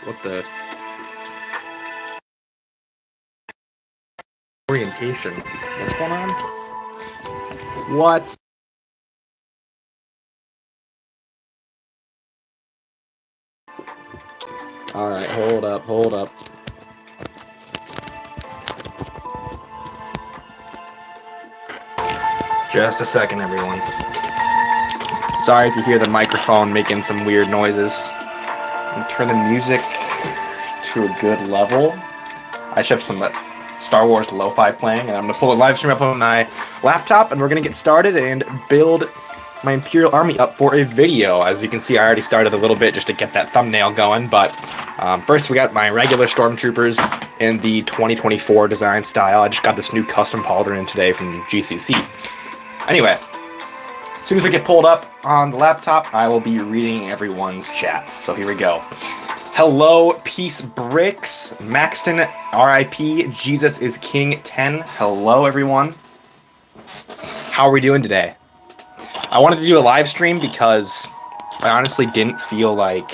What the? Orientation. What's going on? What? Alright, hold up. Just a second, everyone. Sorry if you hear the microphone making some weird noises. Turn the music to a good level. I should have some Star Wars lo-fi playing, and I'm going to pull a live stream up on my laptop, and we're going to get started and build my Imperial army up for a video. As you can see, I already started a little bit just to get that thumbnail going, but first we got my regular Stormtroopers in the 2024 design style. I just got this new custom pauldron in today from GCC. Anyway, as soon as we get pulled up on the laptop, I will be reading everyone's chats. So here we go. Hello, Peace Bricks, Maxton, RIP, Jesus is King 10. Hello, everyone. How are we doing today? I wanted to do a live stream because I honestly didn't feel like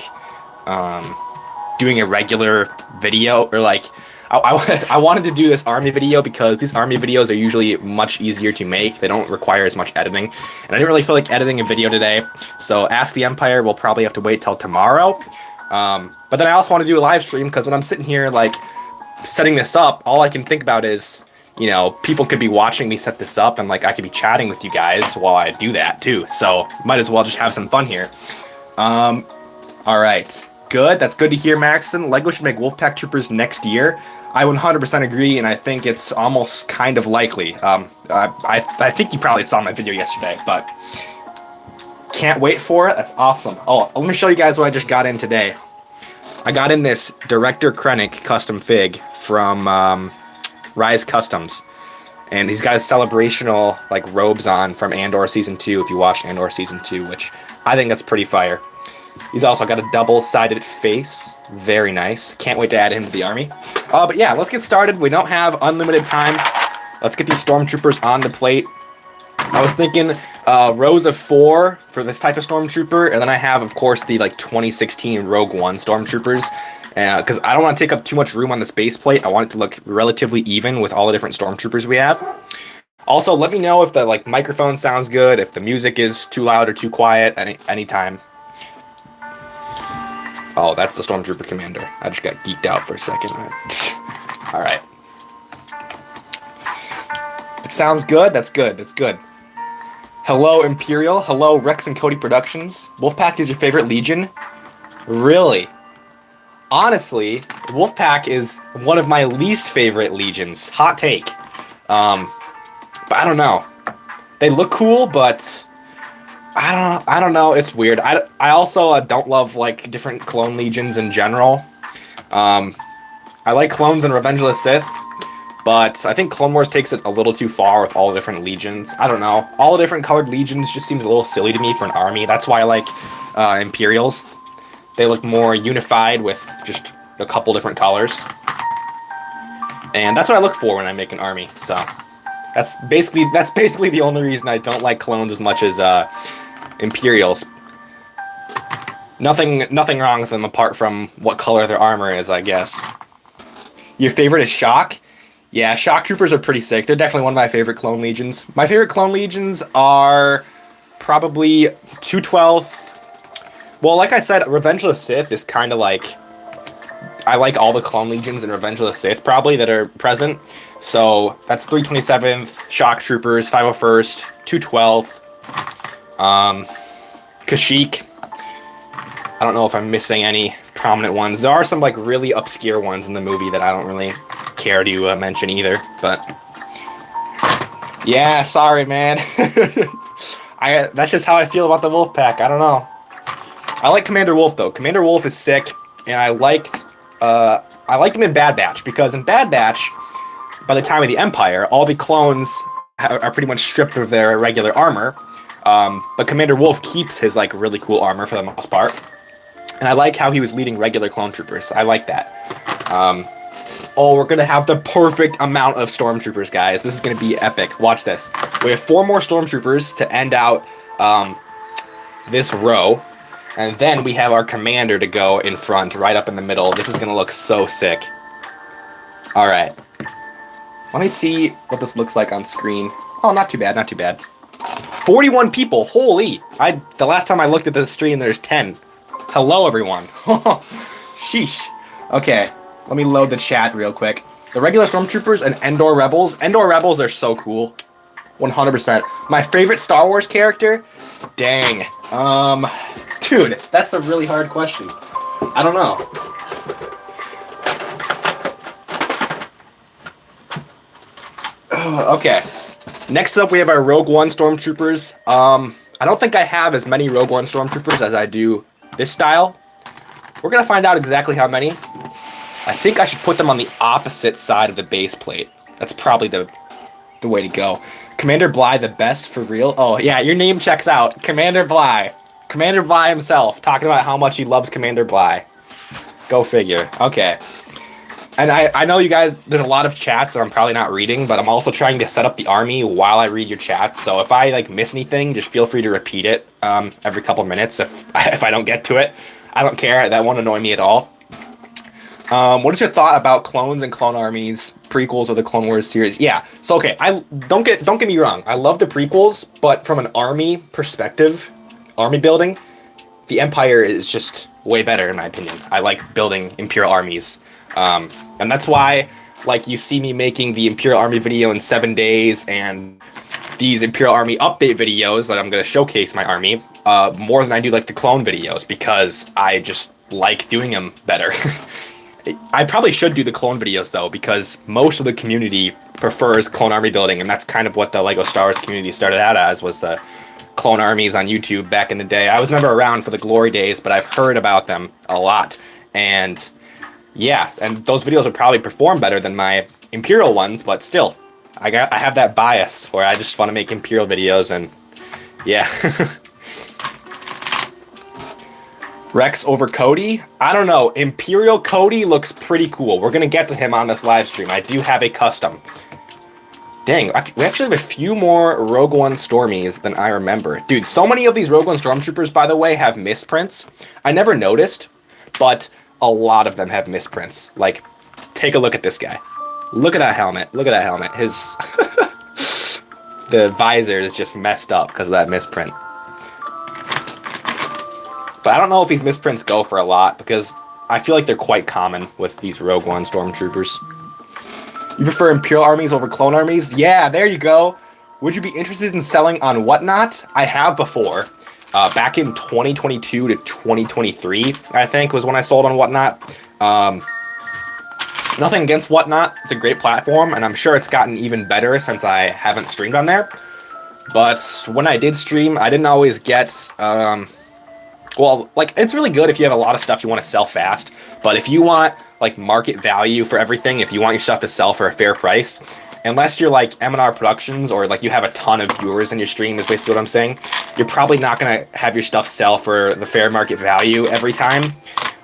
doing a regular video, or like I wanted to do this army video because these army videos are usually much easier to make. They don't require as much editing, and I didn't really feel like editing a video today. So Ask the Empire will probably have to wait till tomorrow. But then I also want to do a live stream because when I'm sitting here like setting this up, all I can think about is, you know, people could be watching me set this up, and like I could be chatting with you guys while I do that too. So might as well just have some fun here. All right, good. That's good to hear, Maxton. LEGO should make Wolfpack Troopers next year. I 100% agree, and I think it's almost kind of likely. I think you probably saw my video yesterday, but can't wait for it. That's awesome. Oh, let me show you guys what I just got in today. I got in this Director Krennic custom fig from Rise Customs, and he's got his celebrational like robes on from Andor Season 2, if you watched Andor Season 2, which I think that's pretty fire. He's also got a double-sided face. Very nice. Can't wait to add him to the army. But yeah, let's get started. We don't have unlimited time. Let's get these Stormtroopers on the plate. I was thinking rows of 4 for this type of Stormtrooper, and then I have, of course, the like 2016 Rogue One Stormtroopers, because I don't want to take up too much room on this base plate. I want it to look relatively even with all the different Stormtroopers we have. Also, let me know if the like microphone sounds good, if the music is too loud or too quiet anytime. Oh, that's the Stormtrooper commander. I just got geeked out for a second. All right. It sounds good. That's good. That's good. Hello, Imperial. Hello, Rex and Cody Productions. Wolfpack is your favorite Legion? Really? Honestly, Wolfpack is one of my least favorite Legions. Hot take. But I don't know. They look cool, but I don't know. It's weird. I also don't love like different clone Legions in general. I like clones in Revenge of the Sith, but I think Clone Wars takes it a little too far with all the different Legions. I don't know. All the different colored Legions just seems a little silly to me for an army. That's why I like Imperials. They look more unified with just a couple different colors. And that's what I look for when I make an army. So that's basically the only reason I don't like clones as much as Imperials. Nothing wrong with them apart from what color their armor is, I guess. Your favorite is Shock? Yeah, Shock Troopers are pretty sick. They're definitely one of my favorite clone legions. My favorite clone legions are probably 212th. Well, like I said, Revenge of the Sith is kind of like, I like all the clone legions in Revenge of the Sith probably that are present. So that's 327th, Shock Troopers, 501st, 212th, Kashyyyk. I don't know if I'm missing any prominent ones. There are some like really obscure ones in the movie that I don't really care to mention either, but yeah, sorry, man. That's just how I feel about the Wolfpack. I don't know. I like Commander Wolf though. Commander Wolf is sick, and I liked him in Bad Batch, because in Bad Batch, by the time of the Empire, all the clones are pretty much stripped of their regular armor, but Commander Wolf keeps his like really cool armor for the most part, and I like how he was leading regular clone troopers. I like that. Oh, we're gonna have the perfect amount of Stormtroopers, guys. This is gonna be epic. Watch this. We have 4 more Stormtroopers to end out this row. And then we have our commander to go in front, right up in the middle. This is gonna look so sick. All right. Let me see what this looks like on screen. Oh, not too bad, not too bad. 41 people, holy! The last time I looked at this stream, there's 10. Hello, everyone. Sheesh. Okay, let me load the chat real quick. The regular Stormtroopers and Endor Rebels. Endor Rebels are so cool. 100%. My favorite Star Wars character? Dang. Dude, that's a really hard question. I don't know. Okay. Next up, we have our Rogue One Stormtroopers. I don't think I have as many Rogue One Stormtroopers as I do this style. We're gonna find out exactly how many. I think I should put them on the opposite side of the base plate. That's probably the way to go. Commander Bly, the best for real? Oh, yeah, your name checks out. Commander Bly. Commander Bly himself, talking about how much he loves Commander Bly. Go figure. Okay. And I know you guys, there's a lot of chats that I'm probably not reading, but I'm also trying to set up the army while I read your chats. So if I like miss anything, just feel free to repeat it every couple minutes if I don't get to it. I don't care. That won't annoy me at all. What is your thought about clones and clone armies, prequels of the Clone Wars series? Yeah. So okay, don't get me wrong. I love the prequels, but from an army perspective, army building, the Empire is just way better in my opinion. I like building Imperial armies. And that's why, like, you see me making the Imperial Army video in 7 days and these Imperial Army update videos that I'm going to showcase my army more than I do, like, the clone videos, because I just like doing them better. I probably should do the clone videos, though, because most of the community prefers clone army building, and that's kind of what the LEGO Star Wars community started out as, was the clone armies on YouTube back in the day. I was never around for the glory days, but I've heard about them a lot, and yeah, and those videos would probably perform better than my Imperial ones, but still, I have that bias where I just want to make Imperial videos, and yeah. Rex over Cody? I don't know. Imperial Cody looks pretty cool. We're going to get to him on this live stream. I do have a custom. Dang, we actually have a few more Rogue One Stormies than I remember. Dude, so many of these Rogue One Stormtroopers, by the way, have misprints. I never noticed, but a lot of them have misprints. Like, take a look at this guy. Look at that helmet. Look at that helmet. His the visor is just messed up because of that misprint. But I don't know if these misprints go for a lot, because I feel like they're quite common with these Rogue One Stormtroopers. You prefer Imperial armies over clone armies? Yeah, there you go. Would you be interested in selling on Whatnot? I have before. Back in 2022 to 2023, I think, was when I sold on Whatnot. Nothing against Whatnot. It's a great platform, and I'm sure it's gotten even better since I haven't streamed on there. But when I did stream, I didn't always get... well, like, it's really good if you have a lot of stuff you want to sell fast. But if you want, like, market value for everything, if you want your stuff to sell for a fair price... Unless you're like M&R Productions, or like you have a ton of viewers in your stream, is basically what I'm saying, you're probably not going to have your stuff sell for the fair market value every time,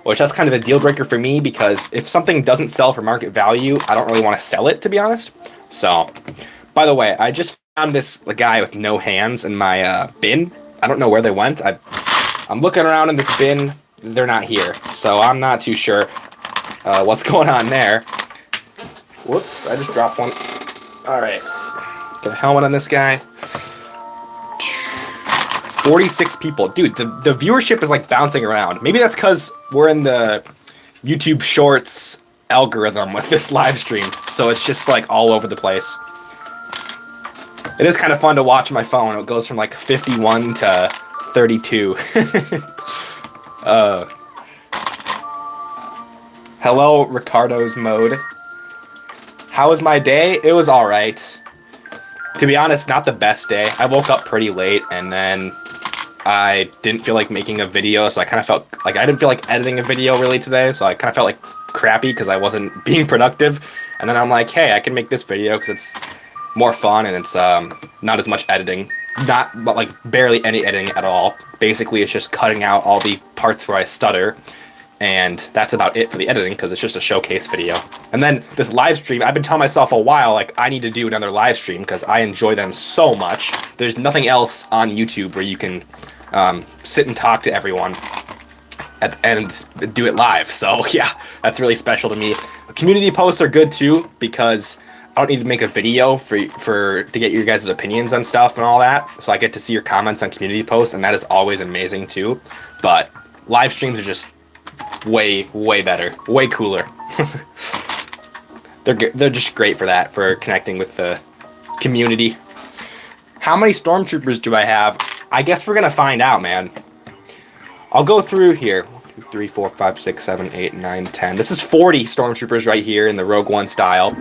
which that's kind of a deal breaker for me, because if something doesn't sell for market value, I don't really want to sell it, to be honest. So, by the way, I just found this guy with no hands in my bin. I don't know where they went. I'm looking around in this bin. They're not here, so I'm not too sure what's going on there. Whoops, I just dropped one. Alright, got a helmet on this guy. 46 people. Dude, the viewership is like bouncing around. Maybe that's because we're in the YouTube Shorts algorithm with this live stream, so it's just like all over the place. It is kind of fun to watch my phone. It goes from like 51 to 32. Hello, Ricardo's mode. How was my day? It was alright. To be honest, not the best day. I woke up pretty late, and then I didn't feel like making a video, so I kind of felt like I didn't feel like editing a video really today, so I kind of felt like crappy because I wasn't being productive. And then I'm like, hey, I can make this video because it's more fun and it's not as much editing. But like barely any editing at all. Basically, it's just cutting out all the parts where I stutter. And that's about it for the editing, because it's just a showcase video. And then this live stream, I've been telling myself a while, like, I need to do another live stream because I enjoy them so much. There's nothing else on YouTube where you can sit and talk to everyone and do it live. So yeah, that's really special to me. Community posts are good too, because I don't need to make a video to get your guys' opinions on stuff and all that. So I get to see your comments on community posts, and that is always amazing too. But live streams are just way better, way cooler. They're just great for that, for connecting with the community. How many Stormtroopers do I have? I guess we're gonna find out, man. I'll go through here. 1, 2, 3, 4, 5, 6, 7, 8, 9, 10. This is 40 Stormtroopers right here in the Rogue One style.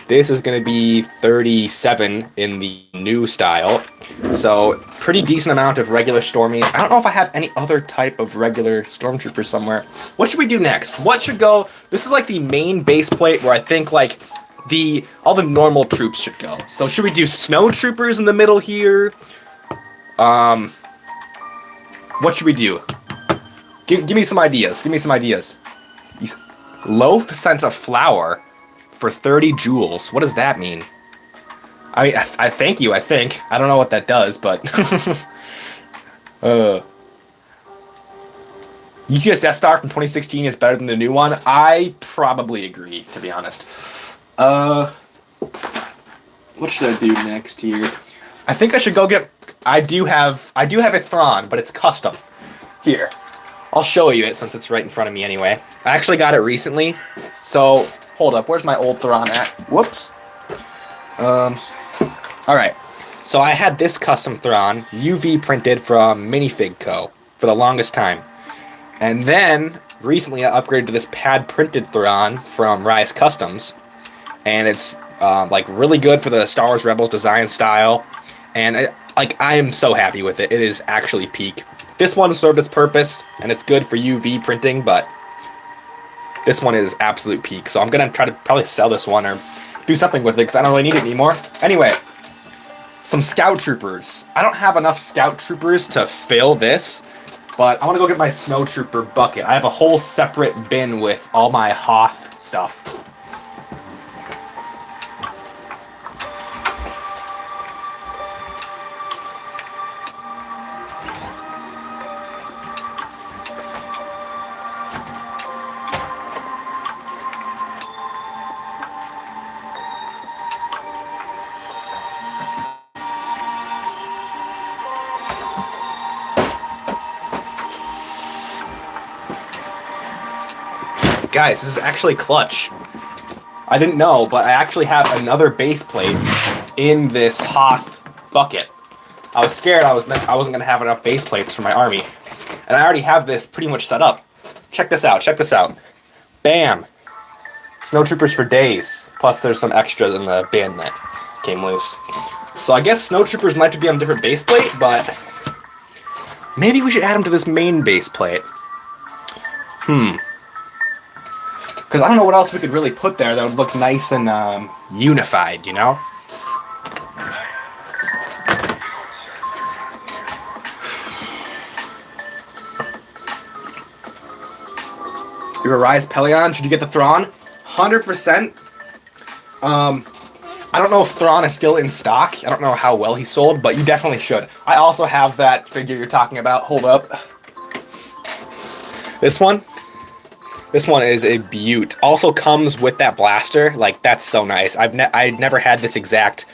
This is going to be 37 in the new style. So, pretty decent amount of regular Stormies. I don't know if I have any other type of regular Stormtroopers somewhere. What should we do next? What should go? This is like the main base plate where I think like all the normal troops should go. So, should we do Snowtroopers in the middle here? What should we do? Give me some ideas. Give me some ideas. Loaf sent a flower for 30 jewels. What does that mean? I mean, I thank you, I think. I don't know what that does, but... UTS Death Star from 2016 is better than the new one. I probably agree, to be honest. What should I do next here? I think I should go get... I do have a Thrawn, but it's custom. Here. I'll show you it since it's right in front of me anyway. I actually got it recently, so... Hold up, where's my old Thrawn at? Whoops. Alright. So I had this custom Thrawn, UV printed from Minifig Co. for the longest time. And then, recently I upgraded to this pad printed Thrawn from Rise Customs. And it's, like, really good for the Star Wars Rebels design style. And, I am so happy with it. It is actually peak. This one served its purpose, and it's good for UV printing, but... this one is absolute peak, so I'm going to try to probably sell this one or do something with it because I don't really need it anymore. Anyway, some Scout Troopers. I don't have enough Scout Troopers to fill this, but I want to go get my Snowtrooper bucket. I have a whole separate bin with all my Hoth stuff. Guys, this is actually clutch. I didn't know, but I actually have another base plate in this Hoth bucket. I was scared I wasn't going to have enough base plates for my army. And I already have this pretty much set up. Check this out, check this out. Bam! Snowtroopers for days. Plus there's some extras in the bin that came loose. So I guess Snowtroopers might be on a different base plate, but... maybe we should add them to this main base plate. Because I don't know what else we could really put there that would look nice and unified, you know? You're a Rise Pelion. Should you get the Thrawn? 100%. I don't know if Thrawn is still in stock. I don't know how well he sold, but you definitely should. I also have that figure you're talking about. Hold up. This one? This one is a beaut. Also comes with that blaster. Like, that's so nice. I'd never had this exact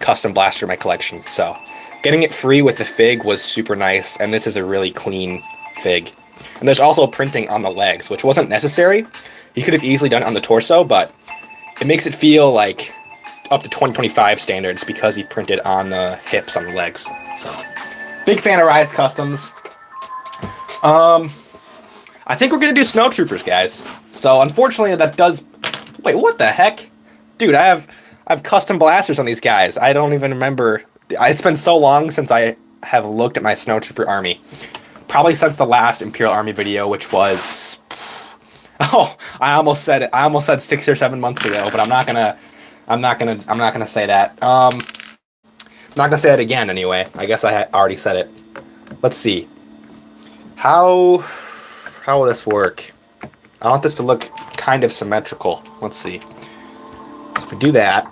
custom blaster in my collection, so getting it free with the fig was super nice, and this is a really clean fig. And there's also printing on the legs, which wasn't necessary. He could have easily done it on the torso, but it makes it feel like up to 2025 standards because he printed on the hips on the legs. So, big fan of Rise Customs. I think we're going to do Snowtroopers, guys. So, unfortunately, that does... wait, what the heck? Dude, I have custom blasters on these guys. I don't even remember... it's been so long since I have looked at my Snowtrooper army. Probably since the last Imperial Army video, which was... oh, I almost said it. I almost said 6 or 7 months ago, but I'm not gonna say that. I'm not gonna say it again, anyway. I guess I already said it. Let's see. How will this work? I want this to look kind of symmetrical. Let's see. So if we do that,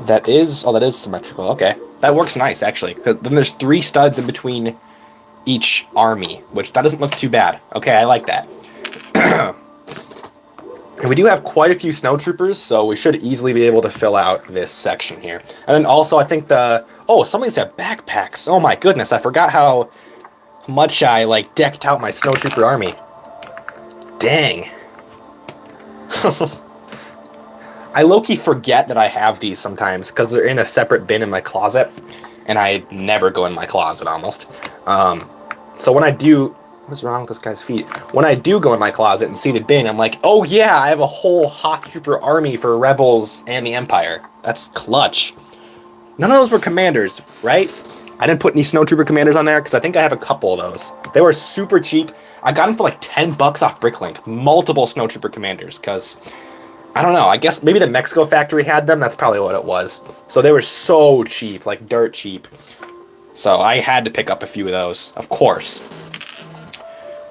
That is... Oh, that is symmetrical. Okay. That works nice, actually. Then there's 3 studs in between each army, which that doesn't look too bad. Okay, I like that. And we do have quite a few Snowtroopers, so we should easily be able to fill out this section here. And then also, I think the... Oh, some of these have backpacks. Oh my goodness, I forgot how much I, like, decked out my Snowtrooper army. Dang. I low-key forget that I have these sometimes, because they're in a separate bin in my closet, and I never go in my closet, almost. So when I do... What is wrong with this guy's feet? When I do go in my closet and see the bin, I'm like, oh yeah, I have a whole Hoth Trooper army for Rebels and the Empire. That's clutch. None of those were commanders, right? I didn't put any Snowtrooper commanders on there because I think I have a couple of those. They were super cheap. I got them for like 10 bucks off Bricklink. Multiple Snowtrooper commanders because, I don't know, I guess maybe the Mexico factory had them. That's probably what it was. So they were so cheap, like dirt cheap. So I had to pick up a few of those, of course.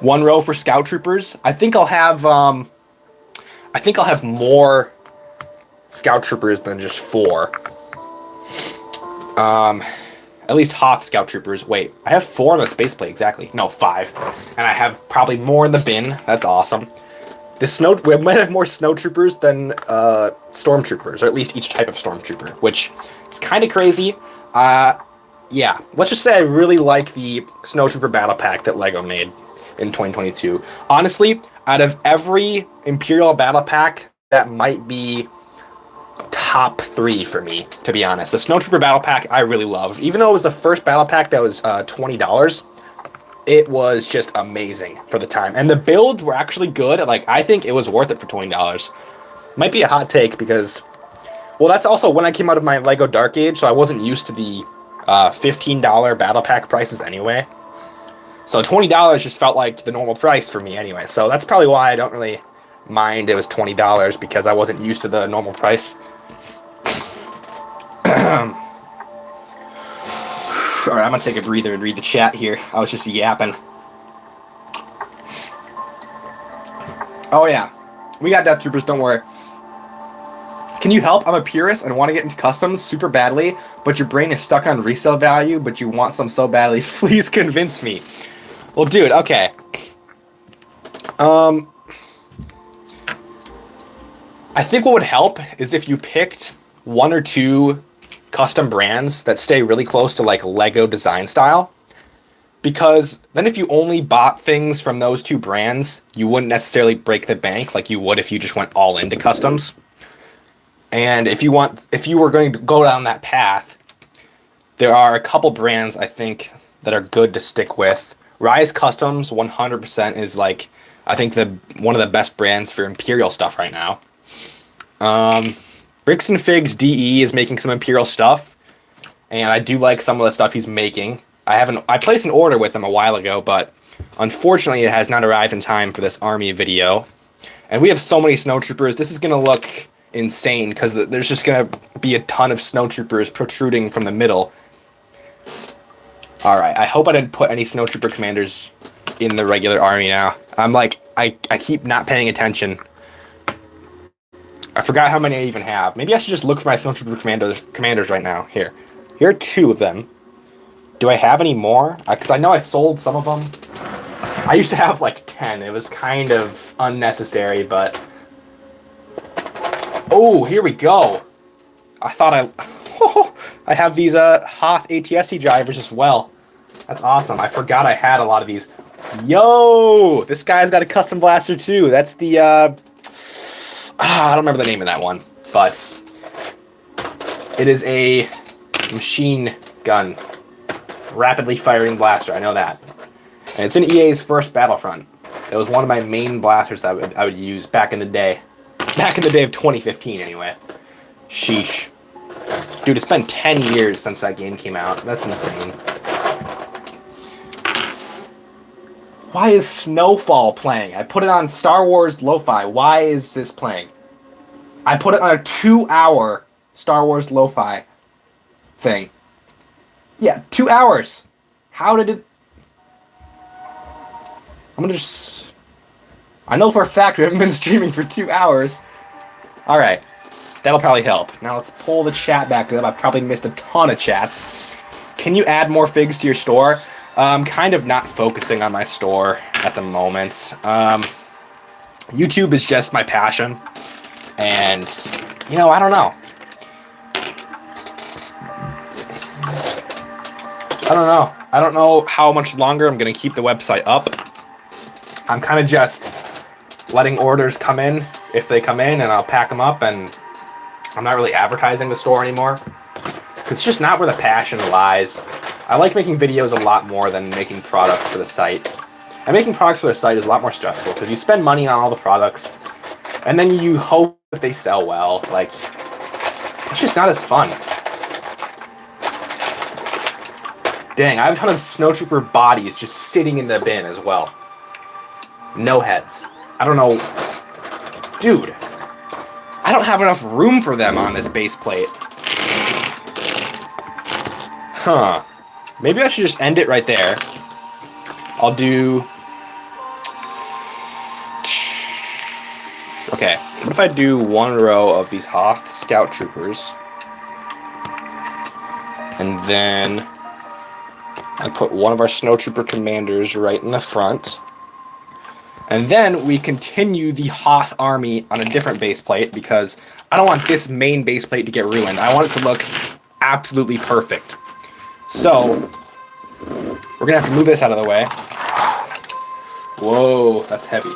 1 row for Scout Troopers. I think I'll have more Scout Troopers than just 4. At least Hoth Scout Troopers. Wait, I have 4 on the space plate, exactly. No, 5. And I have probably more in the bin. That's awesome. We might have more Snowtroopers than Stormtroopers, or at least each type of Stormtrooper, which is kind of crazy. Yeah, let's just say I really like the Snowtrooper Battle Pack that LEGO made in 2022. Honestly, out of every Imperial Battle Pack, that might be top 3 for me, to be honest. The Snowtrooper Battle Pack I really loved. Even though it was the first Battle Pack that was $20, it was just amazing for the time. And the builds were actually good. Like, I think it was worth it for $20. Might be a hot take because, well, that's also when I came out of my LEGO Dark Age, so I wasn't used to the $15 Battle Pack prices anyway. So $20 just felt like the normal price for me anyway. So that's probably why I don't really mind it was $20, because I wasn't used to the normal price. Alright, I'm gonna take a breather and read the chat here. I was just yapping. Oh yeah, we got Death Troopers, don't worry. Can you help? I'm a purist and want to get into customs super badly, but your brain is stuck on resale value, but you want some so badly. Please convince me. Well, dude, okay. I think what would help is if you picked 1 or 2 custom brands that stay really close to like LEGO design style. Because then if you only bought things from those 2 brands, you wouldn't necessarily break the bank like you would if you just went all into customs. And if you were going to go down that path, there are a couple brands I think that are good to stick with. Rise Customs 100% is like, I think one of the best brands for Imperial stuff right now. Bricks and Figs DE is making some Imperial stuff, and I do like some of the stuff he's making. I placed an order with him a while ago, but unfortunately it has not arrived in time for this army video. And we have so many Snowtroopers, this is going to look insane, because there's just going to be a ton of Snowtroopers protruding from the middle. Alright, I hope I didn't put any Snowtrooper commanders in the regular army now. I'm like, I keep not paying attention. I forgot how many I even have. Maybe I should just look for my Snowtrooper commanders right now. Here are 2 of them. Do I have any more? Because I know I sold some of them. I used to have like 10. It was kind of unnecessary, but... Oh, here we go. I thought I have these Hoth ATST drivers as well. That's awesome. I forgot I had a lot of these. Yo! This guy's got a custom blaster too. That's the... I don't remember the name of that one, but it is a machine gun, rapidly firing blaster. I know that, and it's in EA's first Battlefront. It was one of my main blasters I would use back in the day of 2015, anyway. Sheesh, dude, it's been 10 years since that game came out. That's insane. Why is Snowfall playing? I put it on Star Wars Lo-Fi. Why is this playing? I put it on a 2-hour Star Wars Lo-Fi thing. Yeah, 2 hours. How did it... I'm gonna just... I know for a fact we haven't been streaming for 2 hours. Alright. That'll probably help. Now let's pull the chat back up. I've probably missed a ton of chats. Can you add more figs to your store? I'm kind of not focusing on my store at the moment. YouTube is just my passion. And, you know, I don't know. I don't know how much longer I'm going to keep the website up. I'm kind of just letting orders come in if they come in, and I'll pack them up, and I'm not really advertising the store anymore. Because it's just not where the passion lies. I like making videos a lot more than making products for the site. And making products for the site is a lot more stressful because you spend money on all the products, and then you hope that they sell well. Like, it's just not as fun. Dang, I have a ton of Snowtrooper bodies just sitting in the bin as well. No heads. I don't know. Dude, I don't have enough room for them on this base plate. Huh. Maybe I should just end it right there. I'll do... Okay, what if I do one row of these Hoth Scout Troopers, and then I put one of our Snowtrooper commanders right in the front, and then we continue the Hoth army on a different base plate because I don't want this main base plate to get ruined. I want it to look absolutely perfect. So we're gonna have to move this out of the way. Whoa, that's heavy.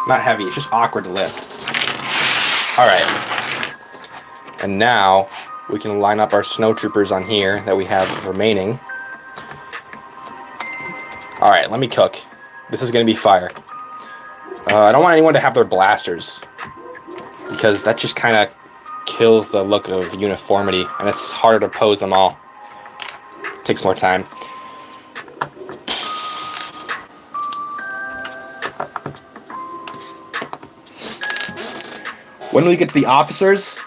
Not heavy, it's just awkward to lift. Alright. And now we can line up our Snowtroopers on here that we have remaining. Alright, let me cook. This is going to be fire. I don't want anyone to have their blasters, because that just kind of kills the look of uniformity, and it's harder to pose them all. Takes more time. When we get to the officers,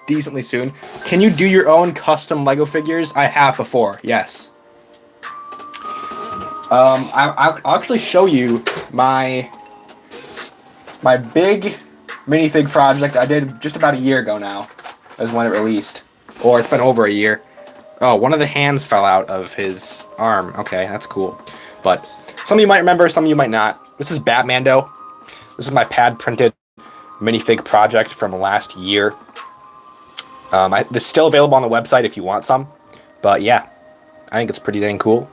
decently soon. Can you do your own custom Lego figures? I have before, yes. I'll actually show you my big minifig project I did just about a year ago now, is when it released. Or it's been over a year. Oh, one of the hands fell out of his arm. Okay, that's cool. But some of you might remember, some of you might not. This is Batmando. This is my pad printed minifig project from last year. This is still available on the website if you want some. But yeah, I think it's pretty dang cool.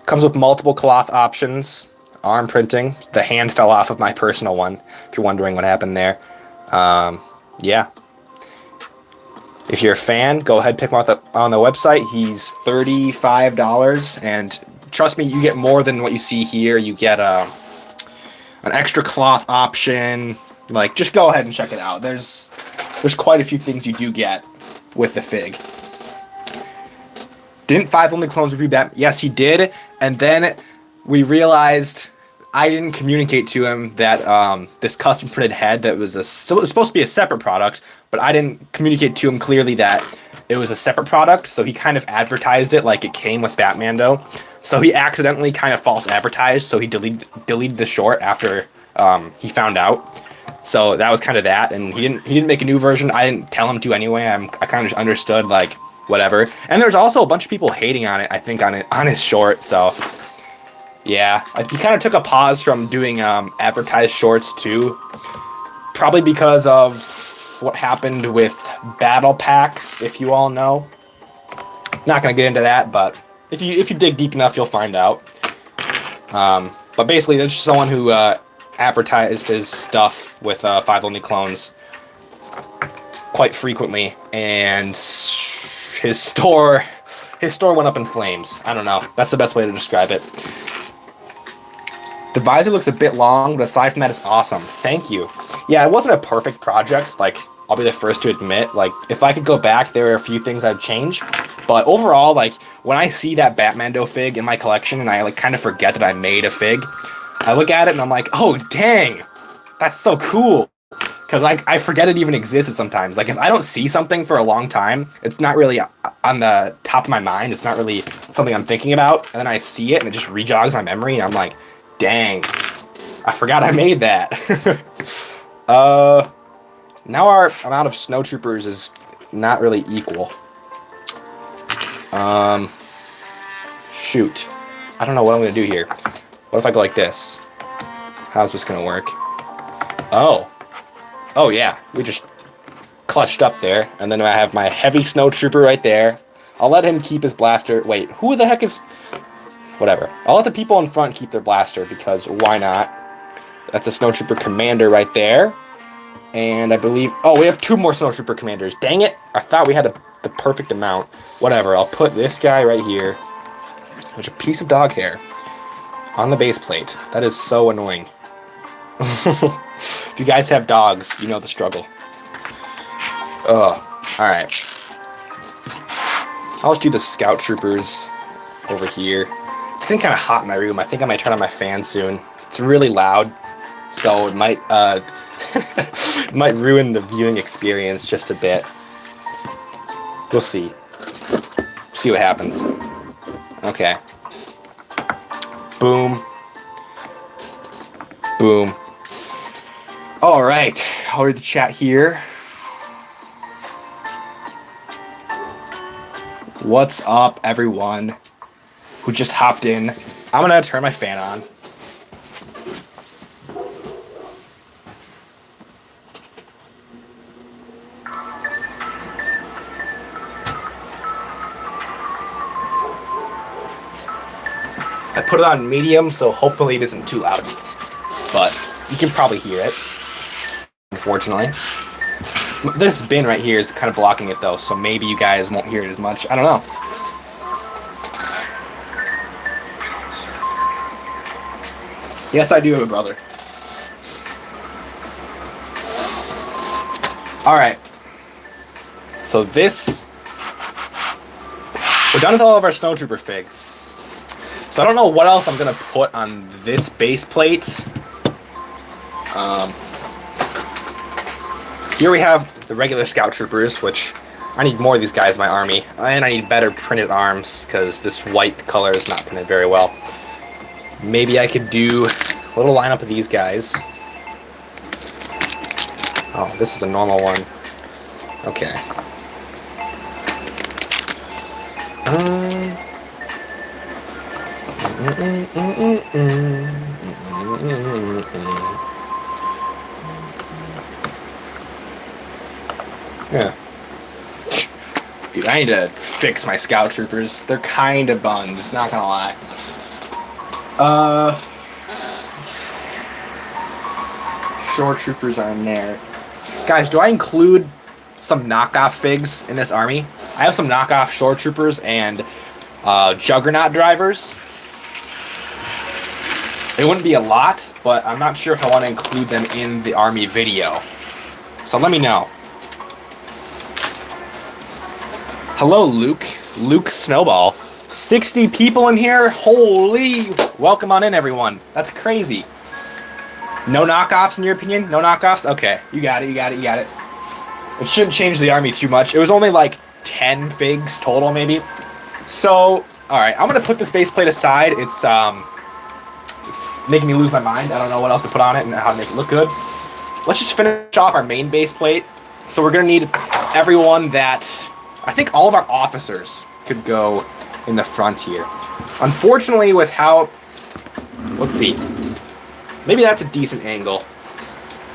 Comes with multiple cloth options, arm printing. The hand fell off of my personal one, if you're wondering what happened there. Yeah. If you're a fan, go ahead and pick him up on the website. He's $35, and trust me, you get more than what you see here. You get an extra cloth option. Like, just go ahead and check it out. There's quite a few things you do get with the fig. Didn't 5 Only Clones review that? Yes, he did. And then we realized I didn't communicate to him that this custom printed head that was so it was supposed to be a separate product, but I didn't communicate to him clearly that it was a separate product. So he kind of advertised it like it came with Batmando. So he accidentally kind of false advertised. So he deleted the short after he found out. So that was kind of that, and he didn't make a new version. I didn't tell him to anyway. I kind of just understood, like, whatever. And there's also a bunch of people hating on it, I think, on his short. So yeah, he kind of took a pause from doing advertised shorts too, probably because of what happened with battle packs, if you all know. Not gonna get into that, but if you dig deep enough, you'll find out. But basically, there's just someone who advertised his stuff with 5 Only Clones quite frequently, and his store went up in flames. I don't know. That's the best way to describe it. The visor looks a bit long, but aside from that, it's awesome. Thank you. Yeah, it wasn't a perfect project. Like, I'll be the first to admit. Like, if I could go back, there are a few things I'd change. But overall, like, when I see that Batmando fig in my collection, and I like kind of forget that I made a fig, I look at it and I'm like, oh, dang, that's so cool. Because like, I forget it even existed sometimes. Like, if I don't see something for a long time, it's not really on the top of my mind. It's not really something I'm thinking about. And then I see it and it just rejogs my memory. And I'm like, dang, I forgot I made that. Now our amount of Snowtroopers is not really equal. Shoot. I don't know what I'm going to do here. What if I go like this? How's this going to work? Oh. Oh, yeah. We just clutched up there. And then I have my heavy Snowtrooper right there. I'll let him keep his blaster. Wait, who the heck is... Whatever. I'll let the people in front keep their blaster because why not? That's a Snowtrooper commander right there. And I believe... Oh, we have 2 more Snowtrooper commanders. Dang it. I thought we had the perfect amount. Whatever. I'll put this guy right here. There's a piece of dog hair on the base plate. That is so annoying. If you guys have dogs, you know the struggle. Ugh. Alright. I'll just do the Scout Troopers over here. It's getting kind of hot in my room. I think I might turn on my fan soon. It's really loud, so it might might ruin the viewing experience just a bit. We'll see. See what happens. Okay. Boom. Boom. All right. I'll read the chat here. What's up, everyone who just hopped in? I'm gonna turn my fan on. I put it on medium, so hopefully it isn't too loud. But you can probably hear it, unfortunately. This bin right here is kind of blocking it, though, so maybe you guys won't hear it as much. I don't know. Yes, I do have a brother. Alright. So this... We're done with all of our Snowtrooper figs. So I don't know what else I'm going to put on this base plate. Here we have the regular Scout Troopers, which I need more of these guys in my army. And I need better printed arms, because this white color is not printed very well. Maybe I could do a little lineup of these guys. Oh, this is a normal one. Okay. Yeah. Dude, I need to fix my Scout Troopers. They're kind of buns, not gonna lie. Shore Troopers are in there. Guys, do I include some knockoff figs in this army? I have some knockoff Shore Troopers and Juggernaut drivers. It wouldn't be a lot, but I'm not sure if I want to include them in the army video. So let me know. Hello, Luke. Luke Snowball. 60 people in here? Holy! Welcome on in, everyone. That's crazy. No knockoffs, in your opinion? No knockoffs? Okay. You got it, you got it, you got it. It shouldn't change the army too much. It was only like 10 figs total, maybe. So, alright. I'm going to put this base plate aside. It's making me lose my mind. I don't know what else to put on it and how to make it look good. Let's just finish off our main base plate. So we're going to need everyone that... I think all of our officers could go in the front here. Unfortunately, with how... Let's see. Maybe that's a decent angle.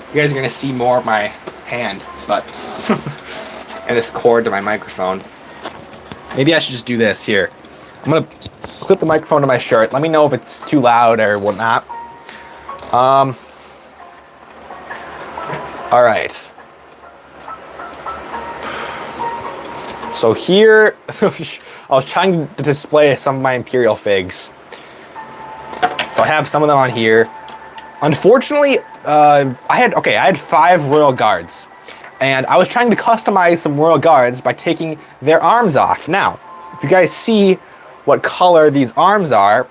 You guys are going to see more of my hand, but... and this cord to my microphone. Maybe I should just do this here. I'm going to clip the microphone to my shirt. Let me know if it's too loud or whatnot. Alright. So here, I was trying to display some of my Imperial figs. So I have some of them on here. Unfortunately, I had 5 Royal Guards. And I was trying to customize some Royal Guards by taking their arms off. Now, if you guys see what color these arms are,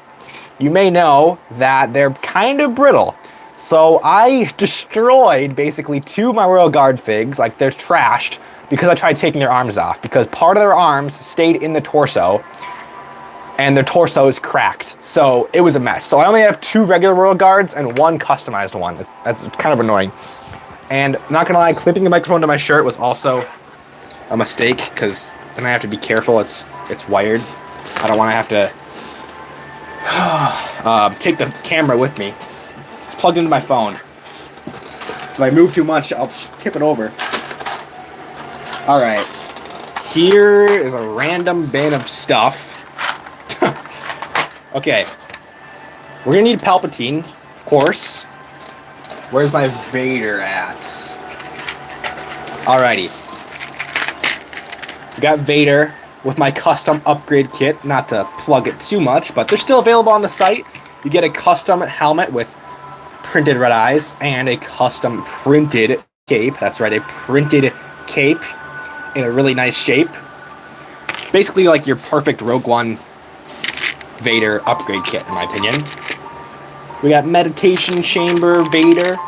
you may know that they're kind of brittle. So I destroyed basically 2 of my Royal Guard figs, like they're trashed, because I tried taking their arms off, because part of their arms stayed in the torso, and their torso is cracked. So it was a mess. So I only have 2 regular Royal Guards and 1 customized one. That's kind of annoying. And not gonna lie, clipping the microphone to my shirt was also a mistake because then I have to be careful. It's wired. I don't want to have to take the camera with me. It's plugged into my phone. So if I move too much, I'll tip it over. All right. Here is a random bin of stuff. Okay. We're gonna need Palpatine, of course. Where's my Vader at? Alrighty. We got Vader with my custom upgrade kit. Not to plug it too much, but they're still available on the site. You get a custom helmet with printed red eyes and a custom printed cape. That's right, a printed cape in a really nice shape. Basically like your perfect Rogue One Vader upgrade kit, in my opinion. We got Meditation Chamber Vader,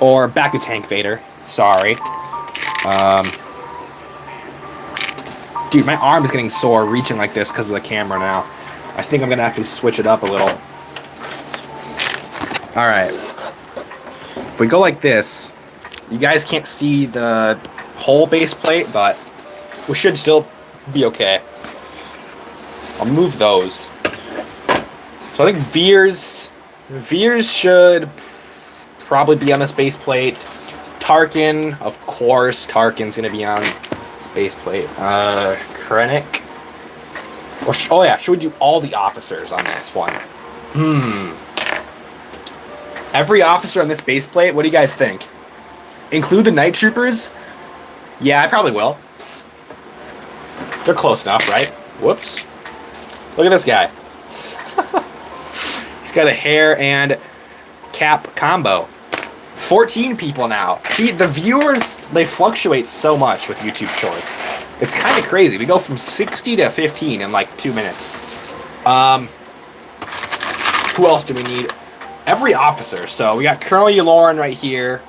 or Back to Tank Vader, sorry. Dude, my arm is getting sore reaching like this because of the camera now. I think I'm gonna have to switch it up a little. Alright. If we go like this, you guys can't see the whole base plate, but we should still be okay. I'll move those. So I think Veers should probably be on this base plate. Tarkin, of course, Tarkin's gonna be on this base plate. Krennic. Or oh yeah, should we do all the officers on this one? Every officer on this base plate, what do you guys think? Include the Night Troopers? Yeah, I probably will. They're close enough, right? Whoops. Look at this guy. He's got a hair and cap combo. 14 people now. See, the viewers, they fluctuate so much with YouTube Shorts. It's kind of crazy. We go from 60 to 15 in like 2 minutes. Who else do we need? Every officer. So we got Colonel Yularen right here.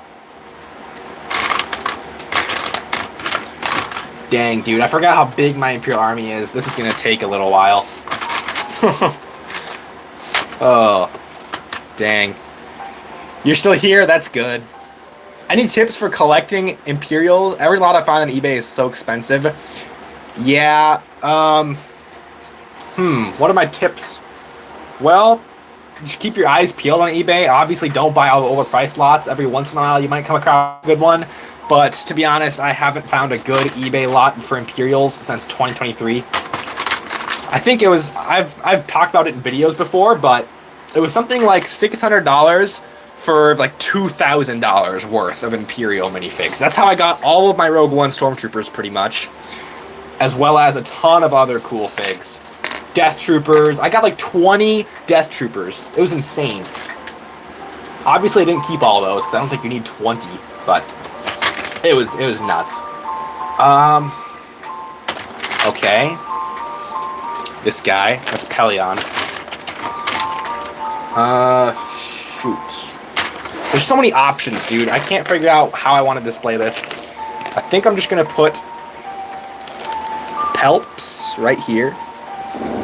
Dang, dude. I forgot how big my Imperial Army is. This is going to take a little while. Oh, dang. You're still here? That's good. Any tips for collecting Imperials? Every lot I find on eBay is so expensive. Yeah, what are my tips? Well, just keep your eyes peeled on eBay. Obviously, don't buy all the overpriced lots. Every once in a while, you might come across a good one. But to be honest, I haven't found a good eBay lot for Imperials since 2023. I think it was, I've talked about it in videos before, but it was something like $600 for like $2,000 worth of Imperial minifigs. That's how I got all of my Rogue One Stormtroopers pretty much, as well as a ton of other cool figs. Death Troopers. I got like 20 Death Troopers. It was insane. Obviously, I didn't keep all those because I don't think you need 20, but it was nuts. Okay. This guy. That's Pelion. Shoot. There's so many options, dude. I can't figure out how I want to display this. I think I'm just going to put Pelps right here,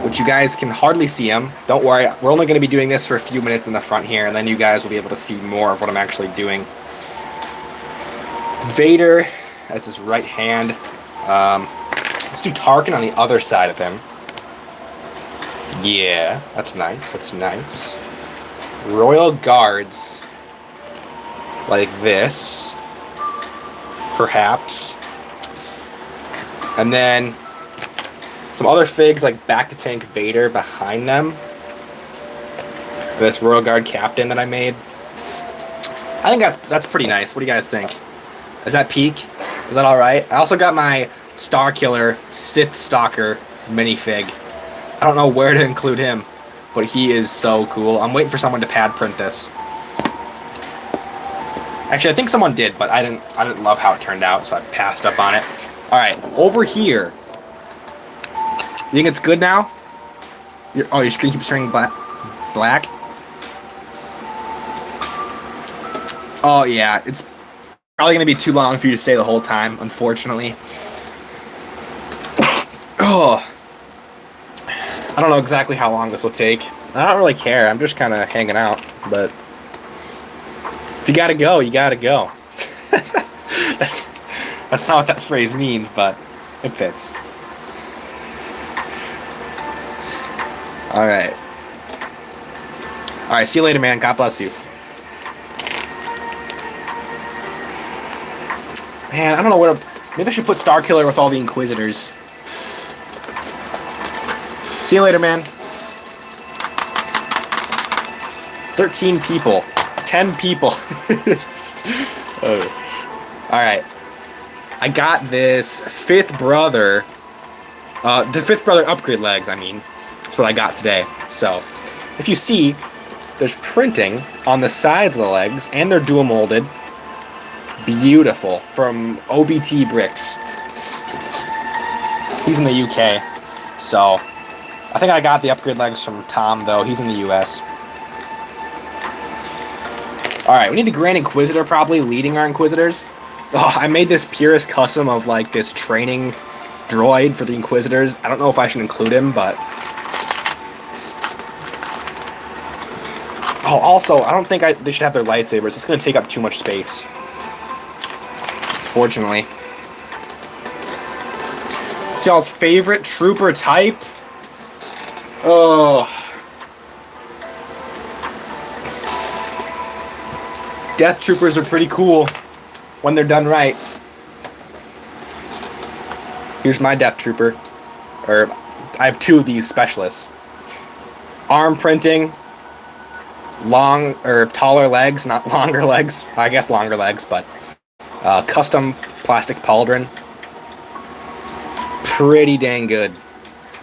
which you guys can hardly see them. Don't worry. We're only going to be doing this for a few minutes in the front here, and then you guys will be able to see more of what I'm actually doing. Vader as his right hand. Let's do Tarkin on the other side of him. Yeah, that's nice. That's nice. Royal Guards. Like this. Perhaps. And then some other figs like Back to Tank Vader behind them. This Royal Guard Captain that I made. I think that's pretty nice. What do you guys think? Is that peak? Is that alright? I also got my Star Killer Sith Stalker minifig. I don't know where to include him, but he is so cool. I'm waiting for someone to pad print this. Actually, I think someone did, but I didn't love how it turned out, so I passed up on it. All right, over here. You think it's good now? Your screen keeps turning black. Oh yeah, it's probably gonna be too long for you to stay the whole time, unfortunately. Oh. I don't know exactly how long this will take. I don't really care. I'm just kind of hanging out. But if you gotta go, you gotta go. That's not what that phrase means, but it fits. Alright. Alright, see you later, man. God bless you. Man, I don't know where to... Maybe I should put Starkiller with all the Inquisitors. See you later, man. 13 people. 10 people. Alright. I got this fifth brother. The fifth brother upgrade legs, I mean. That's what I got today. So, if you see, there's printing on the sides of the legs, and they're dual molded. Beautiful. From OBT Bricks. He's in the UK. So, I think I got the upgrade legs from Tom, though. He's in the US. Alright, we need the Grand Inquisitor probably leading our Inquisitors. Oh, I made this purest custom of like this training droid for the Inquisitors. I don't know if I should include him, but... Oh, also, I don't think they should have their lightsabers. It's going to take up too much space. Unfortunately. It's y'all's favorite trooper type? Oh... Death Troopers are pretty cool when they're done right. Here's my Death Trooper. I have two of these specialists. Arm printing, taller legs, not longer legs. I guess longer legs, but custom plastic pauldron. Pretty dang good.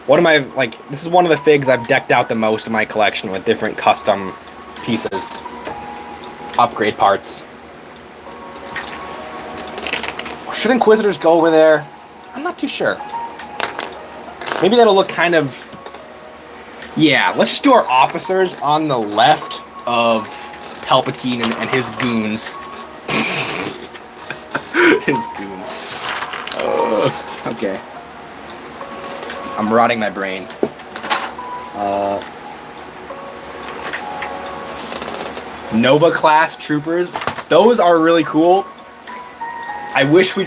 This is one of the figs I've decked out the most in my collection with different custom pieces. Upgrade parts. Should Inquisitors go over there? I'm not too sure. Maybe that'll look kind of... Yeah, let's just do our officers on the left of Palpatine and his goons. His goons. Okay. I'm rotting my brain. Nova class troopers, those are really cool. I wish we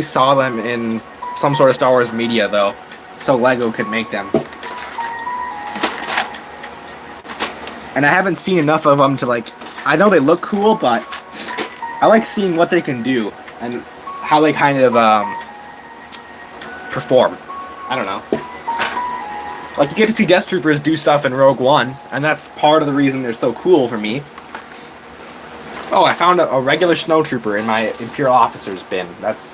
saw them in some sort of Star Wars media though, so Lego could make them. And I haven't seen enough of them to like, I know they look cool, but I like seeing what they can do and how they kind of perform. I don't know. Like, you get to see Death Troopers do stuff in Rogue One, and that's part of the reason they're so cool for me. Oh, I found a regular Snowtrooper in my Imperial Officers bin. It's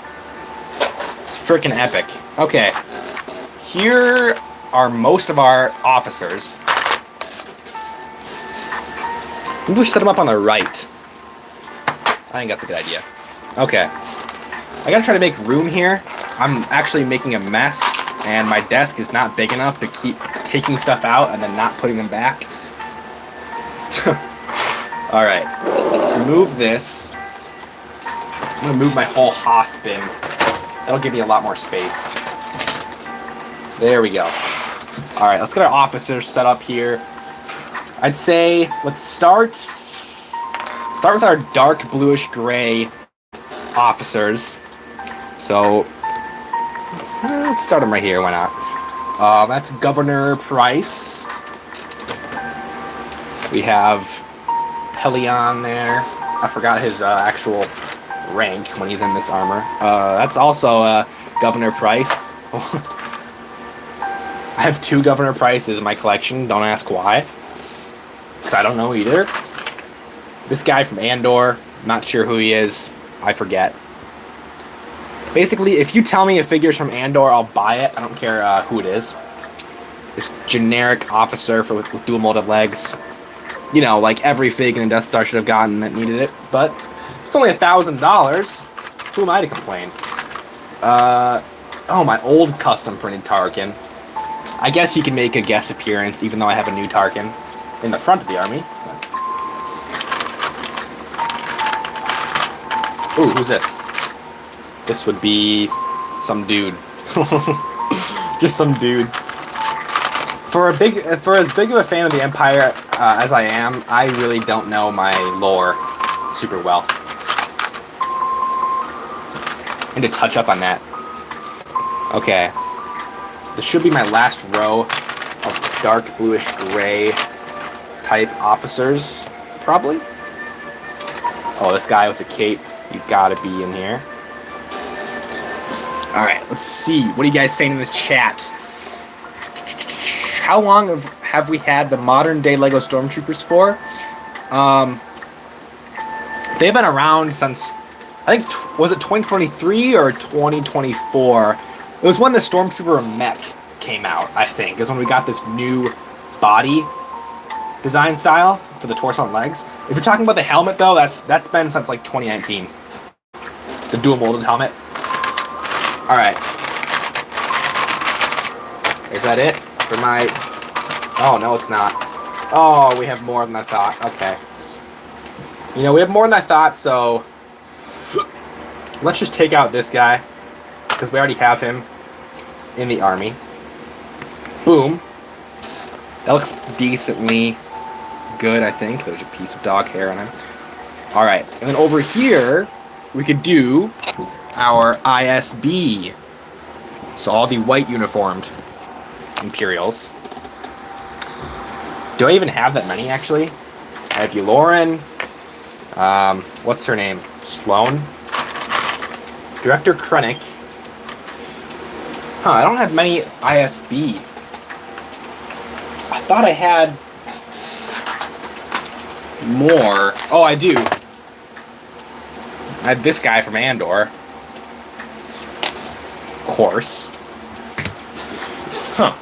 freaking epic. Okay. Here are most of our officers. Maybe we should set them up on the right. I think that's a good idea. Okay. I gotta try to make room here. I'm actually making a mess. And my desk is not big enough to keep taking stuff out and then not putting them back. Alright, let's remove this. I'm going to move my whole Hoth bin. That'll give me a lot more space. There we go. Alright, let's get our officers set up here. I'd say let's start with our dark bluish gray officers. So... Let's start him right here, why not? That's Governor Price. We have Pelion there. I forgot his actual rank when he's in this armor. That's also Governor Price. I have two Governor Prices in my collection. Don't ask why. Because I don't know either. This guy from Andor. Not sure who he is. I forget. Basically, if you tell me a figure's from Andor, I'll buy it. I don't care who it is. This generic officer with dual molded legs. You know, like every fig in the Death Star should have gotten that needed it. But it's only $1,000. Who am I to complain? Oh, my old custom printed Tarkin. I guess he can make a guest appearance, even though I have a new Tarkin in the front of the army. Ooh, who's this? This would be some dude. Just some dude. For as big of a fan of the Empire as I am, I really don't know my lore super well. And to touch up on that. Okay. This should be my last row of dark bluish gray type officers, probably. Oh, this guy with the cape, he's got to be in here. All right, let's see. What are you guys saying in the chat? How long have we had the modern day Lego Stormtroopers for? They've been around since, I think, was it 2023 or 2024? It was when the Stormtrooper mech came out, I think. It was when we got this new body design style for the torso and legs. If you're talking about the helmet, though, that's been since like 2019. The dual molded helmet. All right. Is that it for my? Oh no, it's not. Oh, we have more than I thought. Okay. You know, we have more than I thought, so let's just take out this guy because we already have him in the army. Boom. That looks decently good, I think. There's a piece of dog hair on him. All right, and then over here we could do our ISB. So all the white uniformed Imperials. Do I even have that many, actually? I have Yularen. What's her name? Sloane. Director Krennic. Huh, I don't have many ISB. I thought I had more. Oh, I do. I have this guy from Andor. Of course. Huh.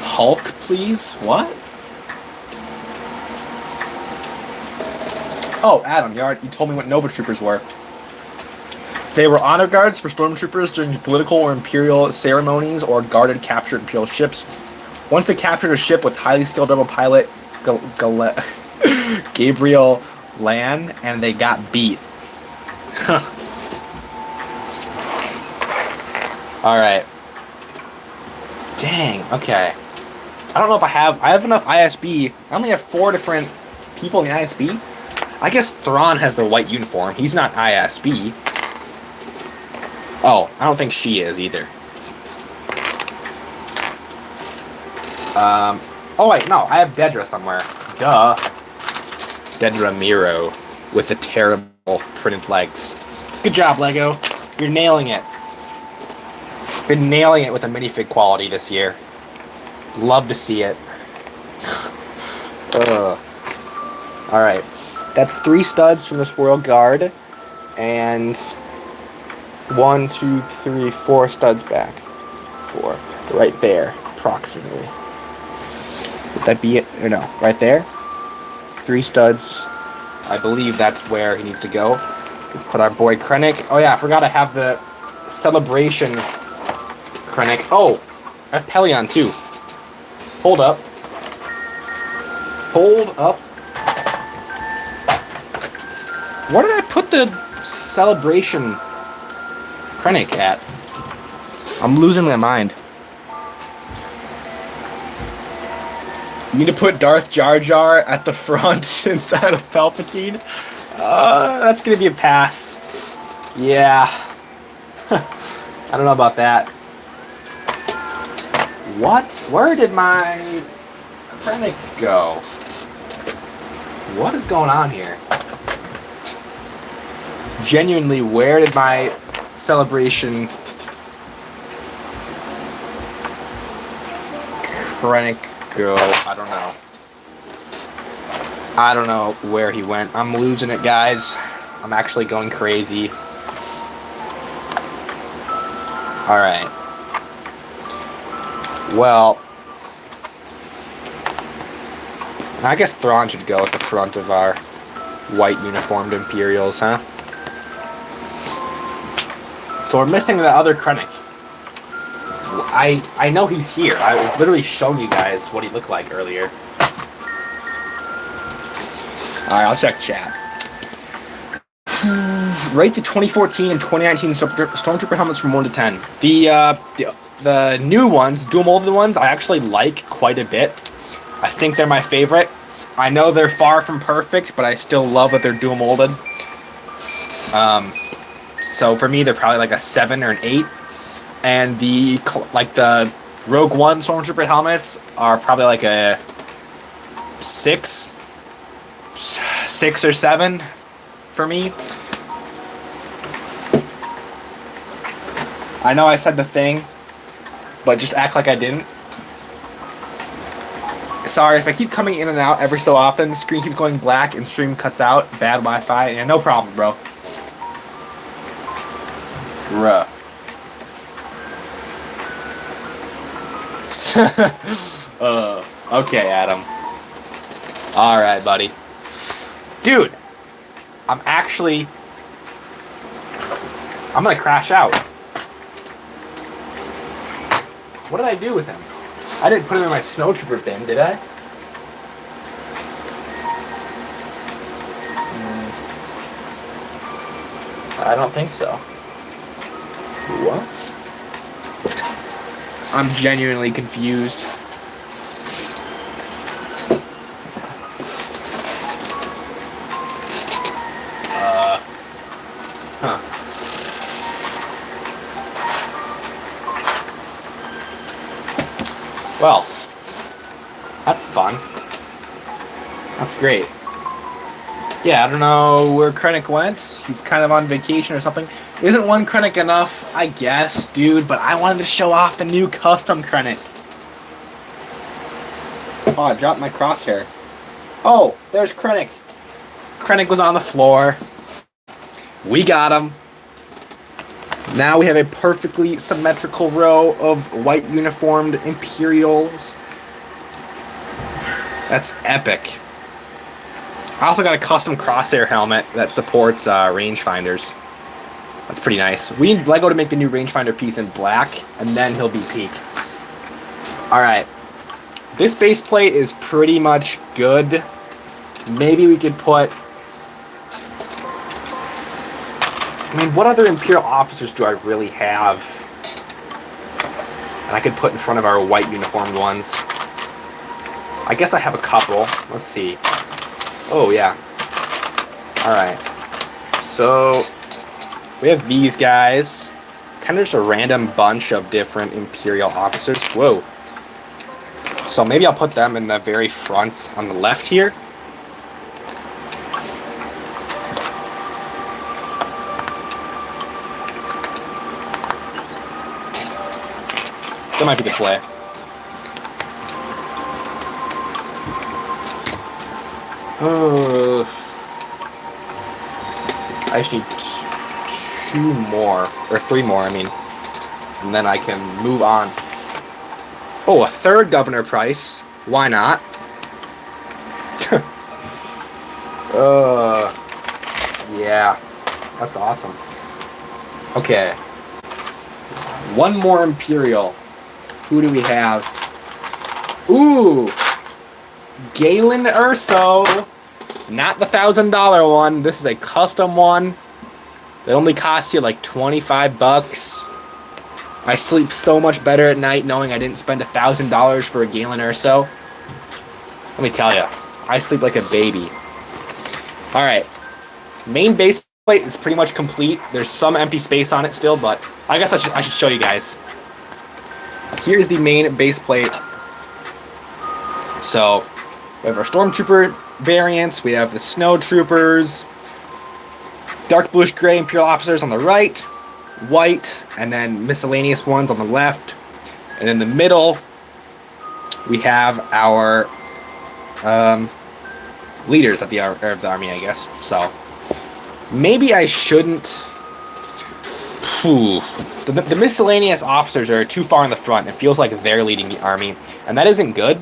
Hulk, please? What? Oh, Adam, you told me what Nova Troopers were. They were honor guards for stormtroopers during political or imperial ceremonies or guarded captured imperial ships. Once they captured a ship with highly skilled rebel pilot Gabriel Lan, and they got beat. Alright. Dang, okay. I don't know if I have enough ISB. I only have 4 different people in the ISB. I guess Thrawn has the white uniform. He's not ISB. Oh, I don't think she is either. Oh wait, no, I have Dedra somewhere. Duh. Dedra Miro with the terrible printed legs. Good job, Lego. You're nailing it. Been nailing it with the minifig quality this year. Love to see it. Alright. That's 3 studs from this Royal Guard. And 1, 2, 3, 4 studs back. 4. Right there, approximately. Would that be it? Or no, right there. 3 studs. I believe that's where he needs to go. Put our boy Krennic. Oh yeah, I forgot I have the celebration Krennic. Oh, I have Pelion too. Hold up. Hold up. Where did I put the celebration Krennic at? I'm losing my mind. You need to put Darth Jar Jar at the front instead of Palpatine? That's gonna be a pass. Yeah. I don't know about that. What? Where did my Krennic go? What is going on here? Genuinely, where did my celebration Krennic go? I don't know. I don't know where he went. I'm losing it, guys. I'm actually going crazy. Alright. Well, I guess Thrawn should go at the front of our white uniformed Imperials, huh? So we're missing the other Krennic. I know he's here. I was literally showing you guys what he looked like earlier. Alright, I'll check chat. Rate the 2014 and 2019 Stormtrooper helmets from 1 to 10. The new ones, dual molded ones, I actually like quite a bit. I think they're my favorite. I know they're far from perfect, but I still love that they're dual molded. So for me, they're probably like a 7 or an 8. And the Rogue One Stormtrooper helmets are probably like a 6 or 7 for me. I know I said the thing, but just act like I didn't. Sorry if I keep coming in and out every so often. The screen keeps going black and stream cuts out. Bad Wi-Fi. Yeah, no problem, bro. Bruh. Okay, Adam. Alright, buddy. Dude! I'm gonna crash out. What did I do with him? I didn't put him in my Snowtrooper bin, did I? I don't think so. What? I'm genuinely confused. Huh. Well, that's fun. That's great. Yeah, I don't know where Krennic went. He's kind of on vacation or something. Isn't one Krennic enough? I guess, dude, but I wanted to show off the new custom Krennic. Oh, I dropped my crosshair. Oh, there's Krennic. Krennic was on the floor. We got him. Now we have a perfectly symmetrical row of white uniformed Imperials. That's epic. I also got a custom crosshair helmet that supports rangefinders. That's pretty nice. We need Lego to make the new rangefinder piece in black, and then he'll be peak. Alright. This base plate is pretty much good. Maybe we could put... I mean, what other Imperial officers do I really have? And I could put in front of our white uniformed ones. I guess I have a couple. Let's see. Oh, yeah. Alright. So, we have these guys. Kind of just a random bunch of different Imperial officers. Whoa. So maybe I'll put them in the very front on the left here. That might be the play. I just need 2 more, or 3 more, I mean. And then I can move on. Oh, a 3rd Governor Price. Why not? Yeah. That's awesome. Okay. 1 more Imperial. Who do we have? Ooh! Galen Urso. Not the $1,000 one. This is a custom one. That only costs you like 25 bucks. I sleep so much better at night knowing I didn't spend $1,000 for a Galen Urso. Let me tell you, I sleep like a baby. Alright. Main base plate is pretty much complete. There's some empty space on it still, but I guess I should show you guys. Here's the main base plate. So, we have our Stormtrooper variants, we have the Snowtroopers, dark bluish gray Imperial officers on the right, white, and then miscellaneous ones on the left. And in the middle, we have our leaders of the army, I guess. So, maybe I shouldn't... The miscellaneous officers are too far in the front. It feels like they're leading the army, and that isn't good.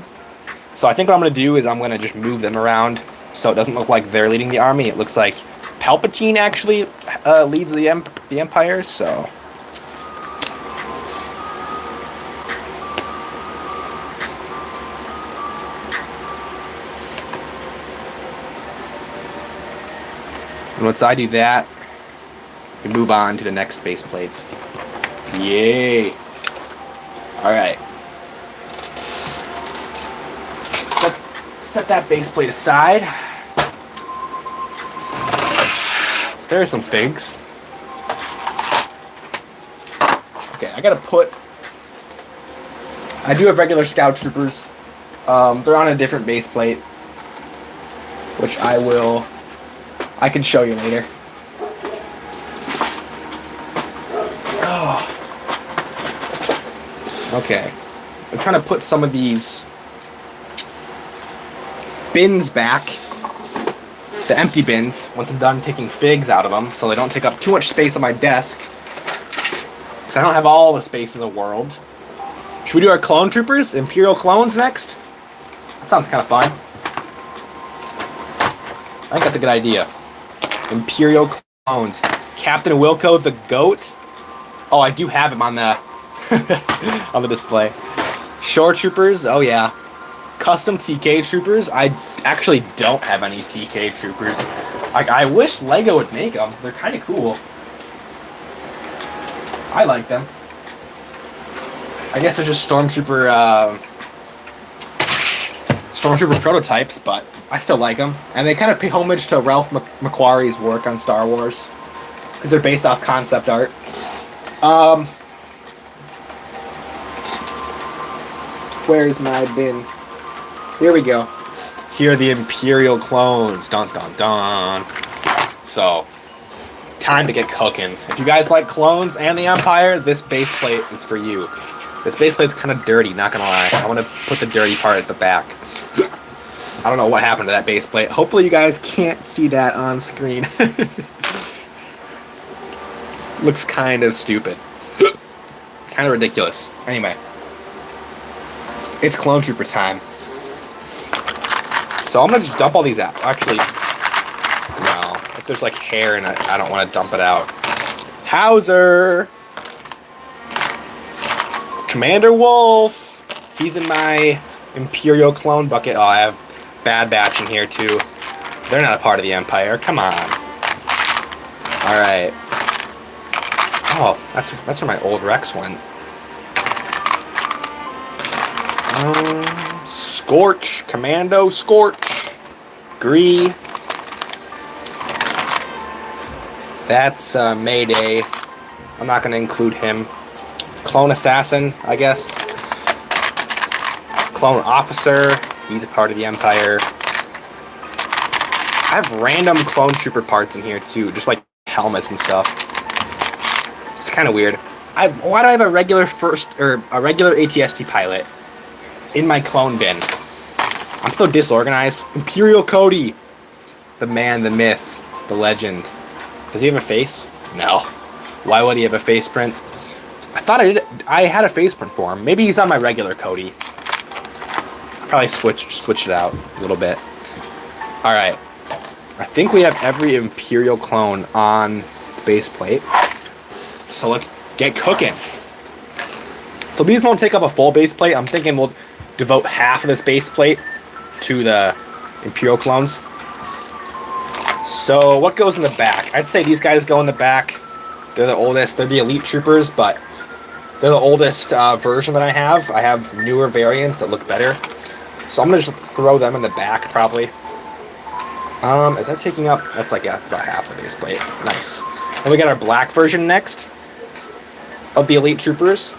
So I think what I'm going to do is I'm going to just move them around so it doesn't look like they're leading the army. It looks like Palpatine actually leads the Empire, so... And once I do that, we move on to the next base plate. Yay! Alright. Set that base plate aside. There are some figs. I gotta put... I do have regular Scout Troopers. They're on a different base plate, which I can show you later. Oh. Okay. I'm trying to put some of these bins back, the empty bins, once I'm done taking figs out of them, so they don't take up too much space on my desk, because I don't have all the space in the world. Should we do our clone troopers, Imperial clones next? That sounds kind of fun. I think that's a good idea. Imperial clones. Captain Wilco the Goat. Oh, I do have him on the on the display. Shore troopers. Oh yeah. Custom TK troopers. I actually don't have any TK troopers. Like, I wish Lego would make them. They're kind of cool. I like them. I guess they're just Stormtrooper prototypes, but I still like them. And they kind of pay homage to Ralph McQuarrie's work on Star Wars, because they're based off concept art. Where's my bin? Here we go. Here are the Imperial clones. Dun dun dun. So, time to get cooking. If you guys like clones and the Empire, this base plate is for you. This base plate's kind of dirty, not gonna lie. I want to put the dirty part at the back. I don't know what happened to that base plate. Hopefully you guys can't see that on screen. Looks kind of stupid. Kind of ridiculous. Anyway. It's Clone Trooper time. So I'm gonna just dump all these out. Actually, no. If there's like hair in it, I don't want to dump it out. Hauser! Commander Wolf! He's in my Imperial clone bucket. Oh, I have Bad Batch in here too. They're not a part of the Empire. Come on. Alright. Oh, that's where my old Rex went. Scorch. Commando Scorch. Gree. That's Mayday. I'm not going to include him. Clone Assassin, I guess. Clone Officer. He's a part of the Empire. I have random Clone Trooper parts in here too, just like helmets and stuff. It's kind of weird. Why do I have a regular ATST pilot in my clone bin? I'm so disorganized. Imperial Cody. The man, the myth, the legend. Does he have a face? No. Why would he have a face print? I thought I had a face print for him. Maybe he's on my regular Cody. Probably switch it out a little bit. Alright. I think we have every Imperial clone on the base plate. So let's get cooking. So these won't take up a full base plate. I'm thinking we'll devote half of this base plate to the Imperial clones. So what goes in the back? I'd say these guys go in the back. They're the oldest. They're the elite troopers, but they're the oldest version that I have. I have newer variants that look better. So I'm going to just throw them in the back, probably. Is that taking up? That's like, yeah, it's about half the base plate. Nice. And we got our black version next of the elite troopers.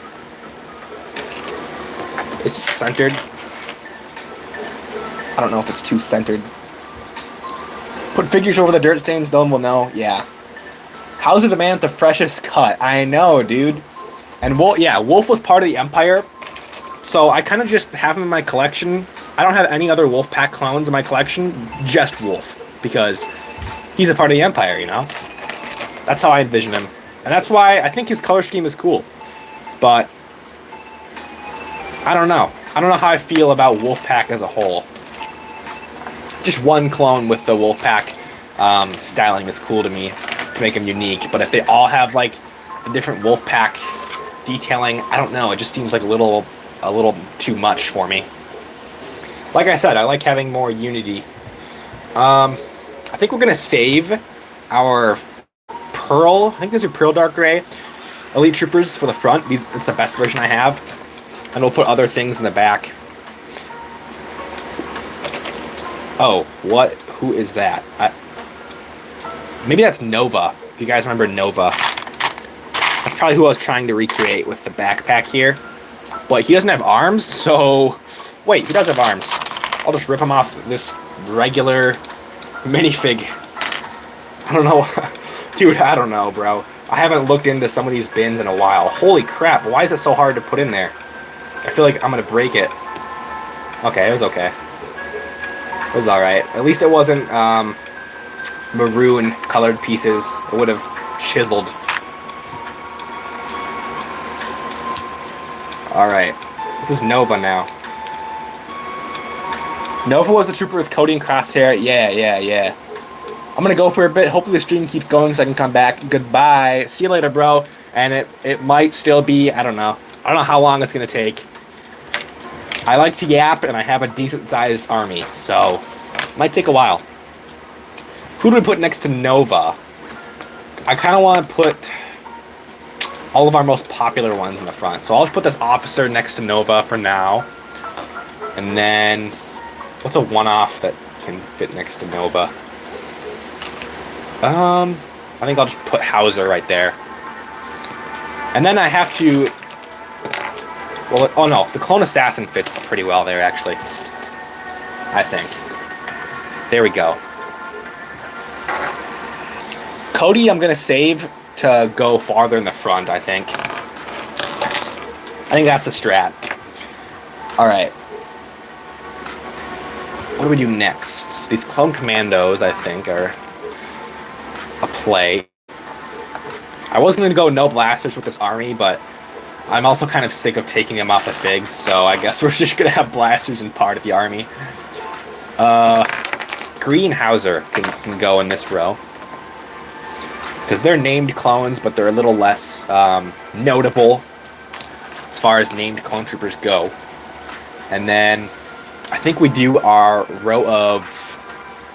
Is this centered? I don't know if it's too centered. Put figures over the dirt stains, no one will know. Yeah. How's the man with the freshest cut? I know, dude. And Wolf was part of the Empire, so I kind of just have him in my collection. I don't have any other Wolfpack clones in my collection, just Wolf, because he's a part of the Empire, you know? That's how I envision him. And that's why I think his color scheme is cool. But I don't know. I don't know how I feel about Wolfpack as a whole. Just one clone with the Wolfpack styling is cool to me to make him unique. But if they all have like the different Wolfpack detailing, I don't know. It just seems like a little too much for me. Like I said, I like having more unity. I think we're gonna save our Pearl. I think these are Pearl Dark Gray Elite Troopers for the front. It's the best version I have, and we'll put other things in the back. Oh, what? Who is that? Maybe that's Nova. If you guys remember Nova, that's probably who I was trying to recreate with the backpack here. But he doesn't have arms, so... Wait, he does have arms. I'll just rip him off this regular minifig. I don't know. Dude, I don't know, bro. I haven't looked into some of these bins in a while. Holy crap, why is it so hard to put in there? I feel like I'm gonna break it. Okay, it was okay. It was alright. At least it wasn't, maroon colored pieces. It would have chiseled. Alright. This is Nova now. Nova was the trooper with Cody and Crosshair. Yeah. I'm gonna go for a bit. Hopefully the stream keeps going so I can come back. Goodbye. See you later, bro. And it might still be, I don't know. I don't know how long it's gonna take. I like to yap, and I have a decent-sized army, so it might take a while. Who do we put next to Nova? I kind of want to put all of our most popular ones in the front. So I'll just put this officer next to Nova for now. And then, what's a one-off that can fit next to Nova? I think I'll just put Hauser right there. And then I have to... Well, oh no, the Clone Assassin fits pretty well there, actually. I think. There we go. Cody, I'm going to save to go farther in the front, I think. I think that's the strat. Alright. What do we do next? These Clone Commandos, I think, are a play. I was going to go no blasters with this army, but I'm also kind of sick of taking them off the figs, so I guess we're just going to have blasters in part of the army. Green Hauser can go in this row. Because they're named clones, but they're a little less notable as far as named clone troopers go. And then I think we do our row of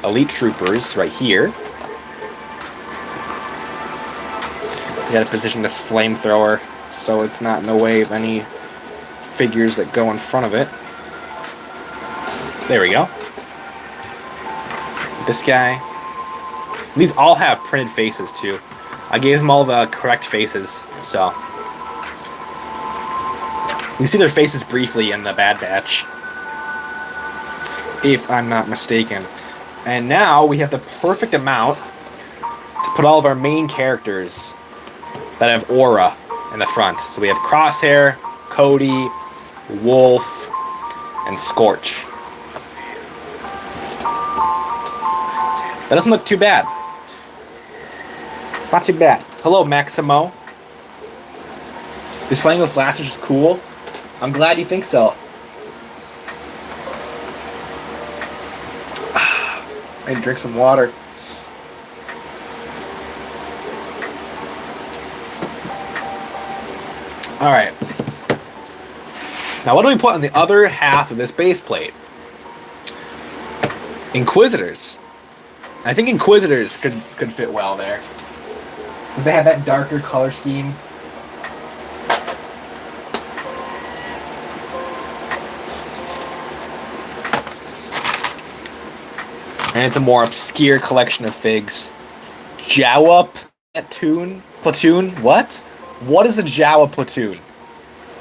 elite troopers right here. We gotta position this flamethrower so it's not in the way of any figures that go in front of it. There we go. This guy. These all have printed faces too. I gave them all the correct faces, so you see their faces briefly in the Bad Batch, if I'm not mistaken. And now we have the perfect amount to put all of our main characters that have aura in the front. So we have Crosshair, Cody, Wolf, and Scorch. That doesn't look too bad. Not too bad. Hello, Maximo. This playing with blasters is cool. I'm glad you think so. I need to drink some water. Alright. Now what do we put on the other half of this base plate? Inquisitors. I think Inquisitors could fit well there. Because they have that darker color scheme. And it's a more obscure collection of figs. Jawa platoon? What? What is a Jawa platoon?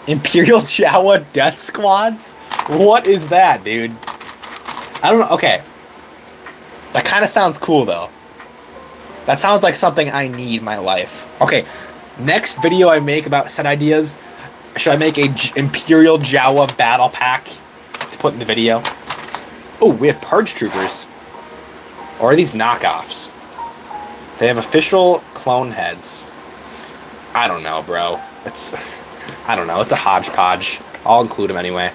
Imperial Jawa death squads? What is that, dude? I don't know. Okay. That kind of sounds cool, though. That sounds like something I need in my life. Okay, next video I make about set ideas, should I make a Imperial Jawa battle pack to put in the video? Oh, we have Purge troopers. Or are these knockoffs? They have official clone heads. I don't know, bro. I don't know. It's a hodgepodge. I'll include them anyway.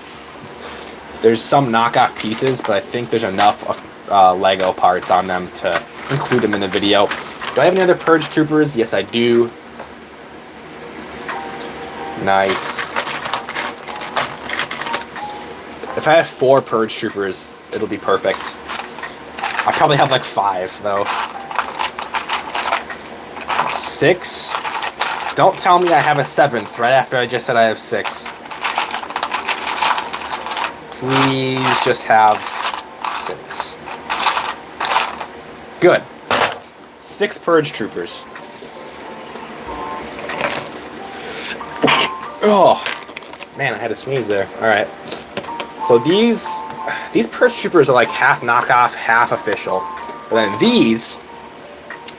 There's some knockoff pieces, but I think there's enough Lego parts on them to include them in the video. Do I have any other Purge troopers? Yes, I do. Nice. If I have 4 Purge troopers, it'll be perfect. I probably have like 5, though. 6? Don't tell me I have a 7th right after I just said I have 6. Please just have 6. Good. 6 Purge troopers. Oh, man, I had to sneeze there. All right. So these Purge Troopers are like half knockoff, half official. But then these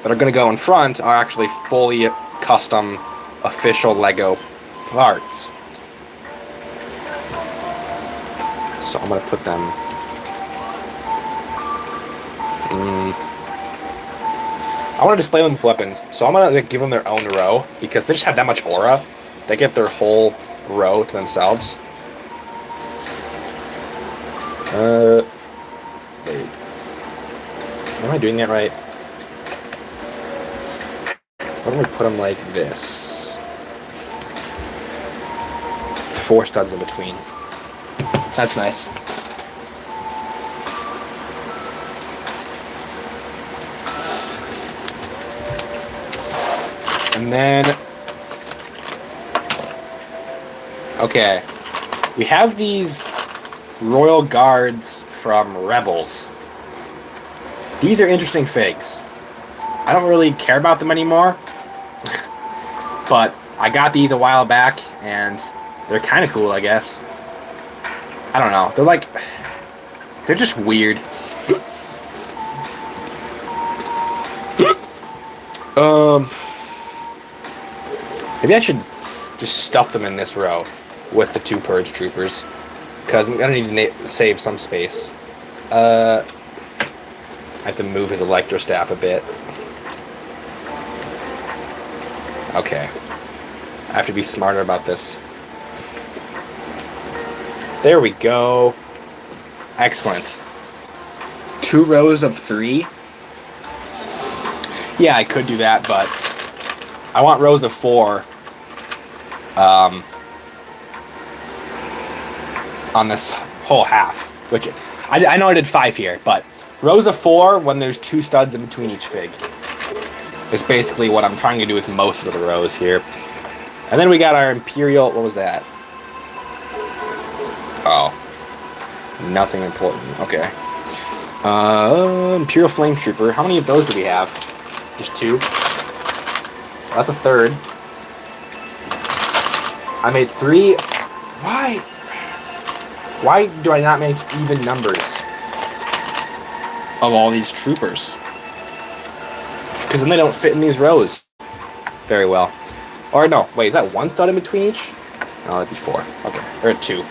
that are going to go in front are actually fully custom official Lego parts. So I'm going to put them... I want to display them with weapons, so I'm going to give them their own row, because they just have that much aura. They get their whole row to themselves. Wait. Am I doing that right? Why don't we put them like this? 4 studs in between. That's nice. And then... okay. We have these Royal Guards from Rebels. These are interesting figs. I don't really care about them anymore. But I got these a while back, and they're kind of cool, I guess. I don't know. They're like... they're just weird. Maybe I should just stuff them in this row with the 2 Purge Troopers. Because I'm going to need to save some space. I have to move his Electrostaff a bit. Okay. I have to be smarter about this. There we go. Excellent. 2 rows of 3. Yeah, I could do that, but I want rows of 4 on this whole half, which I know I did 5 here, but rows of 4 when there's 2 studs in between each fig is basically what I'm trying to do with most of the rows here. And then we got our Imperial, what was that? Oh, nothing important. Okay. Imperial Flame Trooper. How many of those do we have? Just 2. That's a 3rd. I made 3. Why? Why do I not make even numbers of all these troopers? Because then they don't fit in these rows very well. Or no, wait, is that 1 stud in between each? No, that'd be 4. Okay, or 2.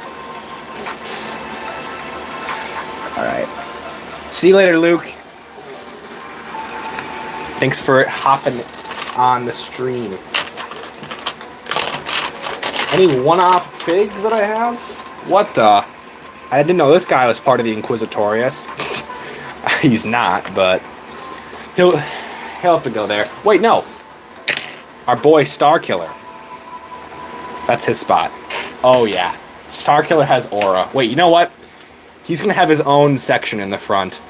Alright. See you later, Luke. Thanks for hopping on the stream. Any one-off figs that I have? What the? I didn't know this guy was part of the Inquisitorius. He's not, but he'll have to go there. Wait, no. Our boy Starkiller. That's his spot. Oh yeah. Starkiller has aura. Wait, you know what? He's gonna have his own section in the front.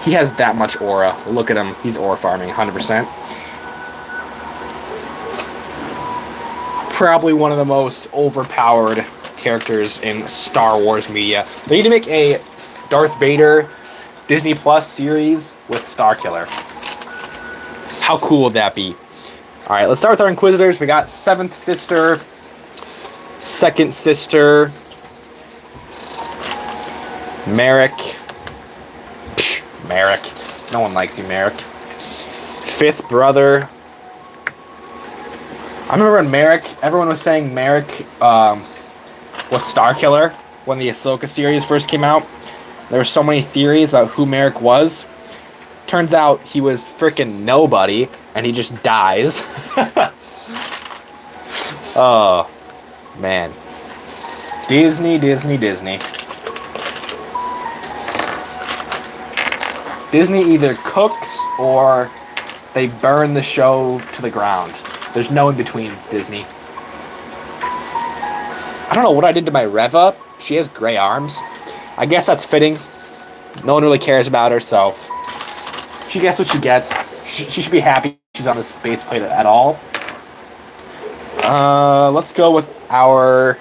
He has that much aura. Look at him. He's aura farming 100%. Probably one of the most overpowered characters in Star Wars media. They need to make a Darth Vader Disney Plus series with Starkiller. How cool would that be? Alright, let's start with our Inquisitors. We got 7th Sister, 2nd Sister, Merrick. Psh, Merrick. No one likes you, Merrick. 5th Brother. I remember when Merrick, everyone was saying Merrick was Starkiller when the Ahsoka series first came out. There were so many theories about who Merrick was. Turns out he was freaking nobody, and he just dies. Oh, man. Disney, Disney, Disney. Disney either cooks or they burn the show to the ground. There's no in between, Disney. I don't know what I did to my Reva. She has gray arms. I guess that's fitting. No one really cares about her, so she gets what she gets. She should be happy she's on this base plate at all. Let's go with our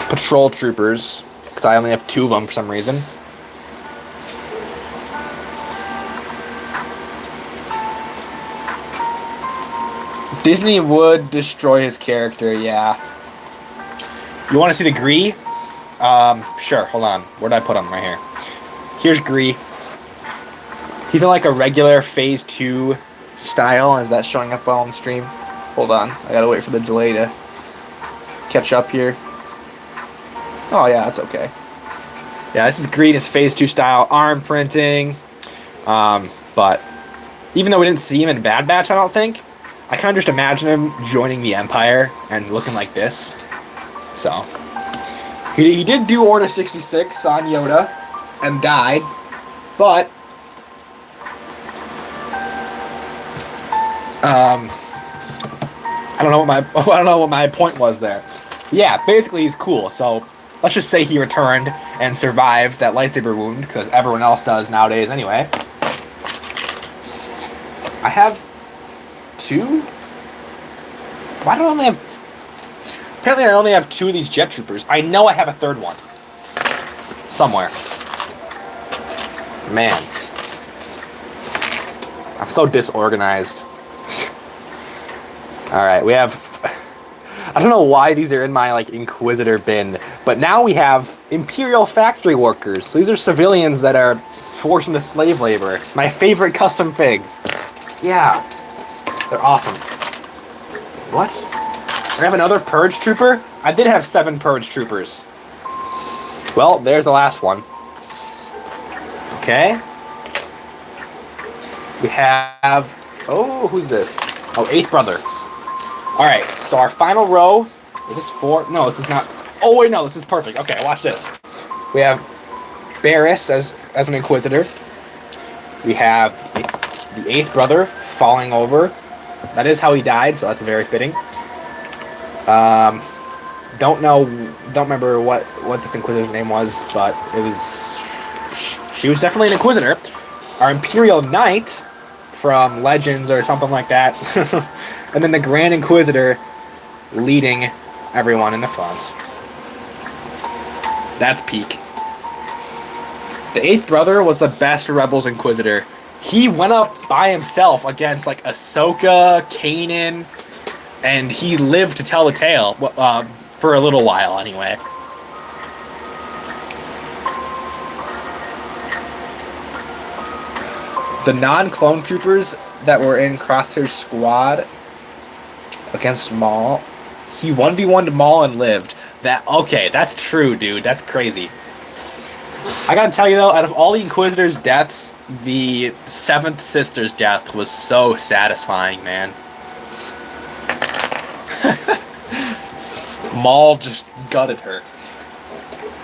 patrol troopers, because I only have 2 of them for some reason. Disney would destroy his character, yeah. You want to see the Gree? Sure, hold on. Where did I put him? Right here. Here's Gree. He's in like a regular Phase 2 style. Is that showing up well on the stream? Hold on. I gotta wait for the delay to catch up here. Oh, yeah, that's okay. Yeah, this is Gree in his Phase 2 style. Arm printing. But even though we didn't see him in Bad Batch, I don't think, I kind of just imagine him joining the Empire and looking like this. So, he did do Order 66 on Yoda and died, but I don't know what my point was there. Yeah, basically he's cool. So let's just say he returned and survived that lightsaber wound, because everyone else does nowadays anyway. I have 2? Why do I only have... Apparently I only have 2 of these jet troopers. I know I have a 3rd one. Somewhere. Man. I'm so disorganized. Alright, we have... I don't know why these are in my, like, Inquisitor bin, but now we have Imperial factory workers. So these are civilians that are forced into slave labor. My favorite custom figs. Yeah. They're awesome. What? I have another Purge trooper? I did have 7 Purge troopers. Well, there's the last one. Okay. We have... Oh, who's this? Oh, 8th brother. Alright, so our final row... Is this 4? No, this is not... Oh, wait, no, this is perfect. Okay, watch this. We have Barriss as an Inquisitor. We have the 8th brother falling over. That is how he died, so that's very fitting. Don't remember what this Inquisitor's name was, but it was... She was definitely an Inquisitor. Our Imperial Knight from Legends or something like that. And then the Grand Inquisitor leading everyone in the front. That's peak. The 8th brother was the best Rebels Inquisitor. He went up by himself against like Ahsoka, Kanan, and he lived to tell the tale for a little while anyway. The non-clone troopers that were in Crosshair's squad against Maul, he 1v1'd Maul and lived. Okay, that's true, dude. That's crazy. I gotta tell you though, out of all the Inquisitor's deaths, the 7th sister's death was so satisfying, man. Maul just gutted her.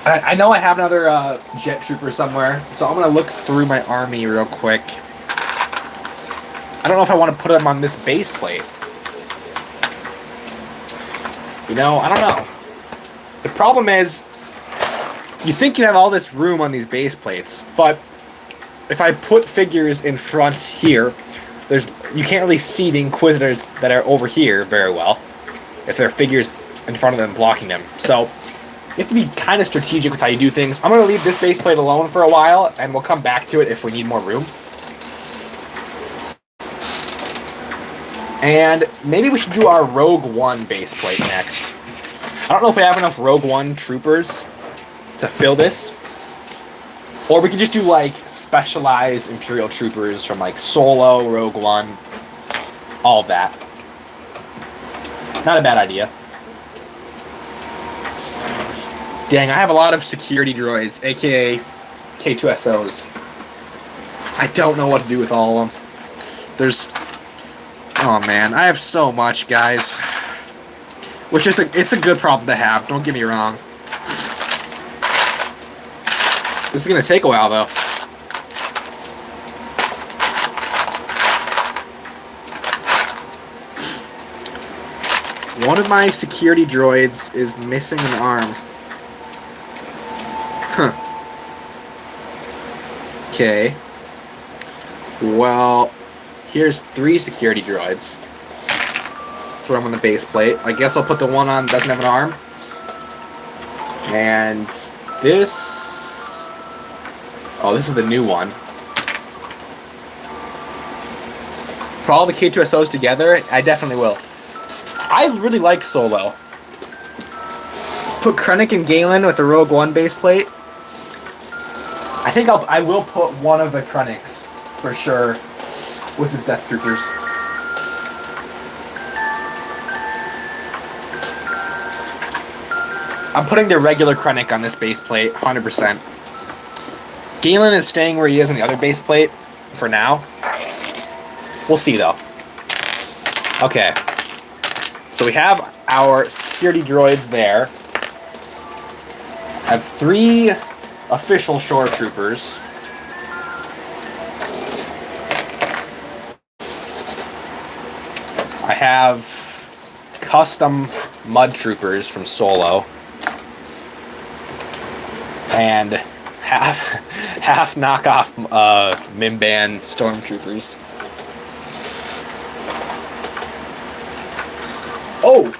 I know I have another jet trooper somewhere, so I'm gonna look through my army real quick. I don't know if I want to put him on this base plate. You know, I don't know. The problem is, you think you have all this room on these base plates, but if I put figures in front here, you can't really see the Inquisitors that are over here very well, if there are figures in front of them blocking them. So, you have to be kind of strategic with how you do things. I'm going to leave this base plate alone for a while, and we'll come back to it if we need more room. And maybe we should do our Rogue One base plate next. I don't know if we have enough Rogue One troopers to fill this. Or we could just do like specialized Imperial troopers from like Solo, Rogue One, all of that. Not a bad idea. Dang, I have a lot of security droids, aka K2SOs. I don't know what to do with all of them. Oh man, I have so much, guys. Which is it's a good problem to have, don't get me wrong. This is gonna take a while though. One of my security droids is missing an arm. Huh. Okay. Well, here's 3 security droids. Throw them on the base plate. I guess I'll put the one on that doesn't have an arm. And this... Oh, this is the new one. Put all the K2SOs together? I definitely will. I really like Solo. Put Krennic and Galen with the Rogue One base plate. I think I will put one of the Krennics for sure with his Death Troopers. I'm putting the regular Krennic on this base plate, 100%. Galen is staying where he is on the other base plate for now. We'll see though. Okay. So we have our security droids there. I have 3 official shore troopers. I have custom mud troopers from Solo. And half knockoff Mimban stormtroopers. Oh!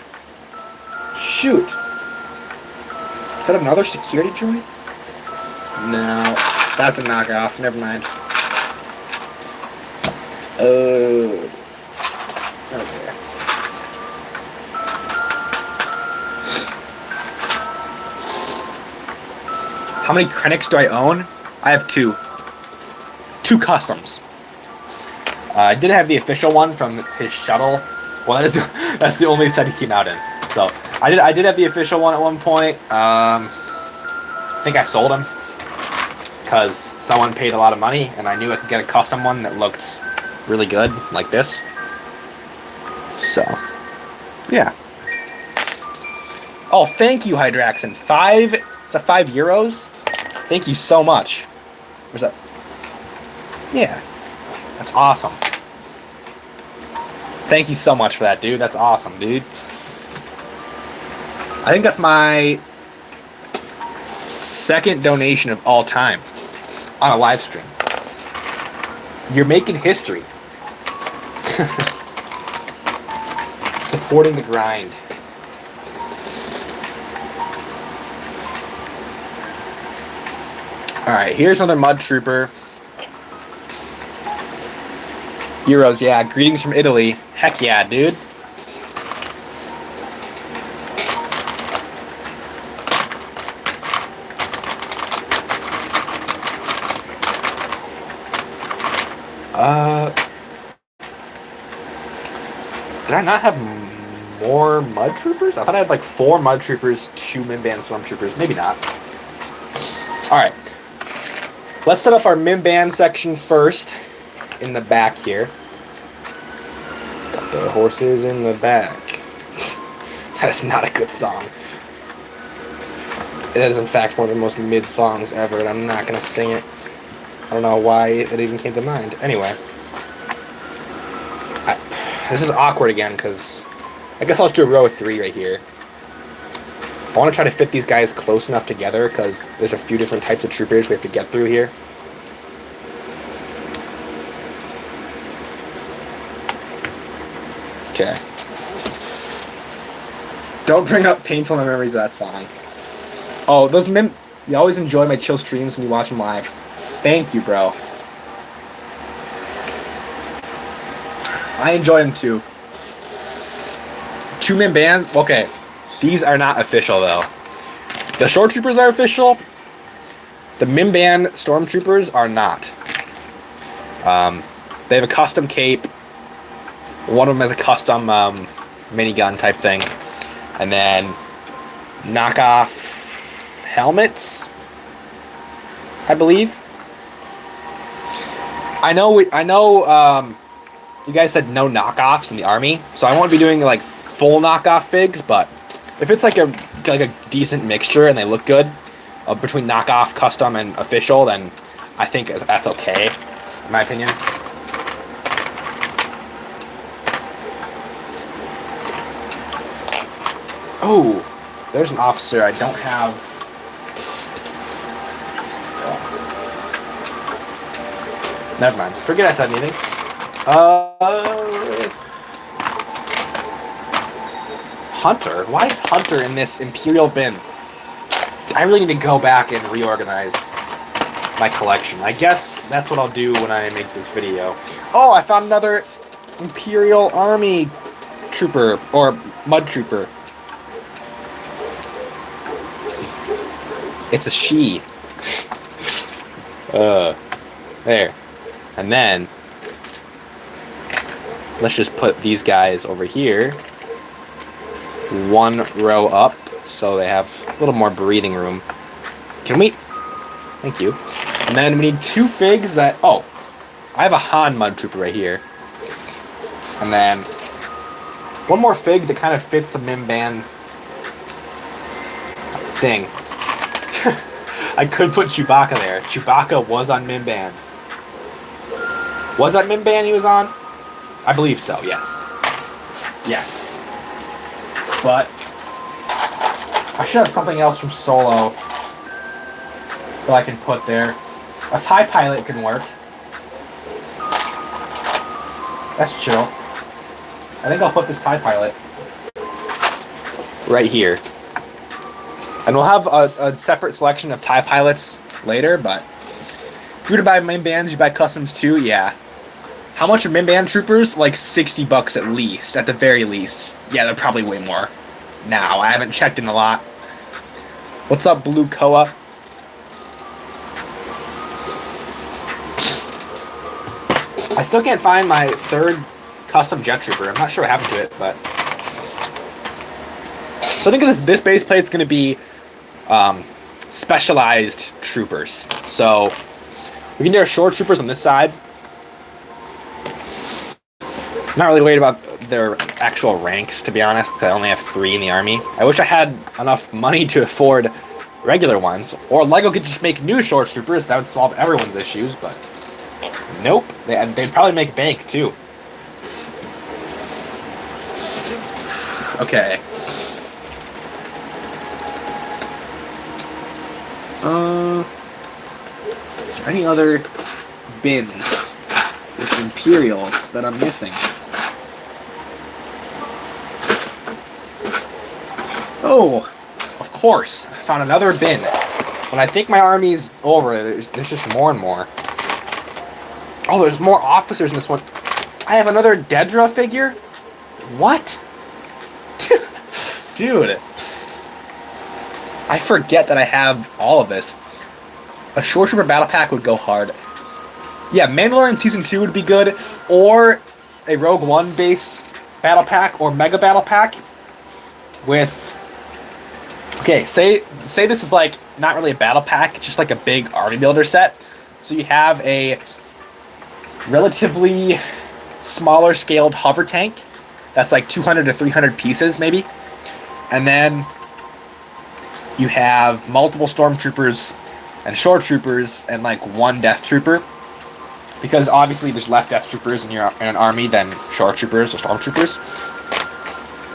Shoot! Is that another security droid? No, that's a knockoff. Never mind. Oh. Okay. How many Krennics do I own? I have 2. 2 customs. I did have the official one from his shuttle. Well, that's the only set he came out in. So I did have the official one at one point. I think I sold him because someone paid a lot of money, and I knew I could get a custom one that looked really good, like this. So, yeah. Oh, thank you, Hydraxin. Is that €5? Thank you so much. Where's that? Yeah. That's awesome. Thank you so much for that, dude. That's awesome, dude. I think that's my 2nd donation of all time on a live stream. You're making history. Supporting the grind. Alright, here's another mud trooper. Euros, yeah. Greetings from Italy. Heck yeah, dude. Did I not have more mud troopers? I thought I had like 4 mud troopers, 2 Mimban stormtroopers. Maybe not. Alright. Let's set up our Mimban section first. In the back here. Got the horses in the back. That is not a good song. It is in fact one of the most mid songs ever, and I'm not gonna sing it. I don't know why it even came to mind. Anyway. This is awkward again, because I guess I'll just do a row of 3 right here. I want to try to fit these guys close enough together, because there's a few different types of troopers we have to get through here. Okay. Don't bring up painful memories of that song. Oh, you always enjoy my chill streams when you watch them live. Thank you, bro. I enjoy them too. 2 Mimbans? Okay. These are not official though. The Shore Troopers are official. The Mimban Stormtroopers are not. They have a custom cape. One of them has a custom minigun type thing. And then knockoff helmets, I believe. I know you guys said no knockoffs in the army, so I won't be doing like full knockoff figs, but if it's like a decent mixture and they look good between knockoff, custom, and official, then I think that's okay, in my opinion. Oh, there's an officer I don't have. Never mind. Forget I said anything. Hunter? Why is Hunter in this Imperial bin? I really need to go back and reorganize my collection. I guess that's what I'll do when I make this video. Oh, I found another Imperial Army Trooper or Mud Trooper. It's a she. There. And then let's just put these guys over here. One row up so they have a little more breathing room. Can we? Thank you. And then we need 2 figs that... Oh, I have a Han Mud Trooper right here. And then one more fig that kind of fits the Mim Band thing. I could put Chewbacca there. Chewbacca was on Mim Band. Was that Mim Band he was on? I believe so, yes. Yes. But I should have something else from Solo that I can put there. A TIE Pilot can work. That's chill. I think I'll put this TIE Pilot right here. And we'll have a separate selection of TIE Pilots later, but if you were to buy Mim Bands, you buy customs too, yeah. How much are Mim Band troopers? Like $60 at least, at the very least. Yeah, they're probably way more now. I haven't checked in a lot. What's up, Blue Koa? I still can't find my 3rd custom jet trooper. I'm not sure what happened to it, but... So I think this base plate's going to be specialized troopers. So we can do our shore troopers on this side. Not really worried about their actual ranks, to be honest, because I only have 3 in the army. I wish I had enough money to afford regular ones. Or LEGO could just make new shore troopers. That would solve everyone's issues, but... Nope. They'd probably make bank, too. Okay. Is there any other bins with Imperials that I'm missing? Oh, of course. I found another bin. When I think my army's over, there's just more and more. Oh, there's more officers in this one. I have another Dedra figure? What? Dude. I forget that I have all of this. A Shore Trooper Battle Pack would go hard. Yeah, Mandalorian Season 2 would be good. Or a Rogue One based Battle Pack or Mega Battle Pack with... Okay, say this is like not really a battle pack, just like a big army builder set. So you have a relatively smaller scaled hover tank that's like 200 to 300 pieces maybe. And then you have multiple Stormtroopers and Shore Troopers and like 1 Death Trooper. Because obviously there's less Death Troopers in an army than Shore Troopers or Stormtroopers.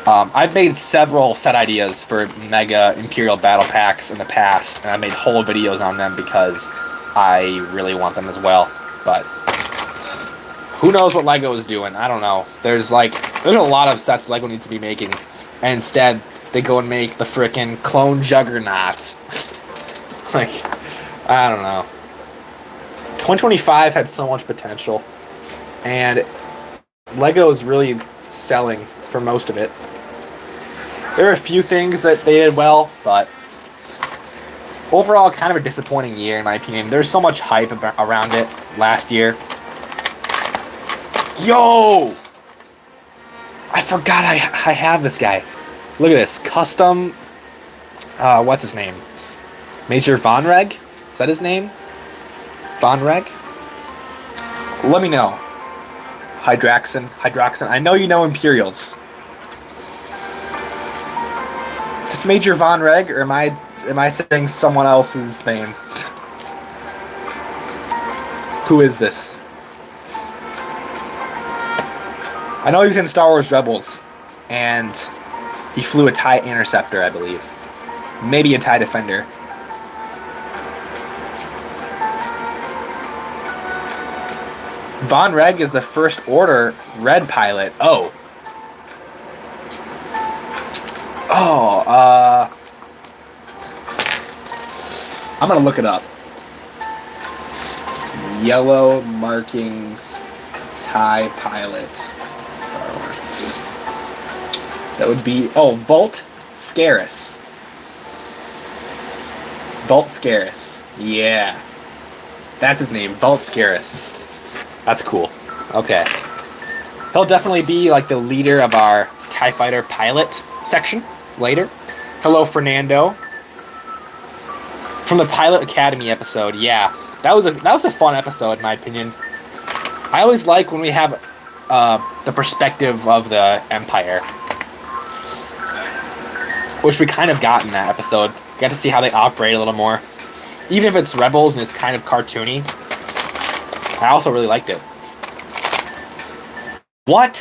I've made several set ideas for Mega Imperial Battle Packs in the past, and I made whole videos on them because I really want them as well. But who knows what LEGO is doing? I don't know. There's a lot of sets LEGO needs to be making, and instead they go and make the frickin' clone Juggernaut. Like, I don't know. 2025 had so much potential, and LEGO is really selling for most of it. There are a few things that they did well, but overall, kind of a disappointing year in my opinion. There's so much hype around it last year. Yo! I forgot I have this guy. Look at this. Custom... what's his name? Major Von Reg? Is that his name? Von Reg? Let me know. Hydraxin. I know you know Imperials. Is this Major Von Reg, or am I saying someone else's name? Who is this? I know he was in Star Wars Rebels, and he flew a TIE Interceptor, I believe. Maybe a TIE Defender. Von Reg is the First Order Red pilot. Oh. I'm gonna look it up. Yellow markings, TIE pilot. Star Wars. That would be, oh, Volt Scarus. Volt Scarus. Yeah. That's his name, Volt Scarus. That's cool. Okay. He'll definitely be like the leader of our TIE Fighter pilot section later. Hello, Fernando. From the Pilot Academy episode, yeah. That was a fun episode, in my opinion. I always like when we have the perspective of the Empire. Which we kind of got in that episode. Got to see how they operate a little more. Even if it's Rebels and it's kind of cartoony. I also really liked it. What?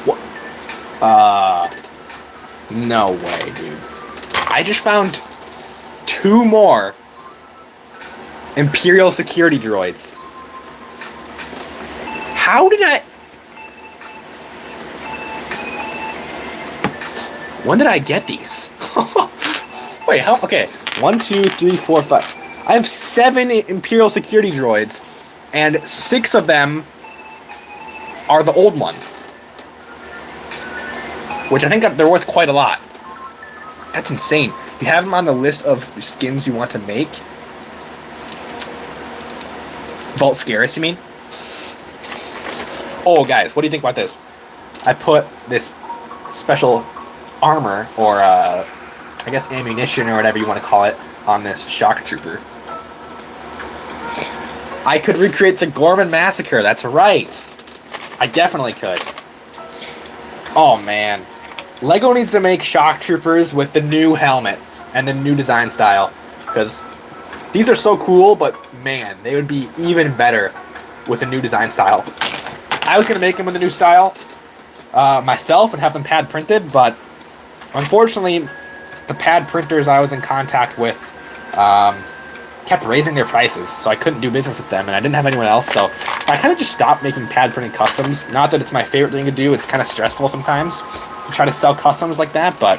What? No way, dude. I just found 2 more Imperial security droids. How did I... When did I get these? Wait, how? Okay. 1, 2, 3, 4, 5. I have 7 Imperial security droids, and 6 of them are the old one. Which I think they're worth quite a lot. That's insane. You have them on the list of skins you want to make. Volt Scarus, you mean? Oh, guys, what do you think about this? I put this special armor, or I guess ammunition, or whatever you want to call it, on this shock trooper. I could recreate the Gorman Massacre, that's right. I definitely could. Oh, man. LEGO needs to make shock troopers with the new helmet and the new design style, because these are so cool, but man, they would be even better with a new design style. I was going to make them with a new style myself and have them pad printed, but unfortunately, the pad printers I was in contact with kept raising their prices, so I couldn't do business with them, and I didn't have anyone else, so I kind of just stopped making pad printed customs. Not that it's my favorite thing to do, it's kind of stressful sometimes to try to sell customs like that, but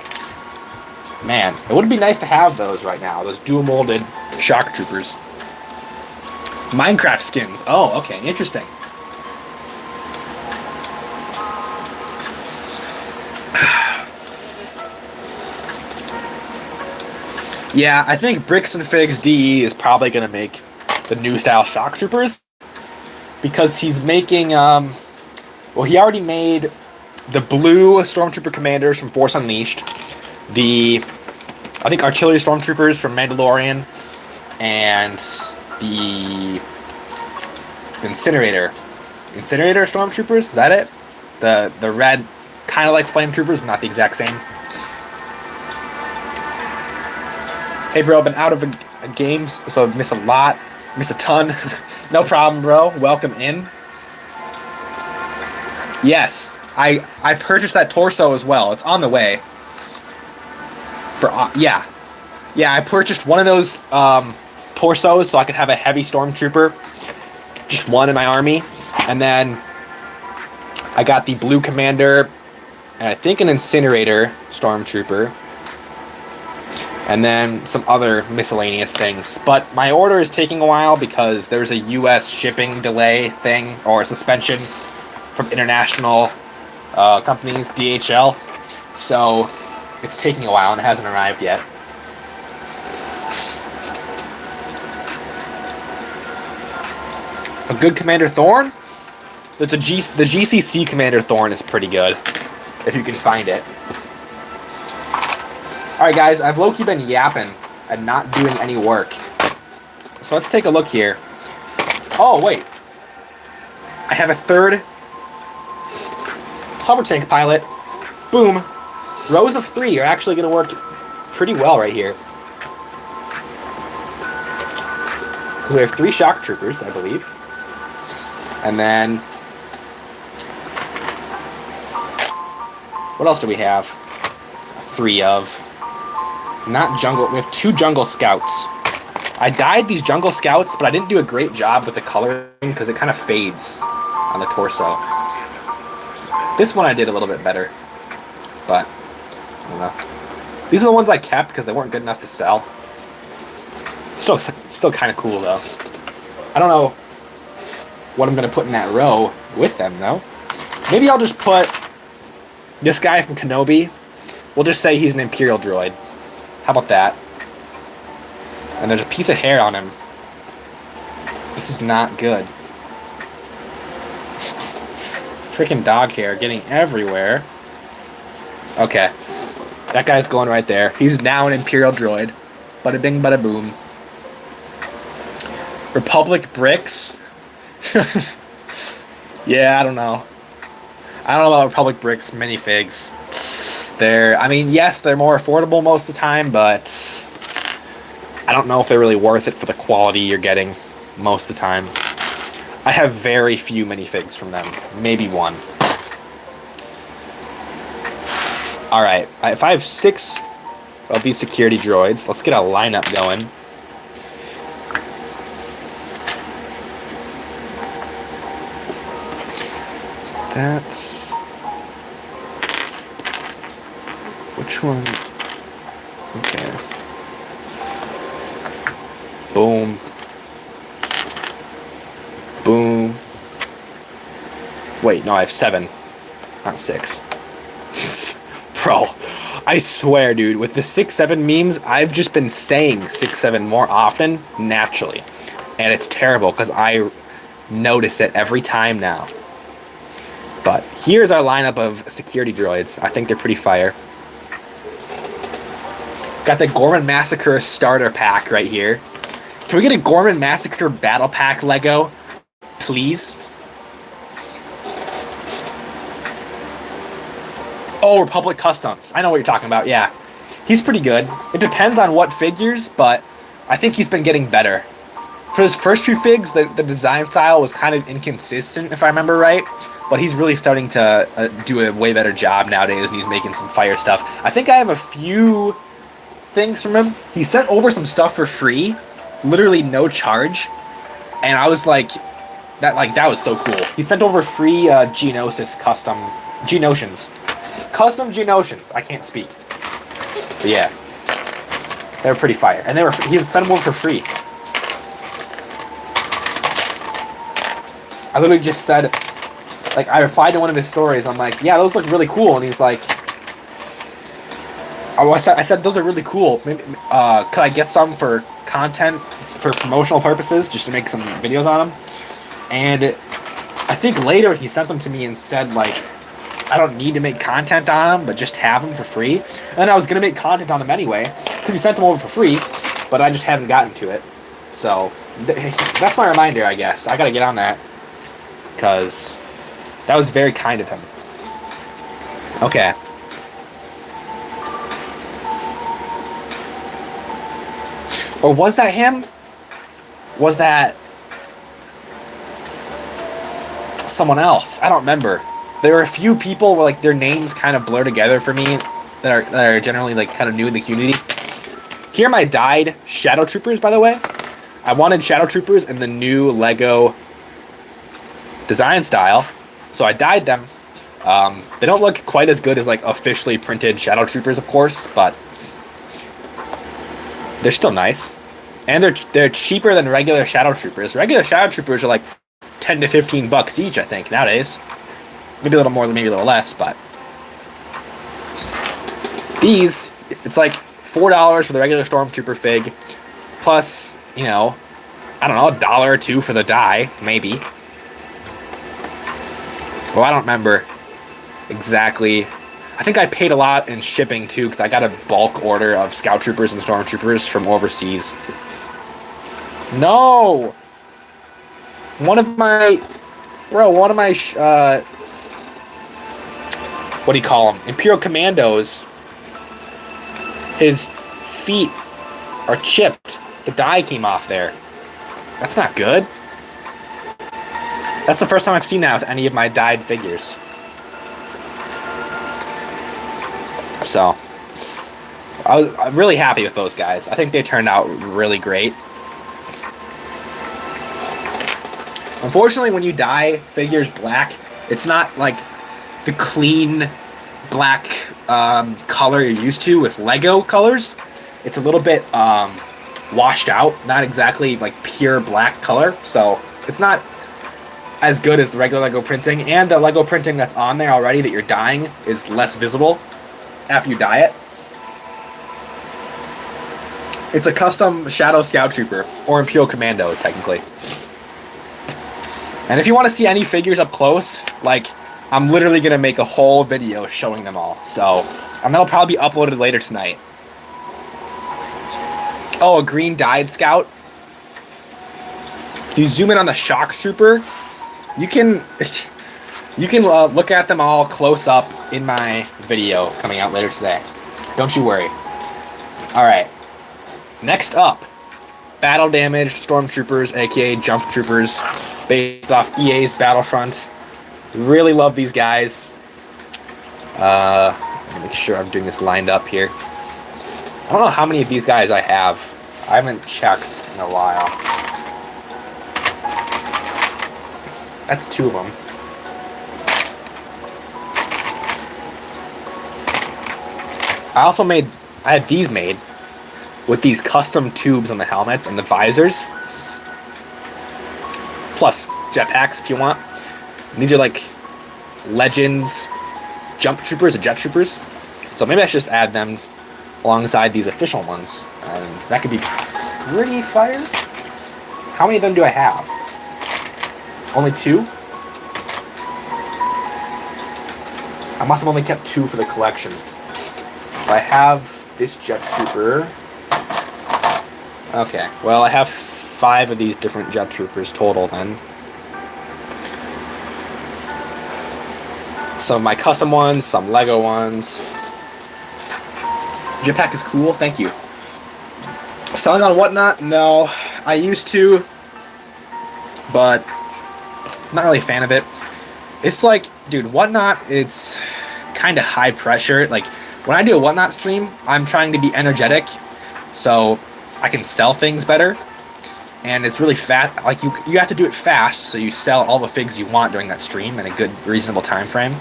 man, it would be nice to have those right now, those dual molded shock troopers. Minecraft skins. Oh, okay, interesting. Yeah, I think Bricks and Figs DE is probably going to make the new style shock troopers, because he's making, well, he already made the blue Stormtrooper commanders from Force Unleashed, the, I think, artillery Stormtroopers from Mandalorian, and the Incinerator Stormtroopers, is that it? The red, kind of like Flame Troopers, but not the exact same. Hey bro, been out of a game, so I've missed a lot, missed a ton. No problem, bro. Welcome in. Yes, I purchased that torso as well. It's on the way. For yeah, I purchased one of those torsos so I could have a heavy Stormtrooper, just one in my army, and then I got the blue Commander, and I think an Incinerator Stormtrooper. And then some other miscellaneous things. But my order is taking a while because there's a US shipping delay thing, or suspension from international companies, DHL. So it's taking a while and it hasn't arrived yet. A good Commander Thrawn? There's the GCC Commander Thrawn is pretty good, if you can find it. Alright guys, I've low-key been yapping and not doing any work. So let's take a look here. Oh, wait. I have a third hover tank pilot. Boom. Rows of 3 are actually going to work pretty well right here. Because we have 3 shock troopers, I believe. And then... what else do we have? 3 of... not jungle. We have 2 jungle scouts. I dyed these jungle scouts, but I didn't do a great job with the coloring because it kind of fades on the torso. This one I did a little bit better, but I don't know. These are the ones I kept because they weren't good enough to sell. Still kind of cool though. I don't know what I'm gonna put in that row with them though. Maybe I'll just put this guy from Kenobi. We'll just say he's an Imperial droid. How about that? And there's a piece of hair on him. This is not good. Freaking dog hair getting everywhere. Okay. That guy's going right there. He's now an Imperial droid. Bada bing, bada boom. Republic bricks? Yeah, I don't know. I don't know about Republic bricks minifigs. I mean, yes, they're more affordable most of the time, but I don't know if they're really worth it for the quality you're getting most of the time. I have very few minifigs from them. Maybe one. Alright, if I have 6 of these security droids, let's get a lineup going. So that's... Which one? Okay. Boom. Boom. Wait, no, I have 7. Not 6. Bro, I swear, dude, with the 6-7 memes, I've just been saying 6-7 more often, naturally. And it's terrible, because I notice it every time now. But here's our lineup of security droids. I think they're pretty fire. Got the Gorman Massacre starter pack right here. Can we get a Gorman Massacre battle pack Lego? Please? Oh, Republic Customs. I know what you're talking about, yeah. He's pretty good. It depends on what figures, but I think he's been getting better. For his first few figs, the design style was kind of inconsistent, if I remember right. But he's really starting to do a way better job nowadays, and he's making some fire stuff. I think I have a few things from him. He sent over some stuff for free, literally no charge. And I was like, that was so cool. He sent over free Geonosis custom Geonosians. Custom Geonosians. I can't speak. But yeah. They were pretty fire. And he sent them over for free. I literally just said, like, I replied to one of his stories. I'm like, yeah, those look really cool. And he's like, oh, I said those are really cool. Maybe, could I get some for content, for promotional purposes, just to make some videos on them? And I think later he sent them to me and said, like, I don't need to make content on them, but just have them for free. And then I was going to make content on them anyway, because he sent them over for free, but I just haven't gotten to it. So, that's my reminder, I guess. I got to get on that, because that was very kind of him. Okay. Or was that him? Was that someone else? I don't remember. There were a few people where, like, their names kind of blur together for me that are generally, like, kind of new in the community. Here are my dyed Shadow Troopers, by the way. I wanted Shadow Troopers in the new Lego design style, so I dyed them. They don't look quite as good as, like, officially printed Shadow Troopers, of course, but they're still nice. And they're cheaper than regular Shadow Troopers. Regular Shadow Troopers are like 10 to 15 bucks each, I think, nowadays. Maybe a little more, maybe a little less, but these, it's like $4 for the regular Stormtrooper fig, plus, you know, I don't know, $1 or $2 for the die, maybe. Well, I don't remember exactly. I think I paid a lot in shipping, too, because I got a bulk order of Scout Troopers and Stormtroopers from overseas. No! One of my, what do you call them? Imperial Commandos, his feet are chipped. The die came off there. That's not good. That's the first time I've seen that with any of my dyed figures. So, I'm really happy with those guys. I think they turned out really great. Unfortunately, when you dye figures black, it's not like the clean black color you're used to with Lego colors. It's a little bit washed out, not exactly like pure black color. So it's not as good as the regular Lego printing, and the Lego printing that's on there already that you're dyeing is less visible after you dye it. It's a custom Shadow Scout Trooper, or Imperial Commando, technically. And if you want to see any figures up close, like, I'm literally going to make a whole video showing them all. So, and that'll probably be uploaded later tonight. Oh, a green dyed Scout. You zoom in on the Shock Trooper. You can look at them all close up in my video coming out later today. Don't you worry. Alright. Next up, battle damaged Stormtroopers, aka Jump Troopers, based off EA's Battlefront. Really love these guys. Make sure I'm doing this lined up here. I don't know how many of these guys I have. I haven't checked in a while. That's 2 of them. I had these made with these custom tubes on the helmets and the visors. Plus jetpacks if you want. And these are like Legends Jump Troopers or Jet Troopers. So maybe I should just add them alongside these official ones. And that could be pretty fire. How many of them do I have? Only 2? I must have only kept 2 for the collection. I have this Jet Trooper. Okay, well I have 5 of these different Jet Troopers total then. Some of my custom ones, some Lego ones. Jetpack is cool, thank you. Selling on Whatnot? No. I used to, but I'm not really a fan of it. It's like, dude, Whatnot, it's kind of high pressure. Like, when I do a Whatnot stream, I'm trying to be energetic, so I can sell things better. And it's really fast. Like, you have to do it fast, so you sell all the figs you want during that stream in a good, reasonable time frame.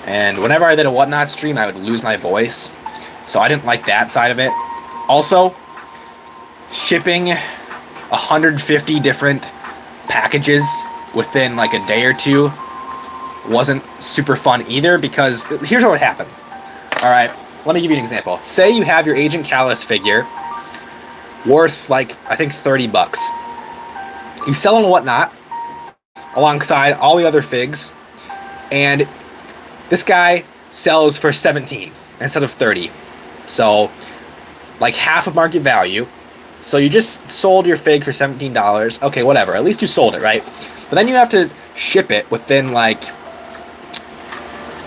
And whenever I did a Whatnot stream, I would lose my voice. So I didn't like that side of it. Also, shipping 150 different packages within like a day or 2 wasn't super fun either, because here's what would happen. Alright, let me give you an example. Say you have your Agent Callus figure worth like, I think 30 bucks. You sell on Whatnot alongside all the other figs, and this guy sells for 17 instead of 30. So, like half of market value. So you just sold your fig for $17. Okay, whatever. At least you sold it, right? But then you have to ship it within like,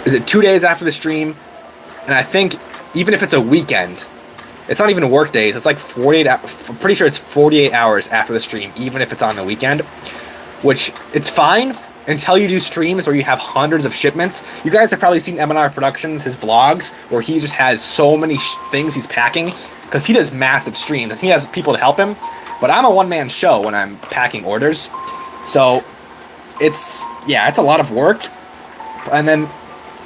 is it 2 days after the stream? And I think even if it's a weekend, it's not even work days. It's like 48. I'm pretty sure it's 48 hours after the stream, even if it's on the weekend. Which it's fine until you do streams where you have hundreds of shipments. You guys have probably seen M&R Productions, his vlogs, where he just has so many things he's packing, because he does massive streams and he has people to help him. But I'm a one-man show when I'm packing orders, so it's a lot of work. And then,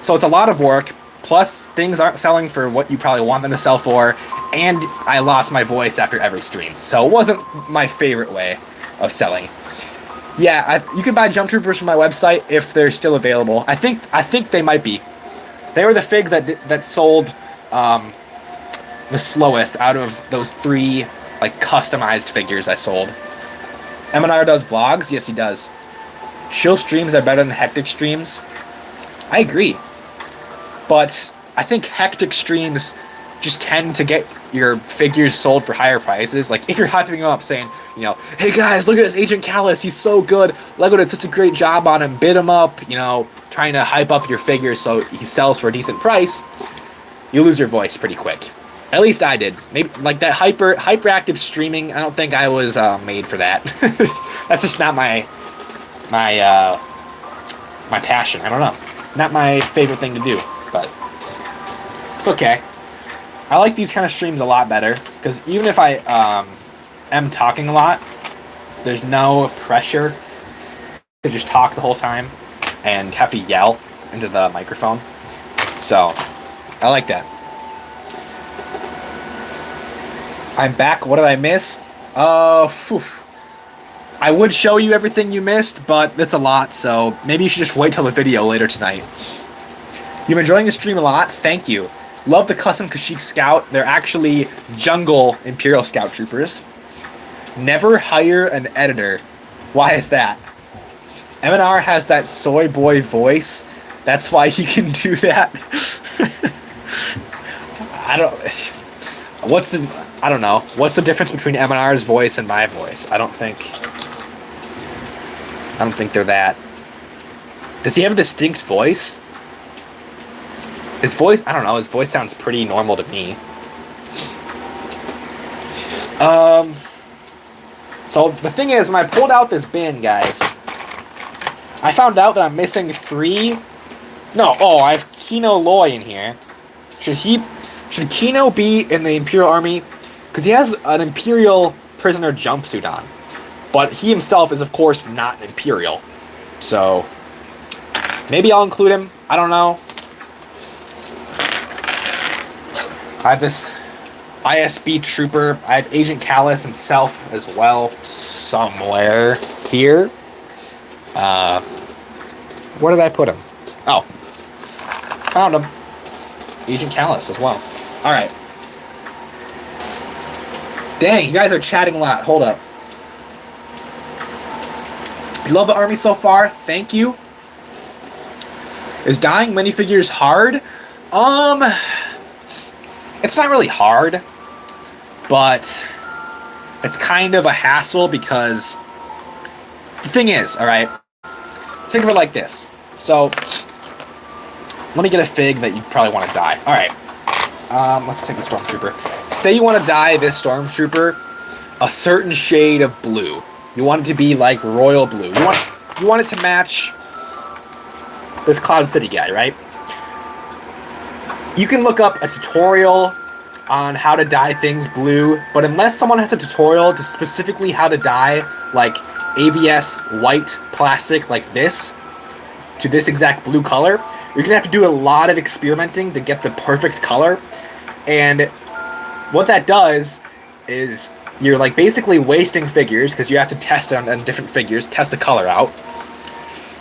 so it's a lot of work. Plus, things aren't selling for what you probably want them to sell for, and I lost my voice after every stream. So it wasn't my favorite way of selling. Yeah, you can buy Jump Troopers from my website if they're still available. I think they might be. They were the fig that sold the slowest out of those 3 like customized figures I sold. M&R does vlogs? Yes, he does. Chill streams are better than hectic streams. I agree. But I think hectic streams just tend to get your figures sold for higher prices. Like, if you're hyping them up saying, you know, hey guys, look at this Agent Callus, he's so good, Lego did such a great job on him, bid him up, you know, trying to hype up your figures so he sells for a decent price, you lose your voice pretty quick. At least I did. Maybe, like, that hyperactive streaming, I don't think I was made for that. That's just not my passion. I don't know. Not my favorite thing to do, but it's okay. I like these kind of streams a lot better, because even if I am talking a lot, there's no pressure to just talk the whole time and have to yell into the microphone. So, I like that. I'm back. What did I miss? I would show you everything you missed, but it's a lot, so maybe you should just wait till the video later tonight. You've been enjoying the stream a lot. Thank you. Love the custom Kashyyyk Scout. They're actually jungle Imperial Scout Troopers. Never hire an editor. Why is that? MNR has that soy boy voice. That's why he can do that. I don't know. What's the difference between MNR's voice and my voice? I don't think they're that. Does he have a distinct voice? His voice, I don't know, his voice sounds pretty normal to me. So the thing is, when I pulled out this bin, guys, I found out that I'm missing 3. No, I have Kino Loy in here. Should Kino be in the Imperial Army? Because he has an Imperial prisoner jumpsuit on. But he himself is, of course, not an Imperial. So, maybe I'll include him. I don't know. I have this ISB trooper. I have Agent Callus himself as well, somewhere here. Where did I put him? Oh, found him. Agent Callus as well. All right. Dang, you guys are chatting a lot. Hold up. You love the army so far? Thank you. Is dying minifigures hard? It's not really hard, but it's kind of a hassle because the thing is, all right, think of it like this. So let me get a fig that you probably want to dye. All right, let's take the Stormtrooper. Say you want to dye this Stormtrooper a certain shade of blue. You want it to be like royal blue. You want it to match this Cloud City guy, right? You can look up a tutorial on how to dye things blue, but unless someone has a tutorial to specifically how to dye like ABS white plastic like this to this exact blue color, you're gonna have to do a lot of experimenting to get the perfect color. And what that does is you're like basically wasting figures because you have to test it on different figures, test the color out.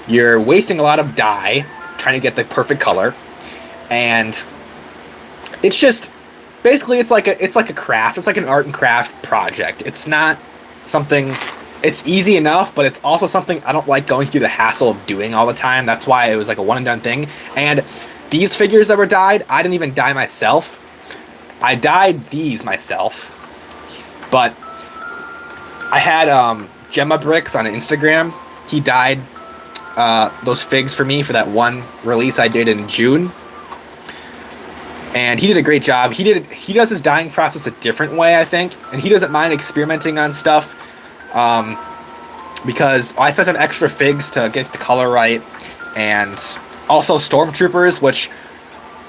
You're wasting a lot of dye trying to get the perfect color, and it's just basically it's like a craft. It's like an art and craft project. It's not something. It's easy enough, but it's also something I don't like going through the hassle of doing all the time. That's why it was like a one and done thing. And these figures that were dyed, I didn't even dye myself. I dyed these myself, but I had Gemma Bricks on Instagram. He dyed those figs for me for that one release I did in June. And he did a great job. He does his dyeing process a different way, I think, and he doesn't mind experimenting on stuff because I set some extra figs to get the color right, and also Stormtroopers, which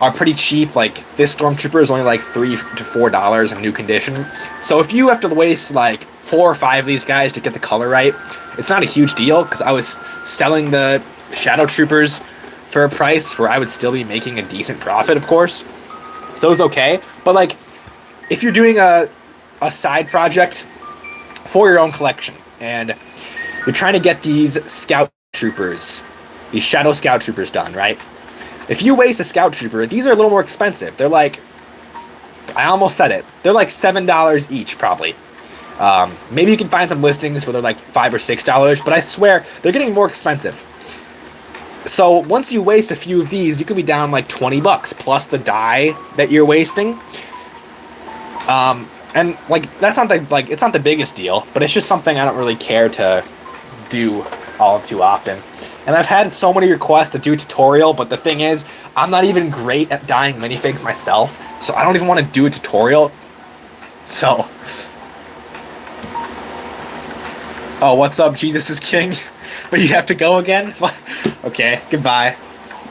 are pretty cheap. Like this Stormtrooper is only like $3 to $4 in new condition. So if you have to waste like 4 or 5 of these guys to get the color right, it's not a huge deal because I was selling the Shadow Troopers for a price where I would still be making a decent profit, of course. So it was okay. But like, if you're doing a side project for your own collection and you're trying to get these Scout Troopers, these Shadow Scout Troopers done, right? If you waste a Scout Trooper, these are a little more expensive. They're like, I almost said it. They're like $7 each, probably. Maybe you can find some listings where they're like $5 or $6, but I swear they're getting more expensive. So once you waste a few of these, you could be down like $20 plus the dye that you're wasting. And like that's not the it's not the biggest deal, but it's just something I don't really care to do all too often. And I've had so many requests to do a tutorial, but the thing is, I'm not even great at dyeing minifigs myself, so I don't even want to do a tutorial. So, oh, what's up? Jesus is king. But you have to go again? Okay, goodbye.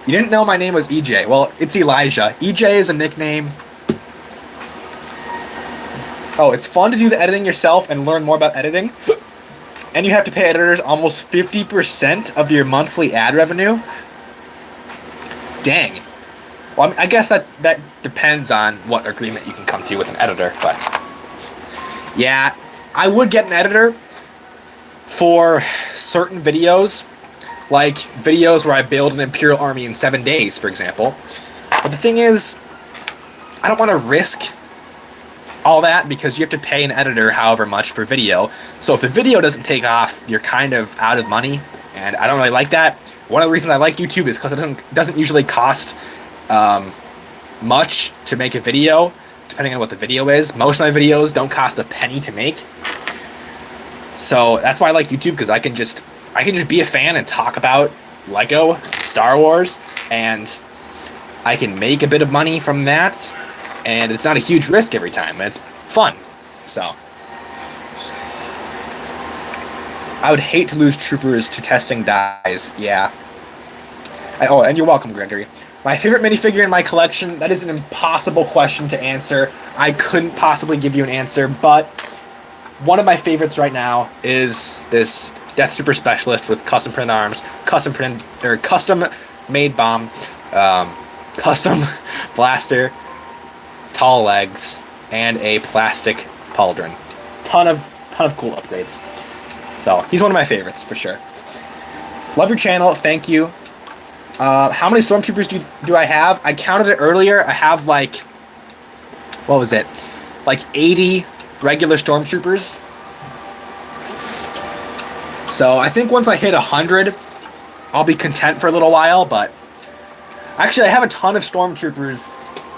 You didn't know my name was EJ. Well, it's Elijah. EJ is a nickname. Oh, it's fun to do the editing yourself and learn more about editing. And you have to pay editors almost 50% of your monthly ad revenue? Dang. Well, I guess that depends on what agreement you can come to with an editor, but yeah, I would get an editor for certain videos, like videos where I build an Imperial army in 7 days, for example. But the thing is, I don't want to risk all that because you have to pay an editor however much per video. So if the video doesn't take off, you're kind of out of money, and I don't really like that. One of the reasons I like YouTube is because it doesn't usually cost much to make a video, depending on what the video is. Most of my videos don't cost a penny to make. So that's why I like YouTube, because I can just be a fan and talk about Lego, Star Wars, and I can make a bit of money from that, and it's not a huge risk every time. It's fun. So I would hate to lose troopers to testing dies. Yeah. Oh, and you're welcome, Gregory. My favorite minifigure in my collection, that is an impossible question to answer. I couldn't possibly give you an answer, but one of my favorites right now is this Death Trooper Specialist with custom printed arms, custom made bomb, custom blaster, tall legs, and a plastic pauldron. Ton of cool upgrades. So he's one of my favorites for sure. Love your channel. Thank you. How many Stormtroopers do I have? I counted it earlier. I have like, what was it? Like 80 regular Stormtroopers. So I think once I hit 100, I'll be content for a little while, but actually I have a ton of Stormtroopers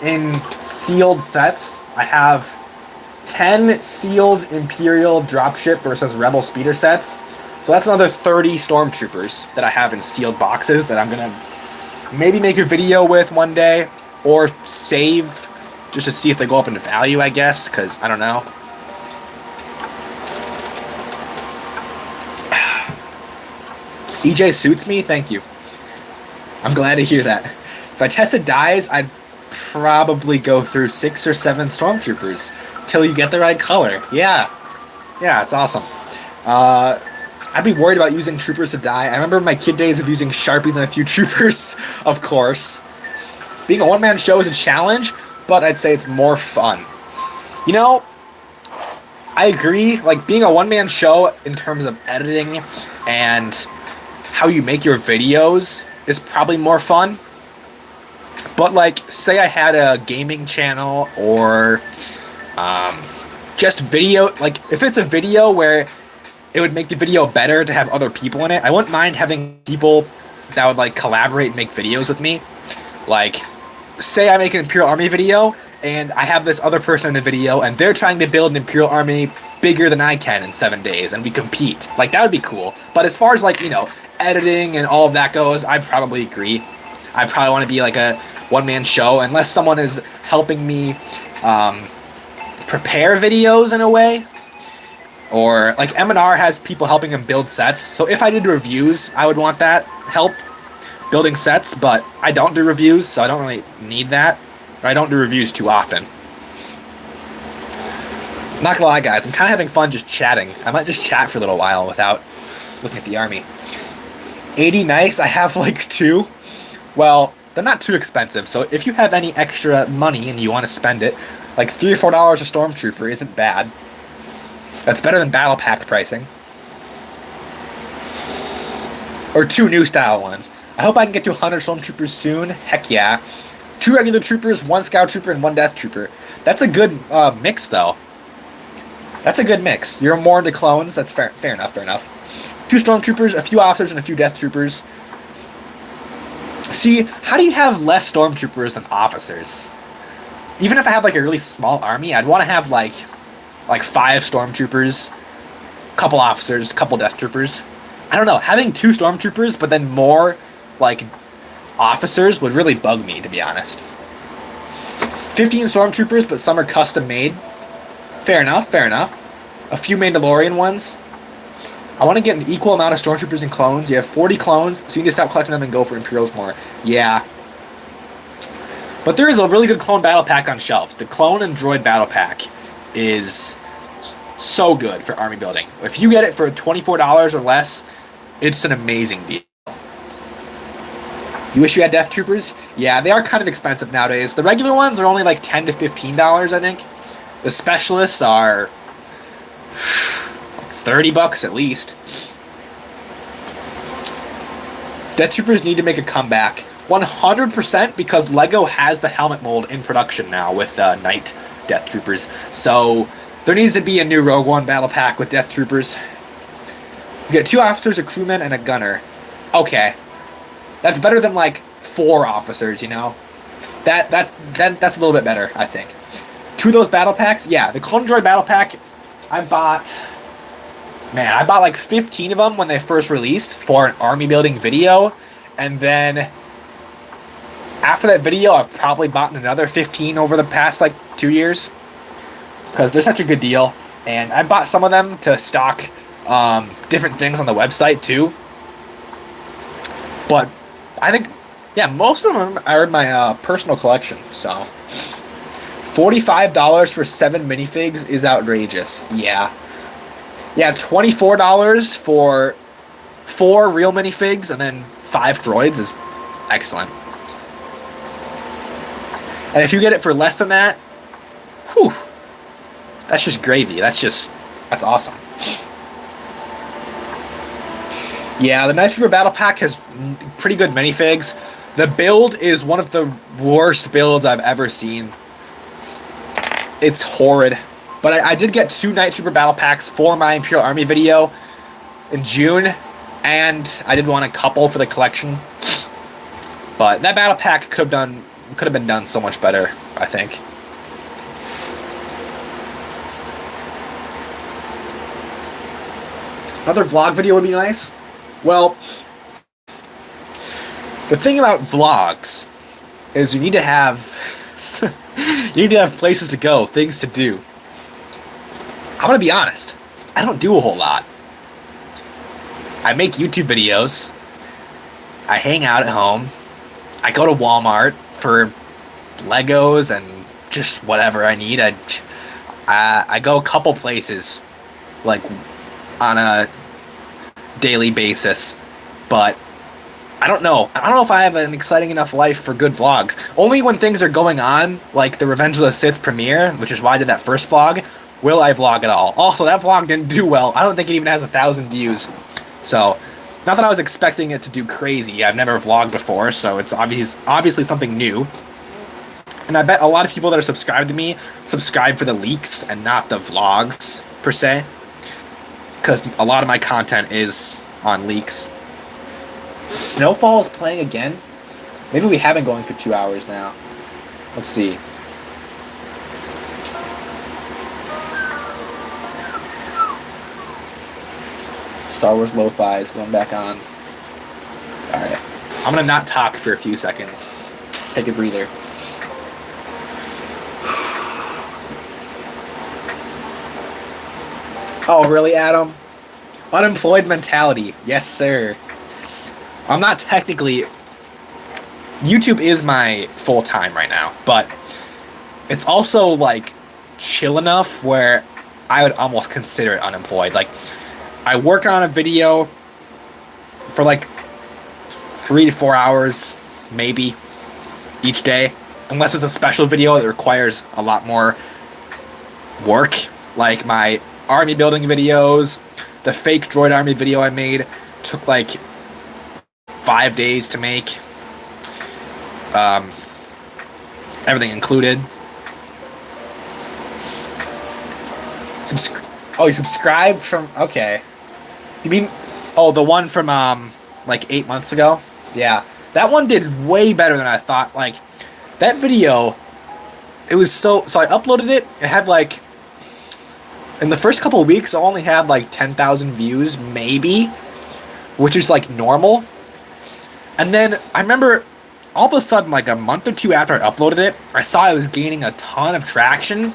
in sealed sets. I have 10 sealed Imperial dropship versus Rebel speeder sets. So that's another 30 Stormtroopers that I have in sealed boxes that I'm going to maybe make a video with one day, or save just to see if they go up in value, I guess, because I don't know. EJ suits me, thank you. I'm glad to hear that. If I tested dies, I'd probably go through 6 or 7 Stormtroopers till you get the right color. Yeah, it's awesome. I'd be worried about using troopers to die. I remember my kid days of using Sharpies on a few troopers, of course. Being a one-man show is a challenge, but I'd say it's more fun. You know, I agree, like being a one-man show in terms of editing and how you make your videos is probably more fun. But like, say I had a gaming channel or just video, like if it's a video where it would make the video better to have other people in it, I wouldn't mind having people that would like collaborate and make videos with me. Like, say I make an Imperial Army video and I have this other person in the video and they're trying to build an Imperial Army bigger than I can in 7 days and we compete. Like, that would be cool. But as far as like, you know, editing and all of that goes, I probably agree. I probably want to be like a one-man show unless someone is helping me prepare videos in a way. Or like M&R has people helping him build sets. So if I did reviews, I would want that help building sets, but I don't do reviews, so I don't really need that. Or I don't do reviews too often. Not gonna lie, guys, I'm kind of having fun just chatting. I might just chat for a little while without looking at the army. 80 nice, I have like 2. Well, they're not too expensive, so if you have any extra money and you want to spend it, like $3 or $4 a Stormtrooper isn't bad. That's better than battle pack pricing. Or 2 new style ones. I hope I can get to 100 Stormtroopers soon. Heck yeah. 2 regular troopers, 1 scout trooper, and 1 death trooper. That's a good mix, though. That's a good mix. You're more into clones. That's fair enough, fair enough. 2 Stormtroopers, a few officers, and a few death troopers. See, how do you have less Stormtroopers than officers? Even if I have like a really small army, I'd want to have like 5 Stormtroopers, couple officers, couple Death Troopers. I don't know, having 2 Stormtroopers but then more like officers would really bug me, to be honest. 15 Stormtroopers, but some are custom made. Fair enough, fair enough. A few Mandalorian ones. I want to get an equal amount of Stormtroopers and clones. You have 40 clones, so you need to stop collecting them and go for Imperials more. Yeah. But there is a really good clone battle pack on shelves. The clone and droid battle pack is so good for army building. If you get it for $24 or less, it's an amazing deal. You wish you had Death Troopers? Yeah, they are kind of expensive nowadays. The regular ones are only like $10 to $15, I think. The specialists are like $30 at least. Death Troopers need to make a comeback. 100% because LEGO has the helmet mold in production now with Knight Death Troopers. So there needs to be a new Rogue One battle pack with Death Troopers. You get 2 officers, a crewman, and a gunner. Okay. That's better than like 4 officers, you know? That's a little bit better, I think. 2 of those battle packs, yeah, the Clone Droid battle pack, I bought like 15 of them when they first released for an army building video, and then after that video, I've probably bought another 15 over the past like 2 years, because they're such a good deal, and I bought some of them to stock different things on the website too, but I think, yeah, most of them are in my personal collection, so $45 for 7 minifigs is outrageous. Yeah, $24 for 4 real minifigs and then 5 droids is excellent. And if you get it for less than that, whew, that's just gravy. That's awesome. Yeah, the Night Super Battle Pack has pretty good minifigs. The build is one of the worst builds I've ever seen. It's horrid. But I did get 2 Night Trooper Battle Packs for my Imperial Army video in June, and I did want a couple for the collection. But that battle pack could have been done so much better, I think. Another vlog video would be nice. Well, the thing about vlogs is you need to have places to go, things to do. I'm gonna be honest, I don't do a whole lot. I make YouTube videos, I hang out at home, I go to Walmart for Legos and just whatever I need. I go a couple places, like, on a daily basis, but I don't know. I don't know if I have an exciting enough life for good vlogs. Only when things are going on, like the Revenge of the Sith premiere, which is why I did that first vlog, will I vlog at all. Also, that vlog didn't do well. I don't think it even has 1,000 views. So, not that I was expecting it to do crazy. I've never vlogged before, so it's obviously something new. And I bet a lot of people that are subscribed to me subscribe for the leaks and not the vlogs, per se. Because a lot of my content is on leaks. Snowfall is playing again. Maybe we have been going for 2 hours now. Let's see. Star Wars Lo-Fi is going back on. Alright. I'm gonna not talk for a few seconds. Take a breather. Oh, really, Adam? Unemployed mentality. Yes, sir. I'm not technically... YouTube is my full-time right now, but it's also, like, chill enough where I would almost consider it unemployed. Like, I work on a video for, like, 3 to 4 hours, maybe, each day. Unless it's a special video that requires a lot more work, like my army building videos. The fake droid army video I made took like 5 days to make. Everything included. Oh, you subscribed from... Okay. You mean... Oh, the one from, like 8 months ago? Yeah. That one did way better than I thought. Like, that video... It was so... So I uploaded it. It had like... In the first couple of weeks, I only had like 10,000 views, maybe. Which is like normal. And then I remember all of a sudden, like a month or 2 after I uploaded it, I saw it was gaining a ton of traction.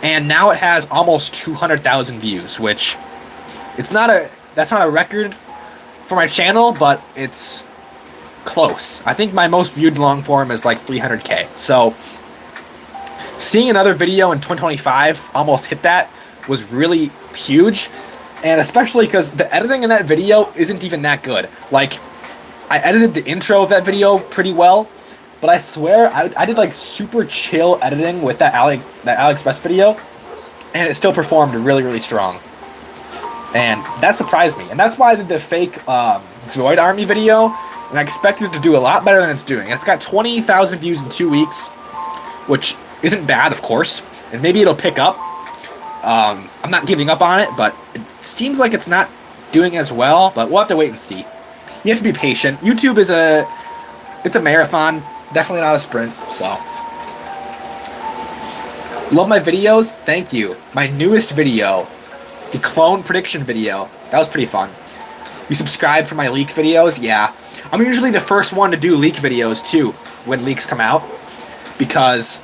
And now it has almost 200,000 views, which that's not a record for my channel, but it's close. I think my most viewed long form is like 300K. So seeing another video in 2025 almost hit that was really huge, and especially because the editing in that video isn't even that good. Like, I edited the intro of that video pretty well, but I swear I did like super chill editing with that AliExpress video, and it still performed really, really strong. And that surprised me, and that's why I did the fake droid army video, and I expected it to do a lot better than it's doing. It's got 20,000 views in 2 weeks, which isn't bad, of course, and maybe it'll pick up. I'm not giving up on it, but it seems like it's not doing as well, but we'll have to wait and see. You have to be patient. YouTube is it's a marathon, definitely not a sprint, so. Love my videos? Thank you. My newest video, the clone prediction video, that was pretty fun. You subscribe for my leak videos? Yeah. I'm usually the first one to do leak videos, too, when leaks come out, because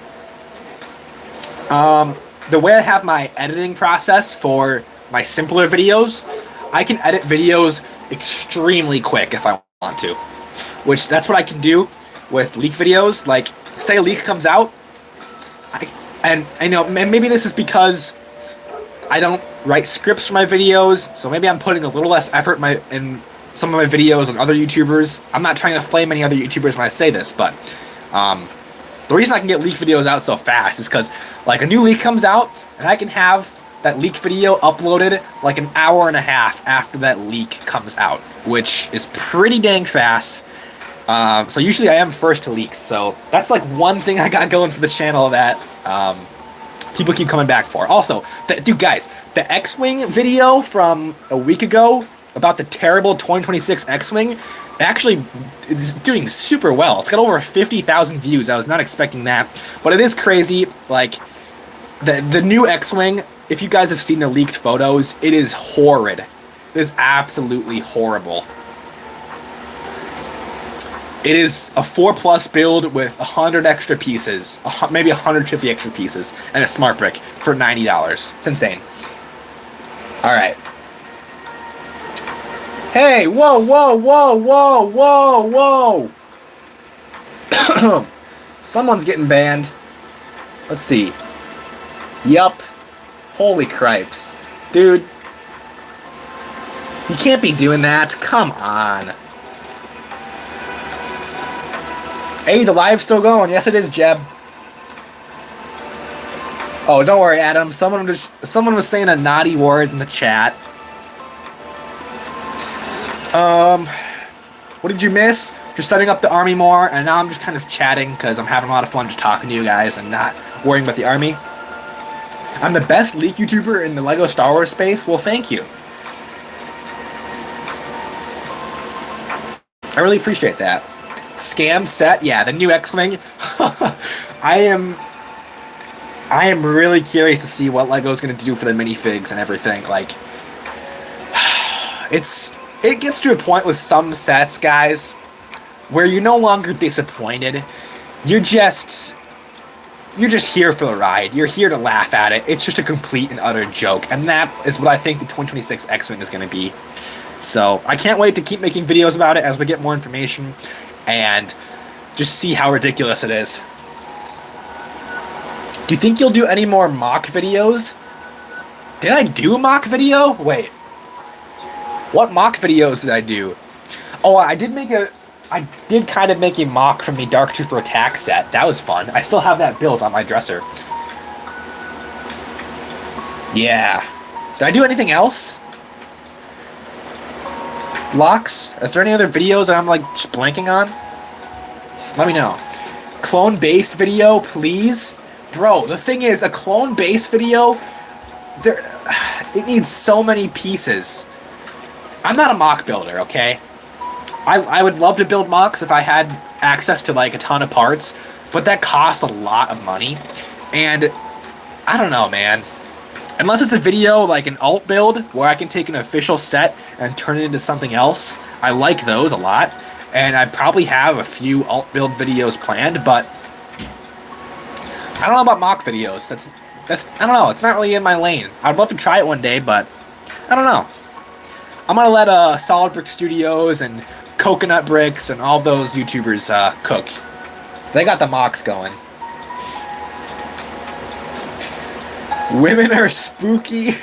the way I have my editing process for my simpler videos, I can edit videos extremely quick if I want to. Which, that's what I can do with leak videos. Like, say a leak comes out, and I know, maybe this is because I don't write scripts for my videos, so maybe I'm putting a little less effort in some of my videos on other YouTubers. I'm not trying to flame any other YouTubers when I say this, but the reason I can get leak videos out so fast is because, like, a new leak comes out, and I can have that leak video uploaded like an hour and a half after that leak comes out, which is pretty dang fast. So usually I am first to leaks, so that's like one thing I got going for the channel that people keep coming back for. Also, dude, guys, the X-Wing video from a week ago about the terrible 2026 X-Wing actually is doing super well. It's got over 50,000 views. I was not expecting that, but it is crazy. Like, the new X-Wing, if you guys have seen the leaked photos, it is horrid. It is absolutely horrible. It is a 4+ build with 100 extra pieces, maybe 150 extra pieces, and a smart brick for $90. It's insane. Alright. Hey, whoa, whoa, whoa, whoa, whoa, whoa! Someone's getting banned. Let's see. Yup. Holy cripes. Dude. You can't be doing that. Come on. Hey, the live's still going. Yes, it is, Jeb. Oh, don't worry, Adam. Someone was saying a naughty word in the chat. What did you miss? Just setting up the army more, and now I'm just kind of chatting because I'm having a lot of fun just talking to you guys and not worrying about the army. I'm the best leak YouTuber in the LEGO Star Wars space? Well, thank you. I really appreciate that. Scam set? Yeah, the new X-Wing. I am really curious to see what LEGO's going to do for the minifigs and everything. Like, it gets to a point with some sets, guys, where you're no longer disappointed. You're just here for the ride. You're here to laugh at it. It's just a complete and utter joke. And that is what I think the 2026 X-Wing is going to be. So I can't wait to keep making videos about it as we get more information and just see how ridiculous it is. Do you think you'll do any more mock videos? Did I do a mock video? Wait. What mock videos did I do? Oh, I did kind of make a mock from the Dark Trooper attack set. That was fun. I still have that built on my dresser. Yeah. Did I do anything else? Locks? Is there any other videos that I'm like just blanking on? Let me know. Clone base video, please? Bro, the thing is, a clone base video, it needs so many pieces. I'm not a mock builder, okay? I would love to build mocks if I had access to like a ton of parts, but that costs a lot of money. And I don't know, man. Unless it's a video like an alt build where I can take an official set and turn it into something else, I like those a lot. And I probably have a few alt build videos planned, but I don't know about mock videos. That's I don't know. It's not really in my lane. I'd love to try it one day, but I don't know. I'm gonna let Solid Brick Studios and Coconut Bricks and all those YouTubers cook. They got the mocks going. Women are spooky.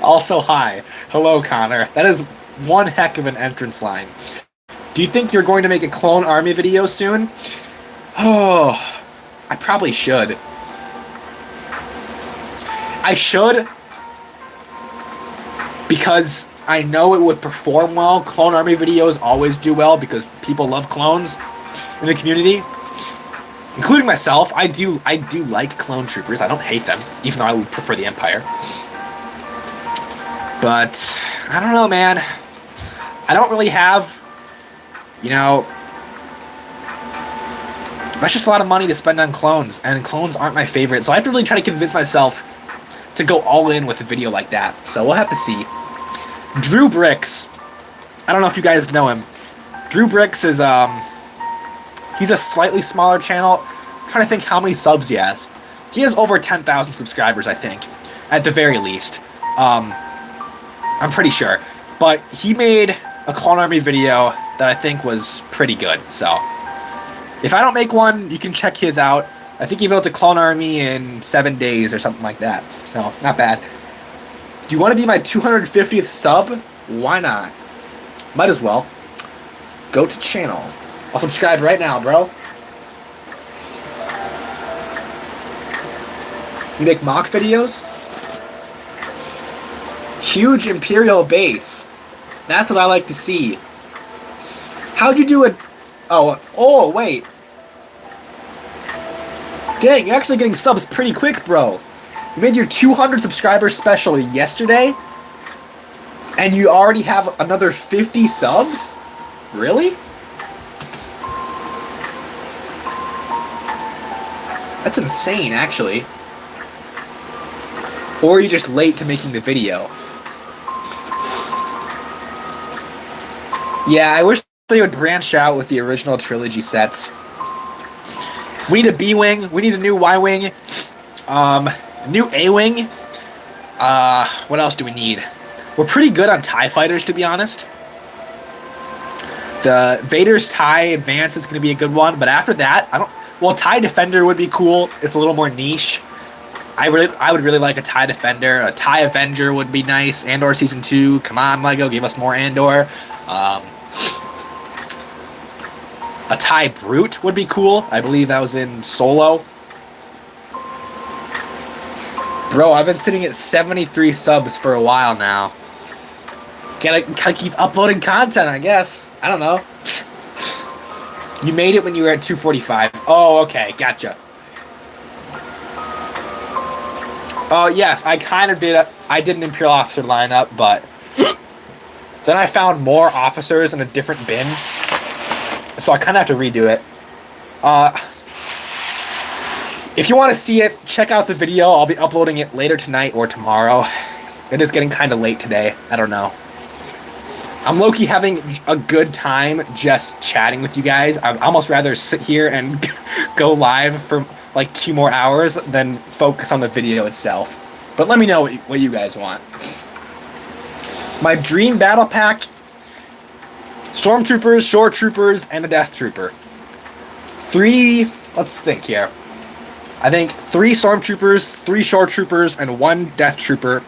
Also, hi. Hello, Connor. That is one heck of an entrance line. Do you think you're going to make a clone army video soon? Oh, I probably should. I should, because I know it would perform well. Clone Army videos always do well because people love clones in the community, including myself. I do like clone troopers. I don't hate them, even though I would prefer the Empire. But I don't know, man. I don't really have, you know, that's just a lot of money to spend on clones, and clones aren't my favorite, so I have to really try to convince myself to go all in with a video like that. So we'll have to see. Drew Bricks. I don't know if you guys know him. Drew Bricks is, he's a slightly smaller channel. I'm trying to think how many subs he has. He has over 10,000 subscribers, I think, at the very least. I'm pretty sure. But he made a Clone Army video that I think was pretty good, so if I don't make one, you can check his out. I think he built a Clone Army in 7 days or something like that, so not bad. Do you want to be my 250th sub? Why not? Might as well. Go to channel. I'll subscribe right now, bro. You make mock videos? Huge Imperial base. That's what I like to see. How'd you do it? Oh, wait. Dang, you're actually getting subs pretty quick, bro. You made your 200 subscriber special yesterday, and you already have another 50 subs? Really? That's insane, actually. Or are you just late to making the video? Yeah, I wish they would branch out with the original trilogy sets. We need a B-Wing. We need a new Y-Wing. New A-Wing. What else do we need? We're pretty good on TIE fighters, to be honest. The Vader's TIE Advance is going to be a good one, but after that, well, TIE Defender would be cool. It's a little more niche. I would really like a TIE Defender. A TIE Avenger would be nice. Andor Season 2. Come on, LEGO. Give us more Andor. A TIE Brute would be cool. I believe that was in Solo. Bro, I've been sitting at 73 subs for a while now. Gotta keep uploading content, I guess. I don't know. You made it when you were at 245. Oh, okay. Gotcha. Oh, yes. I kind of did. I did an Imperial officer lineup, but then I found more officers in a different bin. So I kind of have to redo it. If you want to see it, check out the video. I'll be uploading it later tonight or tomorrow. It is getting kind of late today. I don't know. I'm low-key having a good time just chatting with you guys. I'd almost rather sit here and go live for like 2 more hours than focus on the video itself. But let me know what you guys want. My dream battle pack: Stormtroopers, Shore Troopers, and a Death Trooper. 3, let's think here. I think 3 Stormtroopers, 3 Shore Troopers, and 1 Death Trooper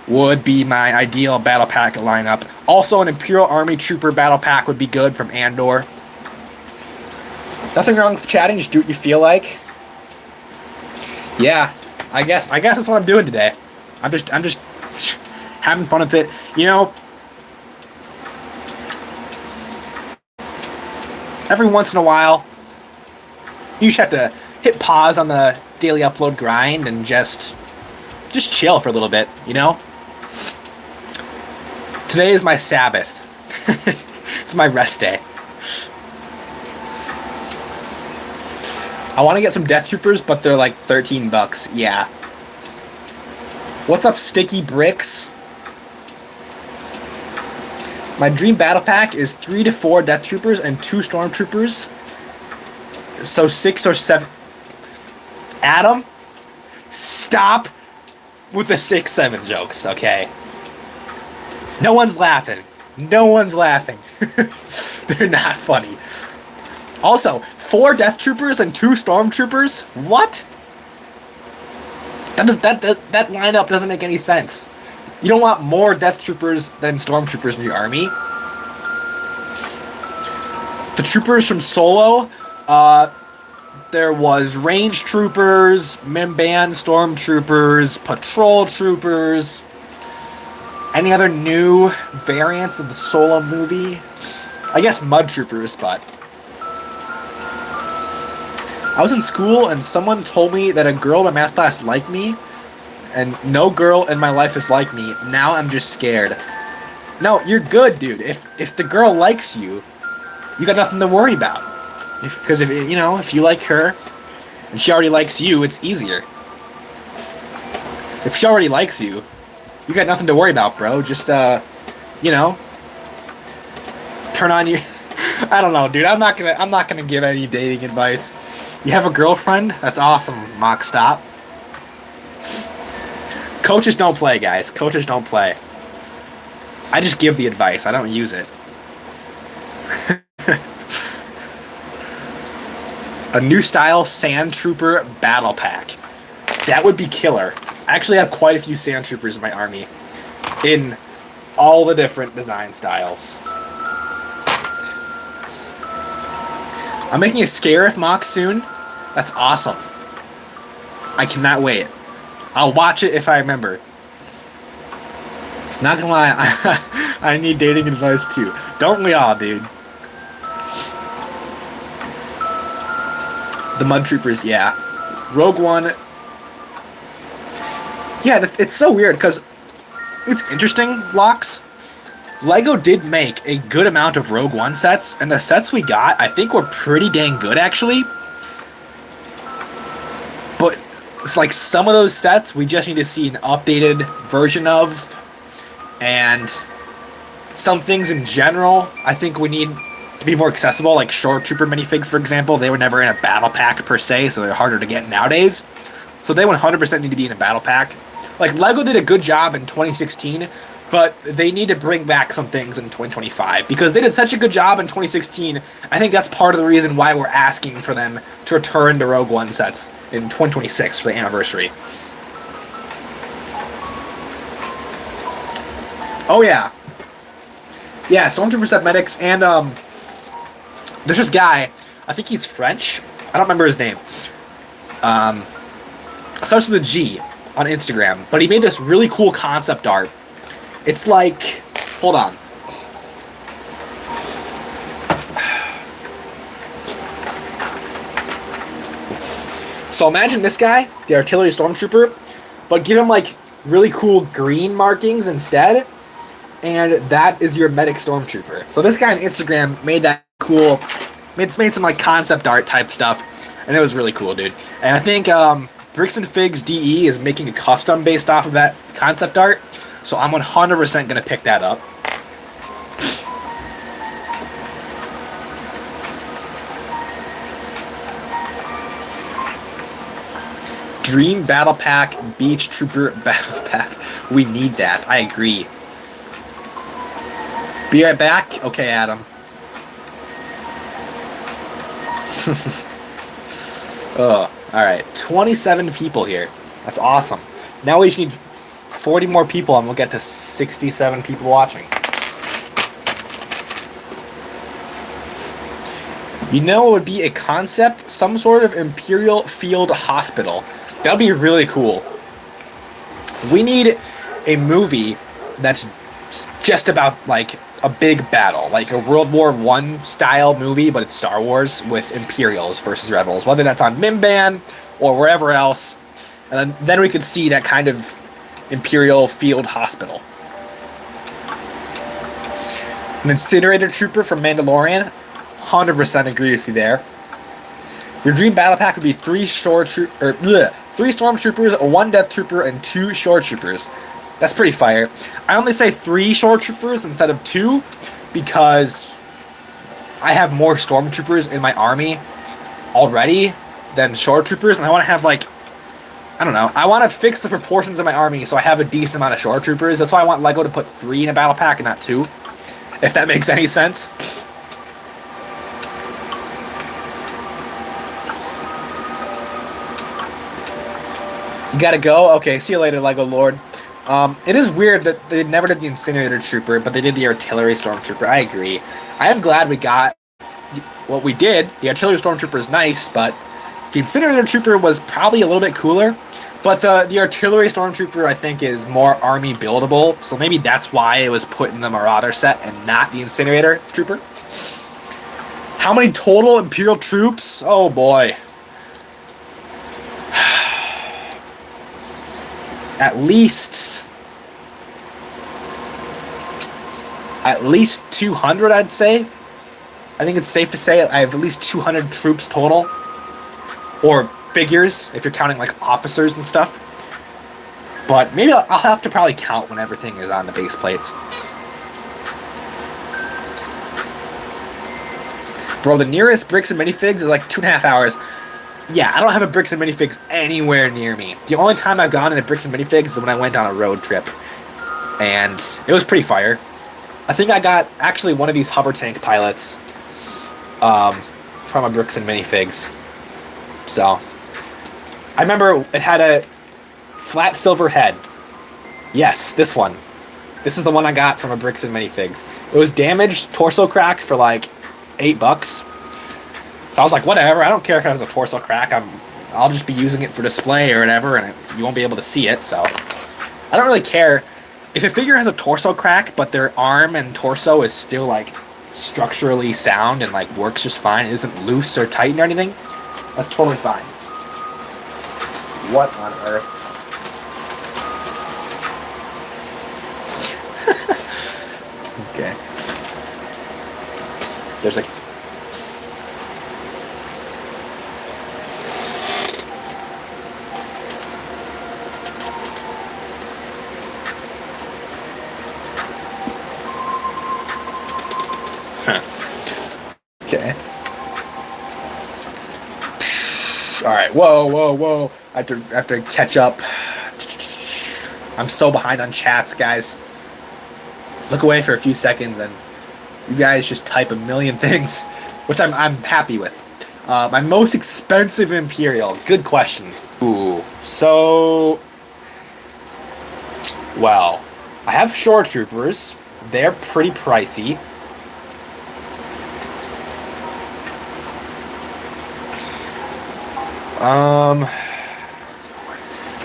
would be my ideal battle pack lineup. Also, an Imperial Army Trooper battle pack would be good from Andor. Nothing wrong with chatting, just do what you feel like. Yeah, I guess that's what I'm doing today. I'm just having fun with it. You know, every once in a while, you just have to hit pause on the daily upload grind and just chill for a little bit, you know? Today is my Sabbath. It's my rest day. I want to get some Death Troopers, but they're like $13. Yeah. What's up, Sticky Bricks? My dream battle pack is 3 to 4 Death Troopers and 2 Stormtroopers. So 6 or 7. Adam, stop with the 6-7 jokes, okay? No one's laughing. No one's laughing. They're not funny. Also, 4 Death Troopers and 2 Stormtroopers? What? That lineup doesn't make any sense. You don't want more Death Troopers than Stormtroopers in your army. The troopers from Solo, there was Range Troopers, Band Stormtroopers, Patrol Troopers. Any other new variants of the Solo movie? I guess Mud Troopers, but... I was in school and someone told me that a girl in my math class liked me, and no girl in my life is like me. Now I'm just scared. No, you're good, dude. If the girl likes you, you got nothing to worry about. Because if you know, if you like her and she already likes you, it's easier. If she already likes you, you got nothing to worry about, bro. Just you know, turn on your I don't know, dude. I'm not gonna give any dating advice. You have a girlfriend? That's awesome, Mock Stop. Coaches don't play, guys. Coaches don't play. I just give the advice. I don't use it. A new style Sand Trooper battle pack. That would be killer. I actually have quite a few Sand Troopers in my army. In all the different design styles. I'm making a Scarif mock soon. That's awesome. I cannot wait. I'll watch it if I remember. Not gonna lie, I need dating advice too. Don't we all, dude? The Mud Troopers, yeah. Rogue One. Yeah, it's so weird because it's interesting, Locks. LEGO did make a good amount of Rogue One sets, and the sets we got, I think, were pretty dang good, actually. But it's like some of those sets we just need to see an updated version of, and some things in general I think we need to be more accessible, like Stormtrooper minifigs, for example. They were never in a battle pack per se, so they're harder to get nowadays. So they 100% need to be in a battle pack. Like, LEGO did a good job in 2016, but they need to bring back some things in 2025, because they did such a good job in 2016. I think that's part of the reason why we're asking for them to return to Rogue One sets in 2026 for the anniversary. Oh yeah. Yeah, Stormtroopers have medics, and there's this guy, I think he's French, I don't remember his name. Starts with a G on Instagram, but he made this really cool concept art. It's like, hold on. So imagine this guy, the artillery stormtrooper, but give him like really cool green markings instead, and that is your medic stormtrooper. So this guy on Instagram made that cool, made some like concept art type stuff, and it was really cool, dude. And I think Bricks and Figs DE is making a custom based off of that concept art, so I'm 100% gonna pick that up. Dream Battle Pack, Beach Trooper Battle Pack. We need that. I agree. Be right back. Okay, Adam. Oh, alright. 27 people here. That's awesome. Now we just need 40 more people and we'll get to 67 people watching. You know what would be a concept? Some sort of Imperial Field Hospital. That would be really cool. We need a movie that's just about, like, a big battle. Like a World War I style movie, but it's Star Wars with Imperials versus Rebels. Whether that's on Mimban or wherever else. And then we could see that kind of Imperial Field Hospital. An Incinerator Trooper from Mandalorian. 100% agree with you there. Your dream battle pack would be 3 Stormtroopers, 1 Death Trooper, and 2 Shore Troopers. That's pretty fire. I only say 3 Shore Troopers instead of 2 because I have more Stormtroopers in my army already than Shore Troopers, and I want to have, like, I don't know, I want to fix the proportions of my army so I have a decent amount of Shore Troopers. That's why I want LEGO to put 3 in a battle pack and not 2, if that makes any sense. You gotta go? Okay, see you later, LEGO Lord. It is weird that they never did the Incinerator Trooper, but they did the Artillery Stormtrooper. I agree. I am glad we got what we did. The Artillery Stormtrooper is nice, but the Incinerator Trooper was probably a little bit cooler. But the artillery stormtrooper, I think, is more army buildable, so maybe that's why it was put in the Marauder set and not the incinerator trooper. How many total Imperial troops? Oh boy. At least 200, I'd say. I think it's safe to say I have at least 200 troops total. Or figures, if you're counting like officers and stuff. But maybe I'll have to probably count when everything is on the base plates. Bro, the nearest Bricks and Minifigs is like 2.5 hours. Yeah, I don't have a Bricks and Minifigs anywhere near me. The only time I've gone into Bricks and Minifigs is when I went on a road trip. And it was pretty fire. I think I got actually one of these hover tank pilots from a Bricks and Minifigs. So, I remember it had a flat silver head. Yes, this one. This is the one I got from a Bricks and Minifigs. It was damaged, torso crack for like $8. So I was like, whatever, I don't care if it has a torso crack. I'll just be using it for display or whatever, and you won't be able to see it, so I don't really care. If a figure has a torso crack, but their arm and torso is still like structurally sound and like works just fine, it isn't loose or tight or anything, that's totally fine. What on earth? Okay. There's a... Okay. Alright, whoa. I have to catch up. I'm so behind on chats, guys. Look away for a few seconds and you guys just type a million things, which I'm happy with. My most expensive Imperial. Good question. Ooh. So... Well, I have Shore Troopers. They're pretty pricey. I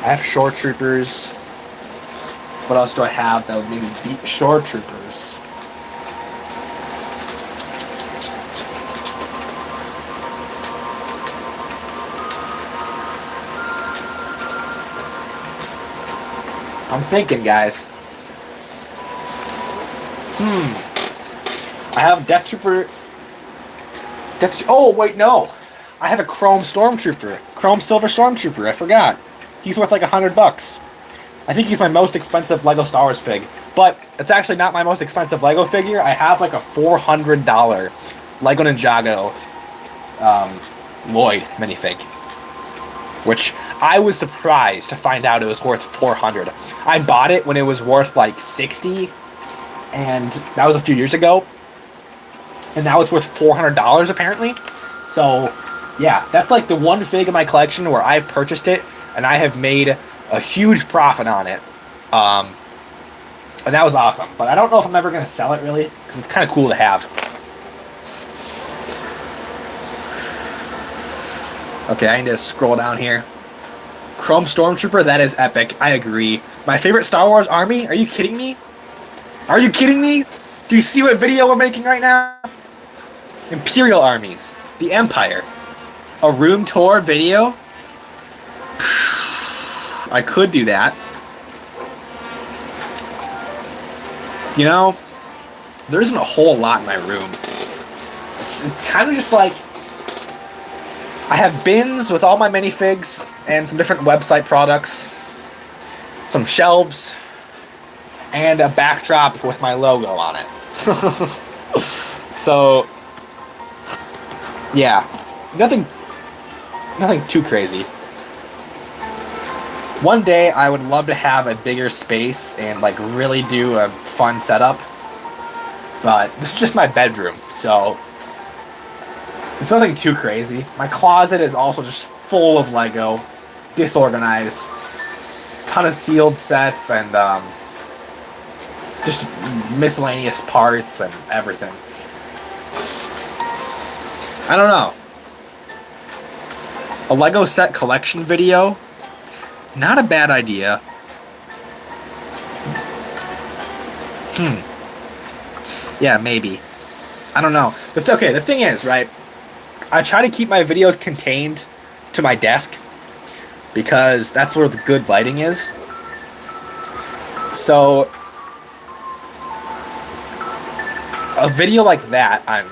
have Shore Troopers. What else do I have that would maybe beat Shore Troopers? I'm thinking, guys. I have Death Trooper. Oh, wait, no. I have a Chrome Stormtrooper. Chrome Silver Stormtrooper. I forgot. He's worth like $100. I think he's my most expensive Lego Star Wars fig. But it's actually not my most expensive Lego figure. I have like a $400 Lego Ninjago Lloyd minifig. Which I was surprised to find out it was worth $400. I bought it when it was worth like $60. And that was a few years ago. And now it's worth $400 apparently. So, yeah, that's like the one fig in my collection where I purchased it and I have made a huge profit on it. And that was awesome. But I don't know if I'm ever going to sell it really, because it's kind of cool to have. Okay, I need to scroll down here. Chrome Stormtrooper, that is epic. I agree. My favorite Star Wars army? Are you kidding me? Are you kidding me? Do you see what video we're making right now? Imperial armies. The Empire. A room tour video? I could do that. You know, there isn't a whole lot in my room. It's kind of just like... I have bins with all my minifigs and some different website products. Some shelves. And a backdrop with my logo on it. So... yeah. Nothing too crazy. One day I would love to have a bigger space and like really do a fun setup. But this is just my bedroom, so it's nothing too crazy. My closet is also just full of Lego, disorganized, ton of sealed sets and just miscellaneous parts and everything. I don't know. A Lego set collection video? Not a bad idea. Yeah, maybe. I don't know. Okay, the thing is, right? I try to keep my videos contained to my desk because that's where the good lighting is. So, a video like that, I'm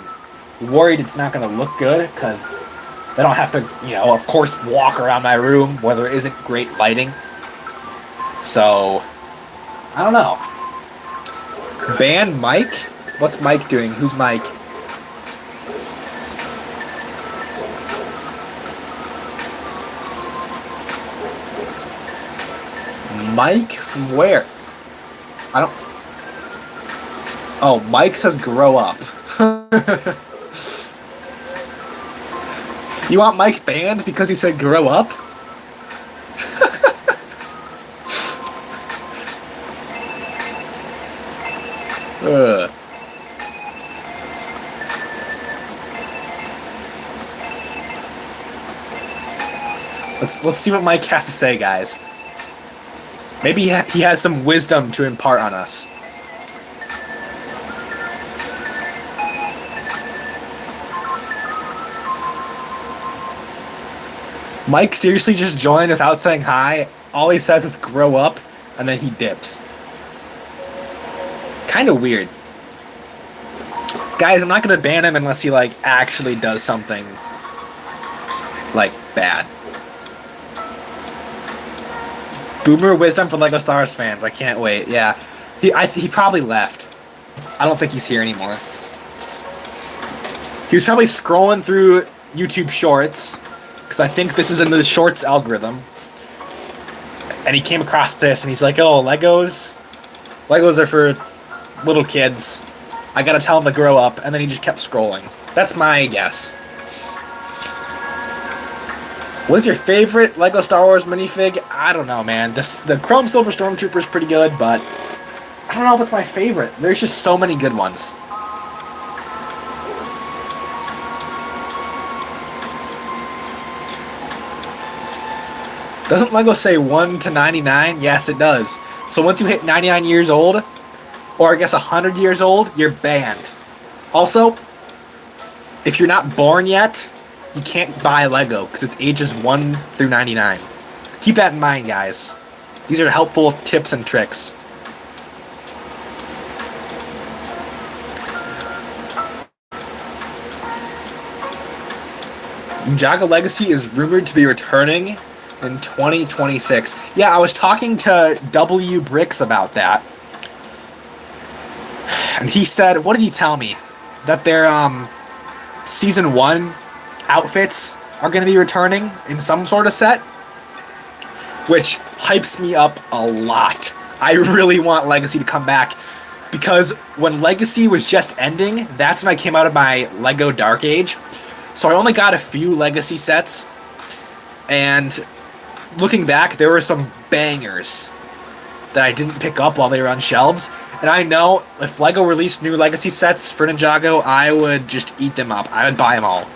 worried it's not going to look good because then I'll have to, you know, of course, walk around my room where there isn't great lighting. So, I don't know. Ban Mike? What's Mike doing? Who's Mike? Mike from where? I don't... Oh, Mike says grow up. You want Mike banned because he said grow up? Let's see what Mike has to say, guys. Maybe he has some wisdom to impart on us. Mike seriously just joined without saying hi. All he says is grow up, and then he dips. Kind of weird. Guys, I'm not going to ban him unless he, like, actually does something, like, bad. Boomer wisdom for LEGO Star Wars fans. I can't wait. Yeah. He probably left. I don't think he's here anymore. He was probably scrolling through YouTube Shorts, because I think this is in the Shorts algorithm. And he came across this, and he's like, oh, Legos are for little kids. I gotta tell him to grow up, and then he just kept scrolling. That's my guess. What is your favorite LEGO Star Wars minifig? I don't know, man. The Chrome Silver Stormtrooper is pretty good, but I don't know if it's my favorite. There's just so many good ones. Doesn't LEGO say 1 to 99? Yes, it does. So once you hit 99 years old, or I guess 100 years old, you're banned. Also, if you're not born yet, you can't buy LEGO because it's ages 1 through 99. Keep that in mind, guys. These are helpful tips and tricks. Ninjago Legacy is rumored to be returning in 2026. Yeah, I was talking to W Bricks about that. And he said, what did he tell me? That their Season 1 outfits are going to be returning in some sort of set, which hypes me up a lot. I really want Legacy to come back, because when Legacy was just ending, that's when I came out of my LEGO Dark Age. So I only got a few Legacy sets, and looking back, there were some bangers that I didn't pick up while they were on shelves. And I know if LEGO released new Legacy sets for Ninjago, I would just eat them up. I would buy them all.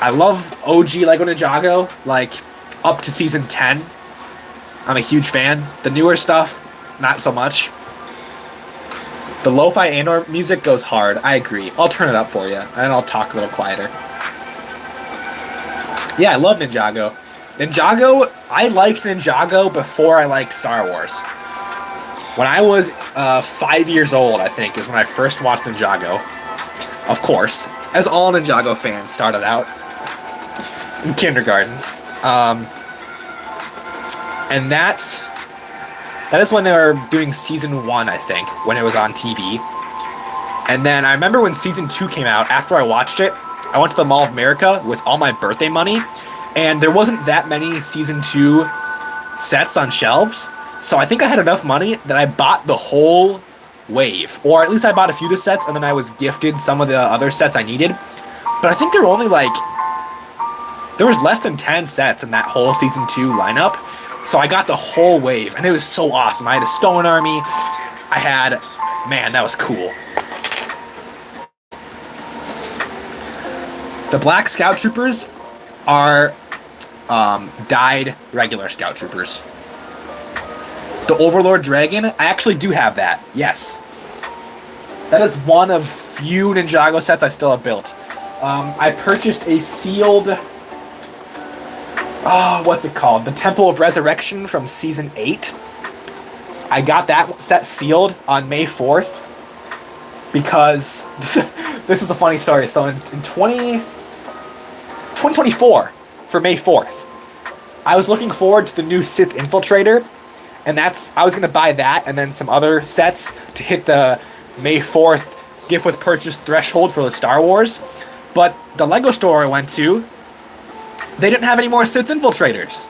I love OG LEGO Ninjago, like, up to Season 10. I'm a huge fan. The newer stuff, not so much. The lo-fi Andor music goes hard. I agree. I'll turn it up for you, and I'll talk a little quieter. Yeah, I love Ninjago. I liked Ninjago before I liked Star Wars. When I was 5 years old, I think, is when I first watched Ninjago. Of course, as all Ninjago fans started out in kindergarten. And that is when they were doing Season 1, I think, when it was on TV. And then I remember when Season 2 came out, after I watched it, I went to the Mall of America with all my birthday money, and there wasn't that many Season 2 sets on shelves, so I think I had enough money that I bought the whole wave. Or at least I bought a few of the sets, and then I was gifted some of the other sets I needed. But I think there were only like... There was less than 10 sets in that whole Season 2 lineup, so I got the whole wave, and it was so awesome. I had a Stone Army, I had... Man, that was cool. The Black Scout Troopers are dyed regular Scout Troopers. The Overlord Dragon, I actually do have that. Yes. That is one of few Ninjago sets I still have built. I purchased a sealed... Oh, what's it called? The Temple of Resurrection from Season 8. I got that set sealed on May 4th because... this is a funny story. So in 2024, for May 4th, I was looking forward to the new Sith Infiltrator, and I was going to buy that and then some other sets to hit the May 4th gift with purchase threshold for the Star Wars. But the Lego store I went to, they didn't have any more Sith Infiltrators.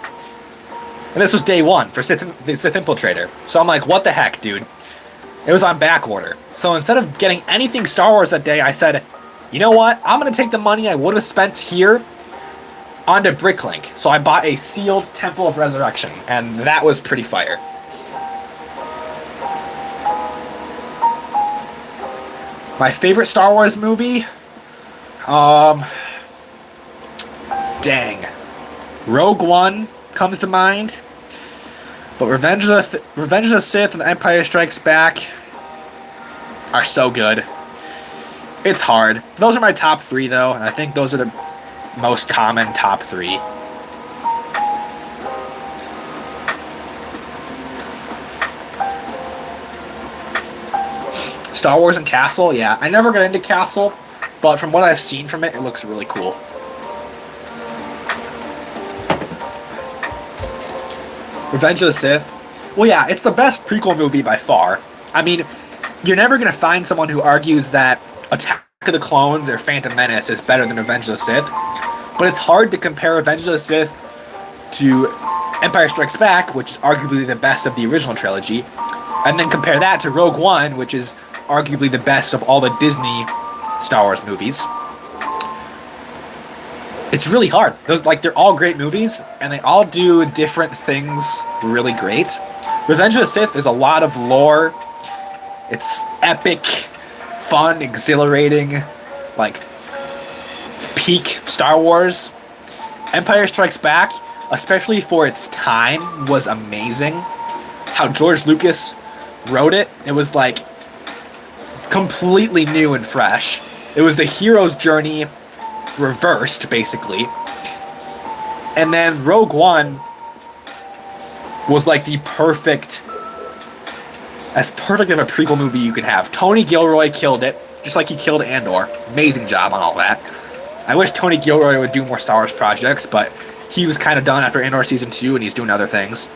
And this was day one for the Sith Infiltrator. So I'm like, what the heck, dude? It was on back order. So instead of getting anything Star Wars that day, I said, you know what? I'm going to take the money I would have spent here onto Bricklink. So I bought a sealed Temple of Resurrection, and that was pretty fire. My favorite Star Wars movie? Dang. Rogue One comes to mind. But Revenge of the Sith and Empire Strikes Back are so good. It's hard. Those are my top three, though, and I think those are the most common top three. Star Wars and Castle, yeah. I never got into Castle, but from what I've seen from it, it looks really cool. Revenge of the Sith. Well, yeah, it's the best prequel movie by far. I mean, you're never going to find someone who argues that Attack of the Clones or Phantom Menace is better than Revenge of the Sith, but it's hard to compare Revenge of the Sith to Empire Strikes Back, which is arguably the best of the original trilogy, and then compare that to Rogue One, which is arguably the best of all the Disney Star Wars movies. It's really hard. They're all great movies, and they all do different things really great. Revenge of the Sith is a lot of lore. It's epic, fun, exhilarating, like, peak Star Wars. Empire Strikes Back, especially for its time, was amazing. How George Lucas wrote it, it was, like, completely new and fresh. It was the hero's journey reversed, basically. And then Rogue One was like the perfect of a prequel movie you could have. Tony Gilroy killed it, just like he killed Andor. Amazing job on all that. I wish Tony Gilroy would do more Star Wars projects, but he was kind of done after Andor Season 2 and he's doing other things.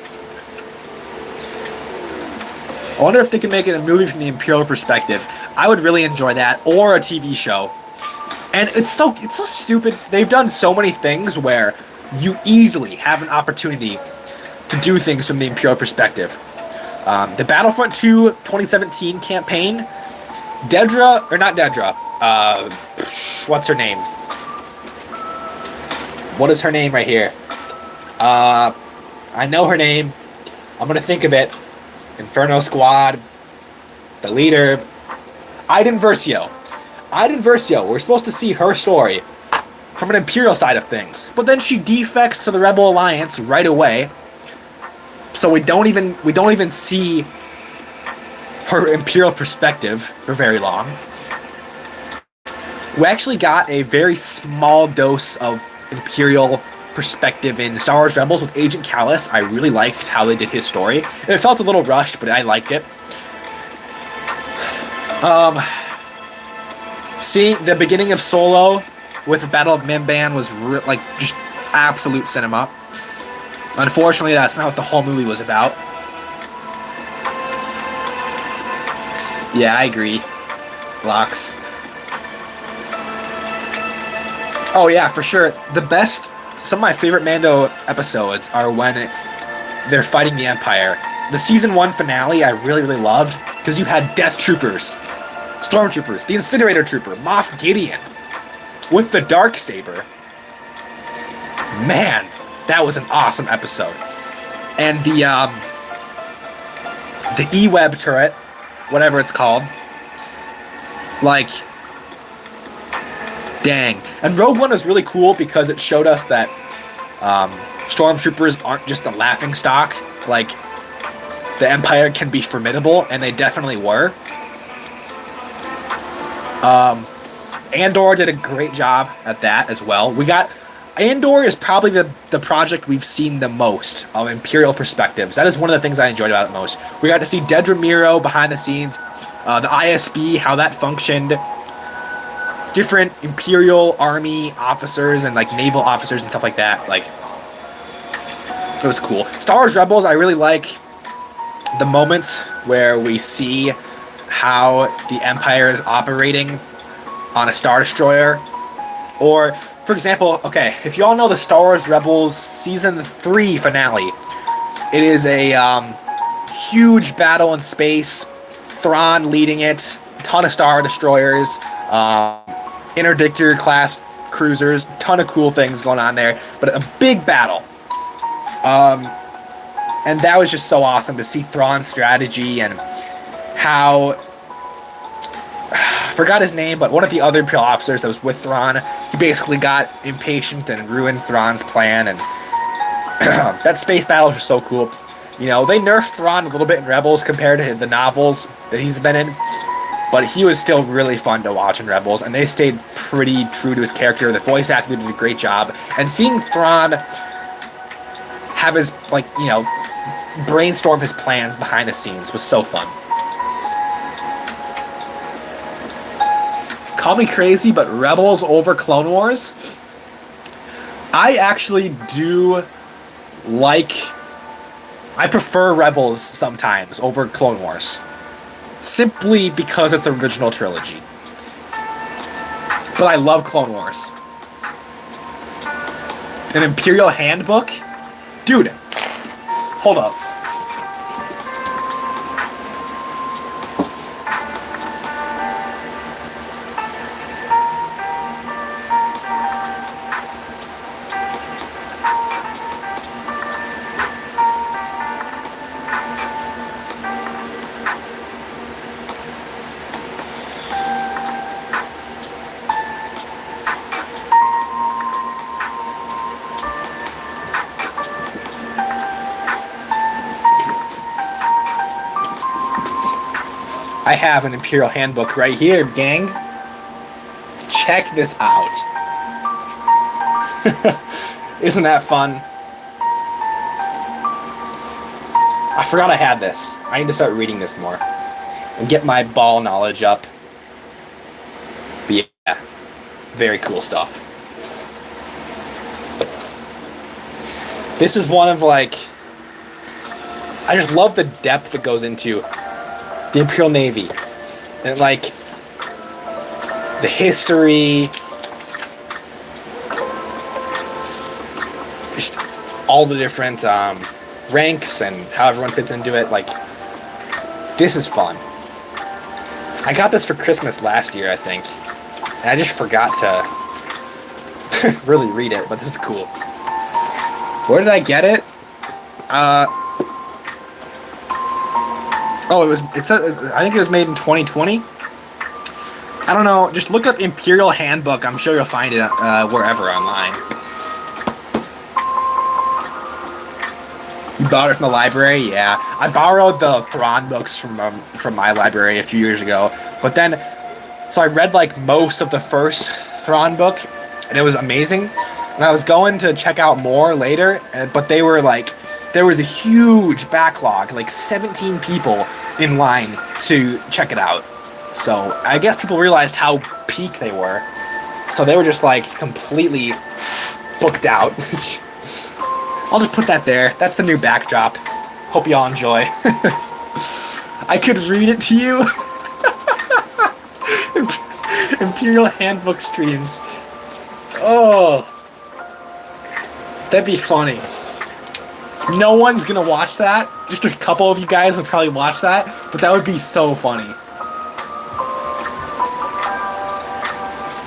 I wonder if they can make it a movie from the Imperial perspective. I would really enjoy that, or a TV show. And it's so stupid. They've done so many things where you easily have an opportunity to do things from the Imperial perspective. The Battlefront 2 2017 campaign, what's her name? What is her name right here? I know her name. I'm going to think of it. Inferno Squad, the leader, Iden Versio. We're supposed to see her story from an Imperial side of things, but then she defects to the Rebel Alliance right away, so we don't even see her Imperial perspective for very long. We actually got a very small dose of Imperial perspective in Star Wars Rebels with Agent Callus. I really liked how they did his story. It felt a little rushed, but I liked it. Seeing the beginning of Solo with the Battle of Mimban was just absolute cinema. Unfortunately, that's not what the whole movie was about. Yeah, I agree. Locks. Oh yeah, for sure. Some of my favorite Mando episodes are when they're fighting the Empire. The Season 1 finale I really, really loved, because you had Death Troopers, Stormtroopers, the Incinerator Trooper, Moff Gideon, with the Darksaber. Man, that was an awesome episode. And the E-Web turret, whatever it's called, like, dang. And Rogue One was really cool because it showed us that Stormtroopers aren't just a laughing stock. Like, the Empire can be formidable, and they definitely were. Andor did a great job at that as well. Andor is probably the project we've seen the most of Imperial perspectives. That is one of the things I enjoyed about it most. We got to see Dedra Meero behind the scenes, the ISB, how that functioned, different Imperial Army officers and like naval officers and stuff like that. Like, it was cool. Star Wars Rebels, I really like the moments where we see how the Empire is operating on a Star Destroyer. Or, for example, okay, if you all know the Star Wars Rebels Season 3 finale, it is a huge battle in space, Thrawn leading it, a ton of Star Destroyers, interdictor class cruisers, ton of cool things going on there, but a big battle. And that was just so awesome to see Thrawn's strategy and how, I forgot his name, but one of the other Imperial officers that was with Thrawn, he basically got impatient and ruined Thrawn's plan, and that space battle was just so cool. You know, they nerfed Thrawn a little bit in Rebels compared to the novels that he's been in, but he was still really fun to watch in Rebels, and they stayed pretty true to his character. The voice actor did a great job, and seeing Thrawn have his, like, you know, brainstorm his plans behind the scenes was so fun. Call me crazy, but Rebels over Clone Wars, I actually do like, I prefer Rebels sometimes over Clone Wars, simply because it's the original trilogy. But I love Clone Wars. An Imperial Handbook? Dude, hold up. I have an Imperial Handbook right here, gang. Check this out. Isn't that fun? I forgot I had this. I need to start reading this more and get my ball knowledge up. But yeah, very cool stuff. This is one of, like, I just love the depth that goes into the Imperial Navy, and like the history, just all the different ranks and how everyone fits into it. Like, this is fun. I got this for Christmas last year, I think, and I just forgot to really read it, but this is cool. Where did I get it? Oh, it says, I think it was made in 2020. I don't know. Just look up Imperial Handbook. I'm sure you'll find it wherever online. You bought it from the library? Yeah. I borrowed the Thrawn books from my library a few years ago. But then, so I read like most of the first Thrawn book, and it was amazing. And I was going to check out more later, but they were like, there was a huge backlog, like 17 people in line to check it out. So I guess people realized how peak they were. So they were just like completely booked out. I'll just put that there. That's the new backdrop. Hope y'all enjoy. I could read it to you. Imperial Handbook streams. Oh, that'd be funny. No one's gonna watch that. Just a couple of you guys would probably watch that, but that would be so funny.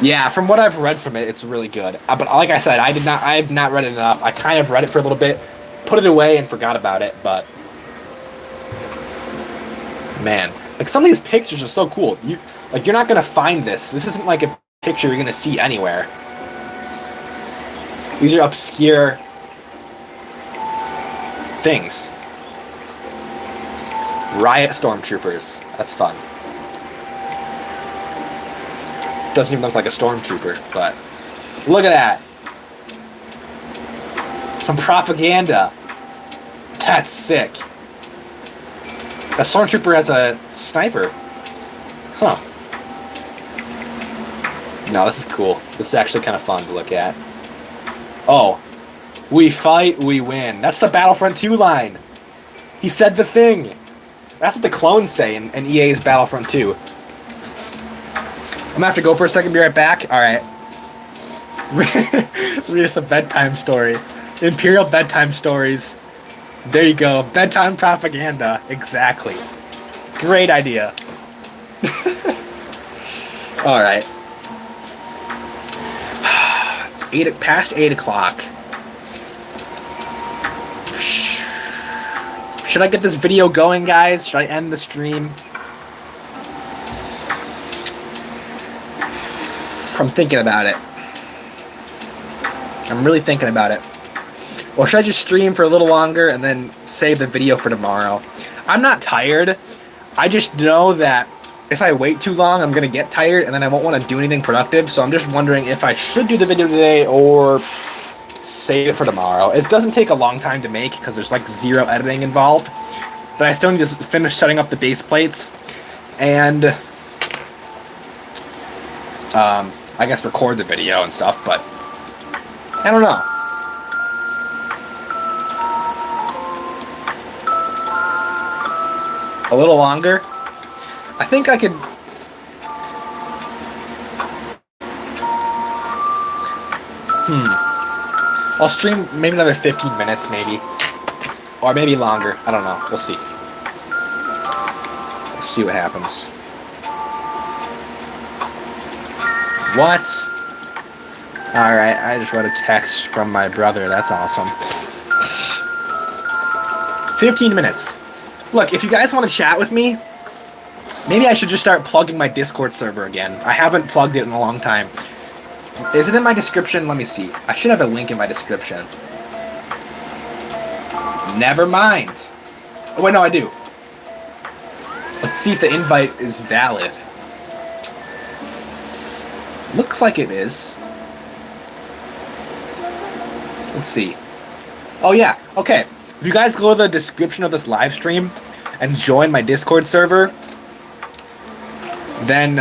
Yeah, from what I've read from it, it's really good. But like I said, I have not read it enough. I kind of read it for a little bit, put it away, and forgot about it. But man, like some of these pictures are so cool. You're not gonna find this. This isn't like a picture you're gonna see anywhere. These are obscure things. Riot Stormtroopers. That's fun. Doesn't even look like a Stormtrooper, but look at that. Some propaganda. That's sick. A Stormtrooper has a sniper. Huh. No, this is cool. This is actually kind of fun to look at. Oh. We fight, we win. That's the Battlefront 2 line. He said the thing. That's what the clones say in EA's Battlefront 2. I'm gonna have to go for a second, be right back. Alright. Read us a bedtime story. Imperial bedtime stories. There you go. Bedtime propaganda. Exactly. Great idea. Alright. It's past 8 o'clock. Should I get this video going, guys? Should I end the stream? I'm thinking about it. I'm really thinking about it. Or should I just stream for a little longer and then save the video for tomorrow? I'm not tired. I just know that if I wait too long, I'm going to get tired and then I won't want to do anything productive. So I'm just wondering if I should do the video today or save it for tomorrow. It doesn't take a long time to make because there's like 0 editing involved. But I still need to finish setting up the base plates and I guess record the video and stuff, but I don't know. A little longer. I think I could. I'll stream maybe another 15 minutes, maybe. Or maybe longer. I don't know. We'll see. Let's see what happens. What? Alright, I just wrote a text from my brother. That's awesome. 15 minutes. Look, if you guys want to chat with me, maybe I should just start plugging my Discord server again. I haven't plugged it in a long time. Is it in my description? Let me see. I should have a link in my description. Never mind. Oh, wait, no, I do. Let's see if the invite is valid. Looks like it is. Let's see. Oh, yeah. Okay. If you guys go to the description of this live stream and join my Discord server, then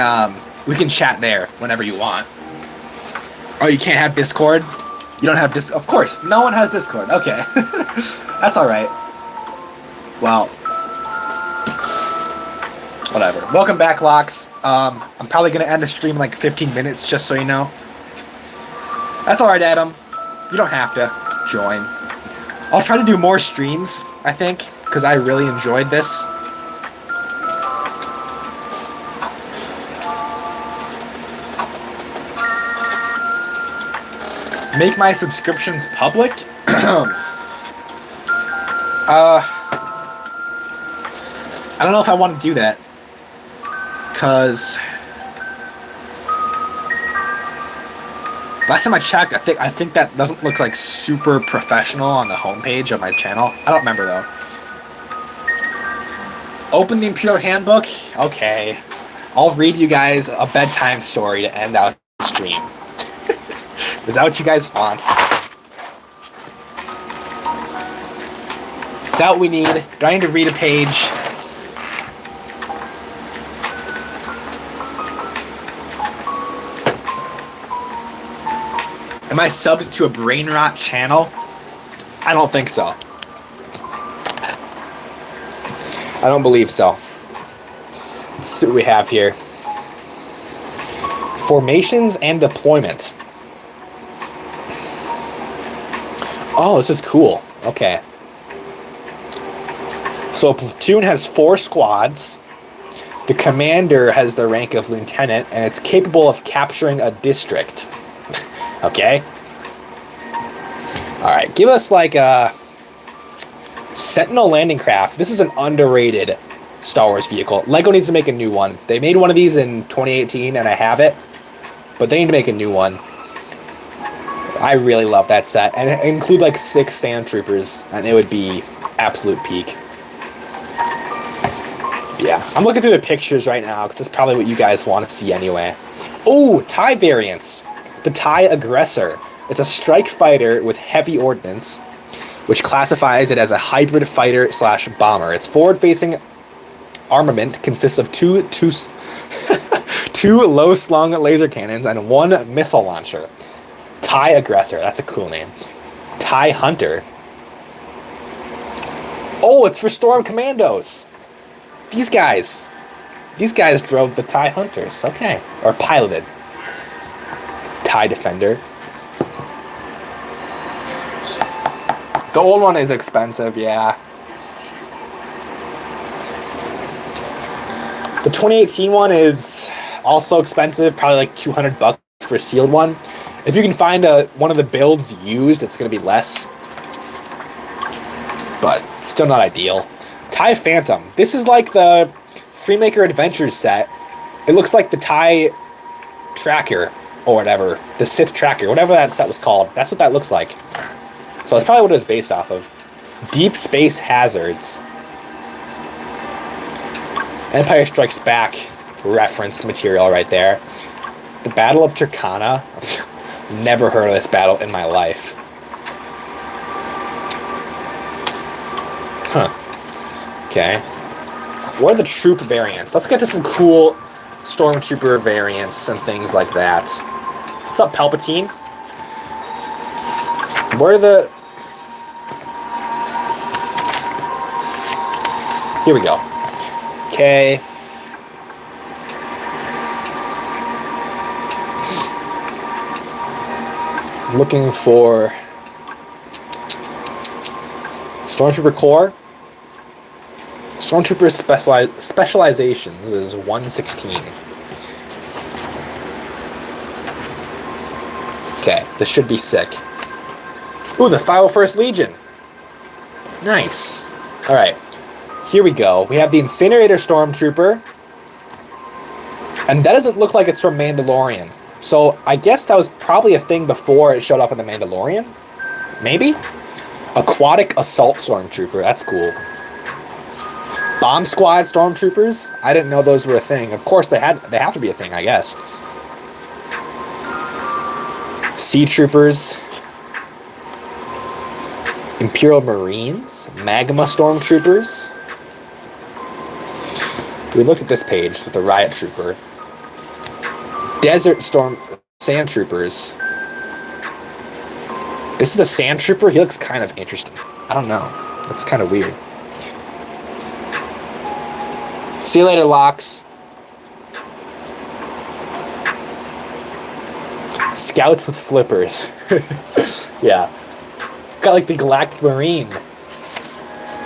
we can chat there whenever you want. Oh, you can't have Discord? You don't have Discord? Of course. No one has Discord. Okay. That's alright. Well. Whatever. Welcome back, Locks. I'm probably going to end the stream in like 15 minutes, just so you know. That's alright, Adam. You don't have to join. I'll try to do more streams, I think, because I really enjoyed this. Make my subscriptions public? I don't know if I want to do that. Because last time I checked, I think that doesn't look like super professional on the homepage of my channel. I don't remember though. Open the Imperial Handbook? Okay. I'll read you guys a bedtime story to end out the stream. Is that what you guys want? Is that what we need? Do I need to read a page? Am I subbed to a brain rot channel? I don't think so. I don't believe so. Let's see what we have here. Formations and deployment. Oh, this is cool. Okay. So a platoon has 4 squads. The commander has the rank of lieutenant, and it's capable of capturing a district. Okay. Alright, give us like a Sentinel landing craft. This is an underrated Star Wars vehicle. LEGO needs to make a new one. They made one of these in 2018, and I have it. But they need to make a new one. I really love that set. And include like 6 sand troopers, and it would be absolute peak. Yeah, I'm looking through the pictures right now because that's probably what you guys want to see anyway. Oh, TIE variants. The TIE Aggressor. It's a strike fighter with heavy ordnance, which classifies it as a hybrid fighter / bomber. Its forward-facing armament consists of two low-slung laser cannons and 1 missile launcher. TIE Aggressor. That's a cool name. TIE Hunter. Oh, it's for Storm Commandos. These guys drove the TIE Hunters. Okay. Or piloted. TIE Defender. The old one is expensive, yeah. The 2018 one is also expensive, probably like $200 for a sealed one. If you can find one of the builds used, it's going to be less. But still not ideal. TIE Phantom. This is like the Freemaker Adventures set. It looks like the TIE Tracker or whatever. The Sith Tracker, whatever that set was called. That's what that looks like. So that's probably what it was based off of. Deep Space Hazards. Empire Strikes Back reference material right there. The Battle of Turkana. Never heard of this battle in my life. Huh. Okay. What are the troop variants? Let's get to some cool Stormtrooper variants and things like that. What's up, Palpatine? Where are the... Here we go. Okay. Looking for Stormtrooper Core. Stormtrooper specializations is 116. Okay, this should be sick. Ooh, the 501st Legion. Nice. Alright, here we go. We have the Incinerator Stormtrooper. And that doesn't look like it's from Mandalorian. So I guess that was probably a thing before it showed up in the Mandalorian? Maybe? Aquatic Assault Stormtrooper, that's cool. Bomb Squad Stormtroopers? I didn't know those were a thing. Of course they have to be a thing, I guess. Sea Troopers. Imperial Marines. Magma Stormtroopers. We looked at this page with the Riot Trooper. Desert Sand Troopers. This is a Sand Trooper? He looks kind of interesting. I don't know. Looks kind of weird. See you later, Locks. Scouts with flippers. Yeah. Got like the Galactic Marine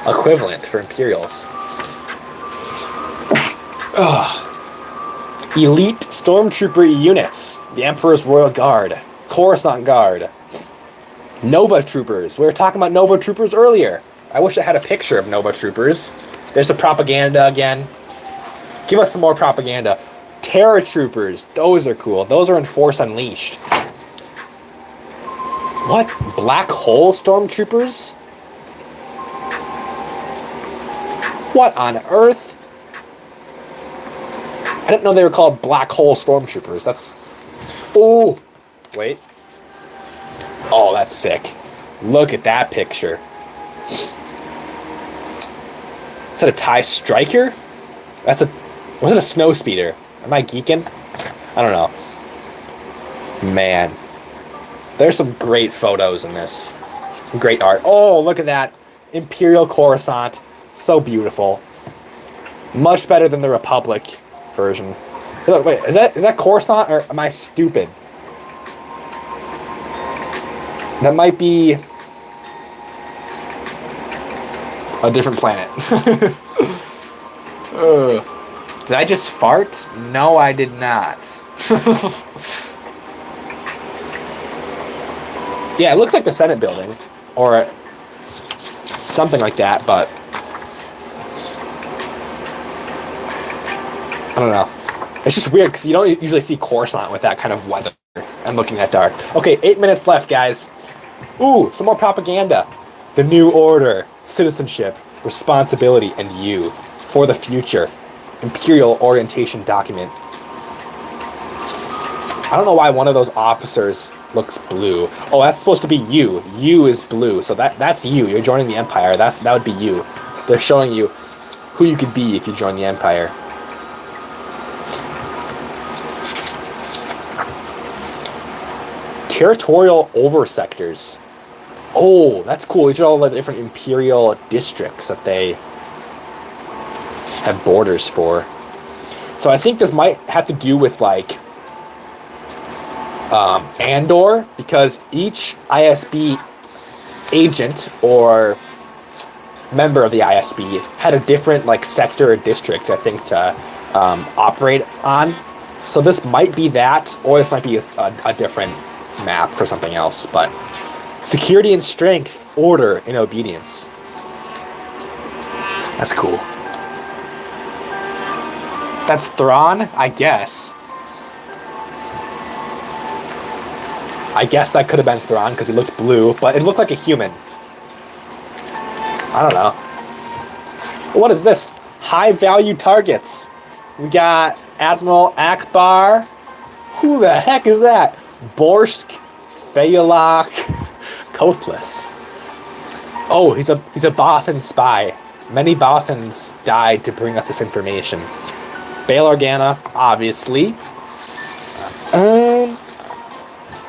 equivalent for Imperials. Ugh. Elite Stormtrooper units. The Emperor's Royal Guard. Coruscant Guard. Nova Troopers. We were talking about Nova Troopers earlier. I wish I had a picture of Nova Troopers. There's the propaganda again. Give us some more propaganda. Terror Troopers. Those are cool. Those are in Force Unleashed. What? Black Hole Stormtroopers? What on earth? I didn't know they were called Black Hole Stormtroopers. That's... Oh! Wait. Oh, that's sick. Look at that picture. Is that a TIE Striker? That's a... Was it a snow speeder? Am I geeking? I don't know. Man. There's some great photos in this. Great art. Oh, look at that. Imperial Coruscant. So beautiful. Much better than the Republic version. Wait, is that Coruscant or am I stupid? That might be a different planet. Did I just fart? No, I did not. Yeah, it looks like the Senate building. Or something like that, but... I don't know. It's just weird, because you don't usually see Coruscant with that kind of weather and looking that dark. Okay, 8 minutes left, guys. Ooh, some more propaganda. The New Order. citizenship, responsibility, and you for the future. Imperial orientation document. I don't know why one of those officers looks blue. Oh, that's supposed to be you. You is blue, so that's you. You're joining the Empire. That would be you. They're showing you who you could be if you join the Empire. Territorial oversectors. Oh, that's cool. These are all the different Imperial districts that they have borders for. So I think this might have to do with like Andor, because each ISB agent or member of the ISB had a different like sector or district, I think, to operate on. So this might be that, or this might be a different map for something else. But security and strength, order and obedience. That's cool. That's Thrawn, I guess. I guess that could have been Thrawn because he looked blue, but it looked like a human. I don't know. What is this? High value targets. We got Admiral Akbar. Who the heck is that? Borsk, Fayalak, Kothless. Oh, he's a Bothan spy. Many Bothans died to bring us this information. Bail Organa, obviously.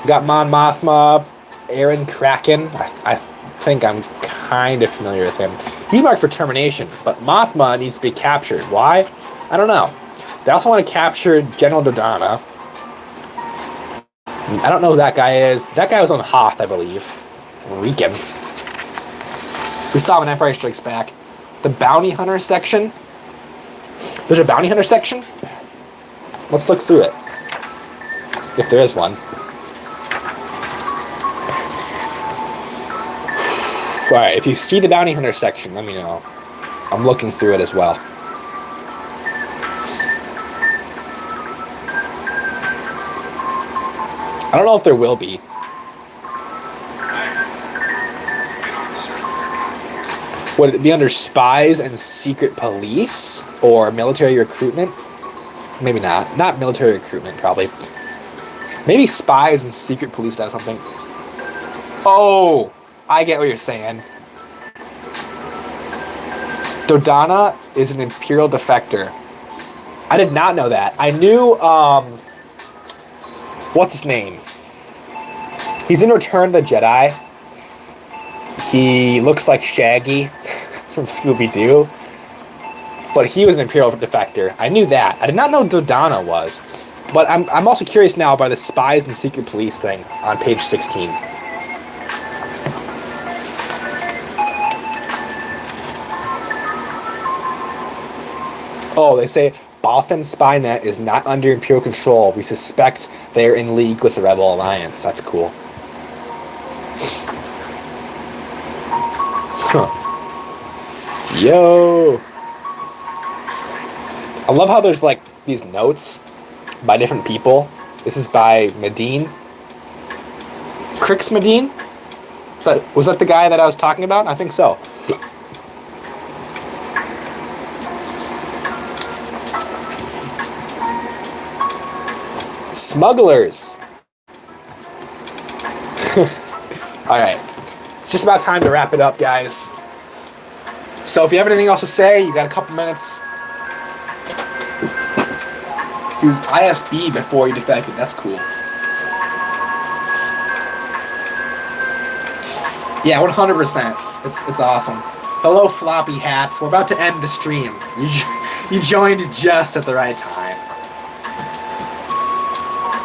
Got Mon Mothma, Aaron Kraken. I think I'm kind of familiar with him. He's marked for termination, but Mothma needs to be captured. Why? I don't know. They also want to capture General Dodonna. I don't know who that guy is. That guy was on Hoth, I believe. Rican. We saw him in Empire Strikes Back. The Bounty Hunter section. There's a Bounty Hunter section? Let's look through it. If there is one. Alright, if you see the Bounty Hunter section, let me know. I'm looking through it as well. I don't know if there will be. Would it be under spies and secret police? Or military recruitment? Maybe not. Not military recruitment, probably. Maybe spies and secret police does something. Oh! I get what you're saying. Dodonna is an Imperial defector. I did not know that. I knew, what's his name? He's in Return of the Jedi. He looks like Shaggy from Scooby-Doo. But he was an Imperial defector. I knew that. I did not know Dodonna was. But I'm also curious now by the spies and secret police thing on page 16. Oh, they say Bothan Spynet is not under Imperial control. We suspect they're in league with the Rebel Alliance. That's cool. Huh. Yo! I love how there's like these notes by different people. This is by Medine. Crix Medine? Was that the guy that I was talking about? I think so. Smugglers. Alright. It's just about time to wrap it up, guys. So if you have anything else to say, you got a couple minutes. He was ISB before he defected. That's cool. Yeah, 100%. It's awesome. Hello, Floppy Hat. We're about to end the stream. You joined just at the right time.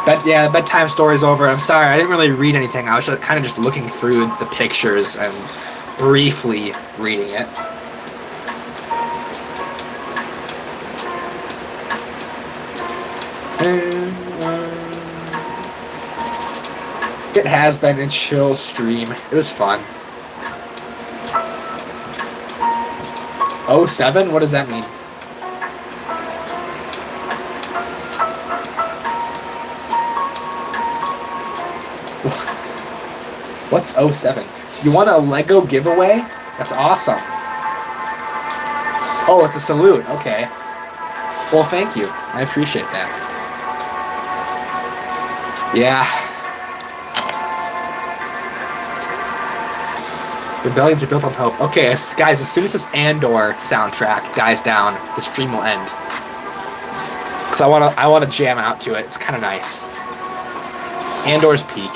But yeah, the bedtime story's over. I'm sorry, I didn't really read anything. I was kind of just looking through the pictures and briefly reading it. It has been a chill stream. It was fun. 07? What does that mean? What's 07? You want a Lego giveaway? That's awesome. Oh, it's a salute. Okay. Well, thank you. I appreciate that. Yeah. Rebellions are built on hope. Okay, guys, as soon as this Andor soundtrack dies down, the stream will end. Because I wanna jam out to it. It's kind of nice. Andor's Peak.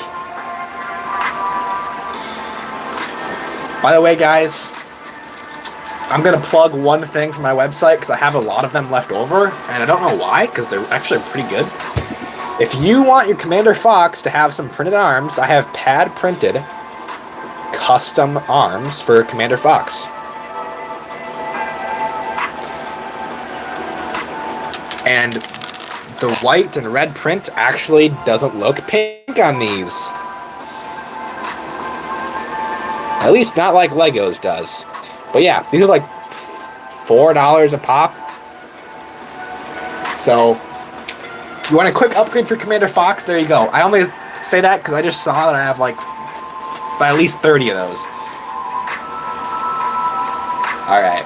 By the way, guys, I'm going to plug one thing from my website because I have a lot of them left over, and I don't know why, because they're actually pretty good. If you want your Commander Fox to have some printed arms, I have pad-printed custom arms for Commander Fox. And the white and red print actually doesn't look pink on these. At least not like Legos does. But yeah, these are like $4 a pop. So, if you want a quick upgrade for Commander Fox, there you go. I only say that because I just saw that I have like at least 30 of those. Alright.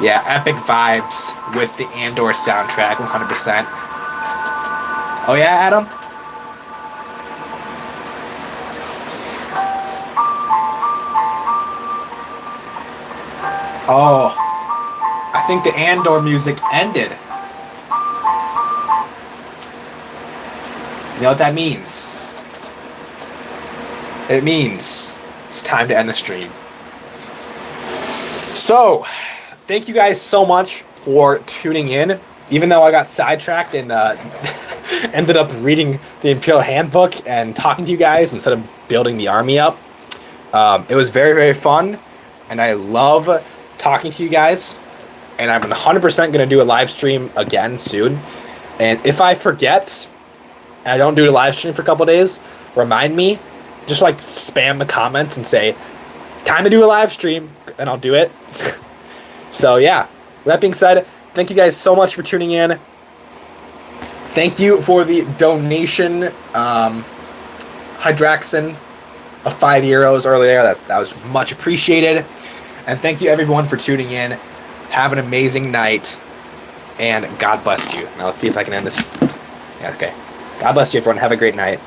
Yeah, epic vibes with the Andor soundtrack, 100%. Oh yeah, Adam? Oh, I think the Andor music ended. You know what that means? It means it's time to end the stream. So, thank you guys so much for tuning in. Even though I got sidetracked and ended up reading the Imperial Handbook and talking to you guys instead of building the army up. It was very, very fun, and I love talking to you guys, and I'm 100% going to do a live stream again soon. And if I forget and I don't do a live stream for a couple days, remind me. Just like spam the comments and say, time to do a live stream, and I'll do it. So yeah, with that being said, thank you guys so much for tuning in. Thank you for the donation, Hydraxin, of €5 earlier. That was much appreciated. And thank you everyone for tuning in. Have an amazing night, and God bless you. Now let's see if I can end this. Yeah, okay. God bless you everyone. Have a great night.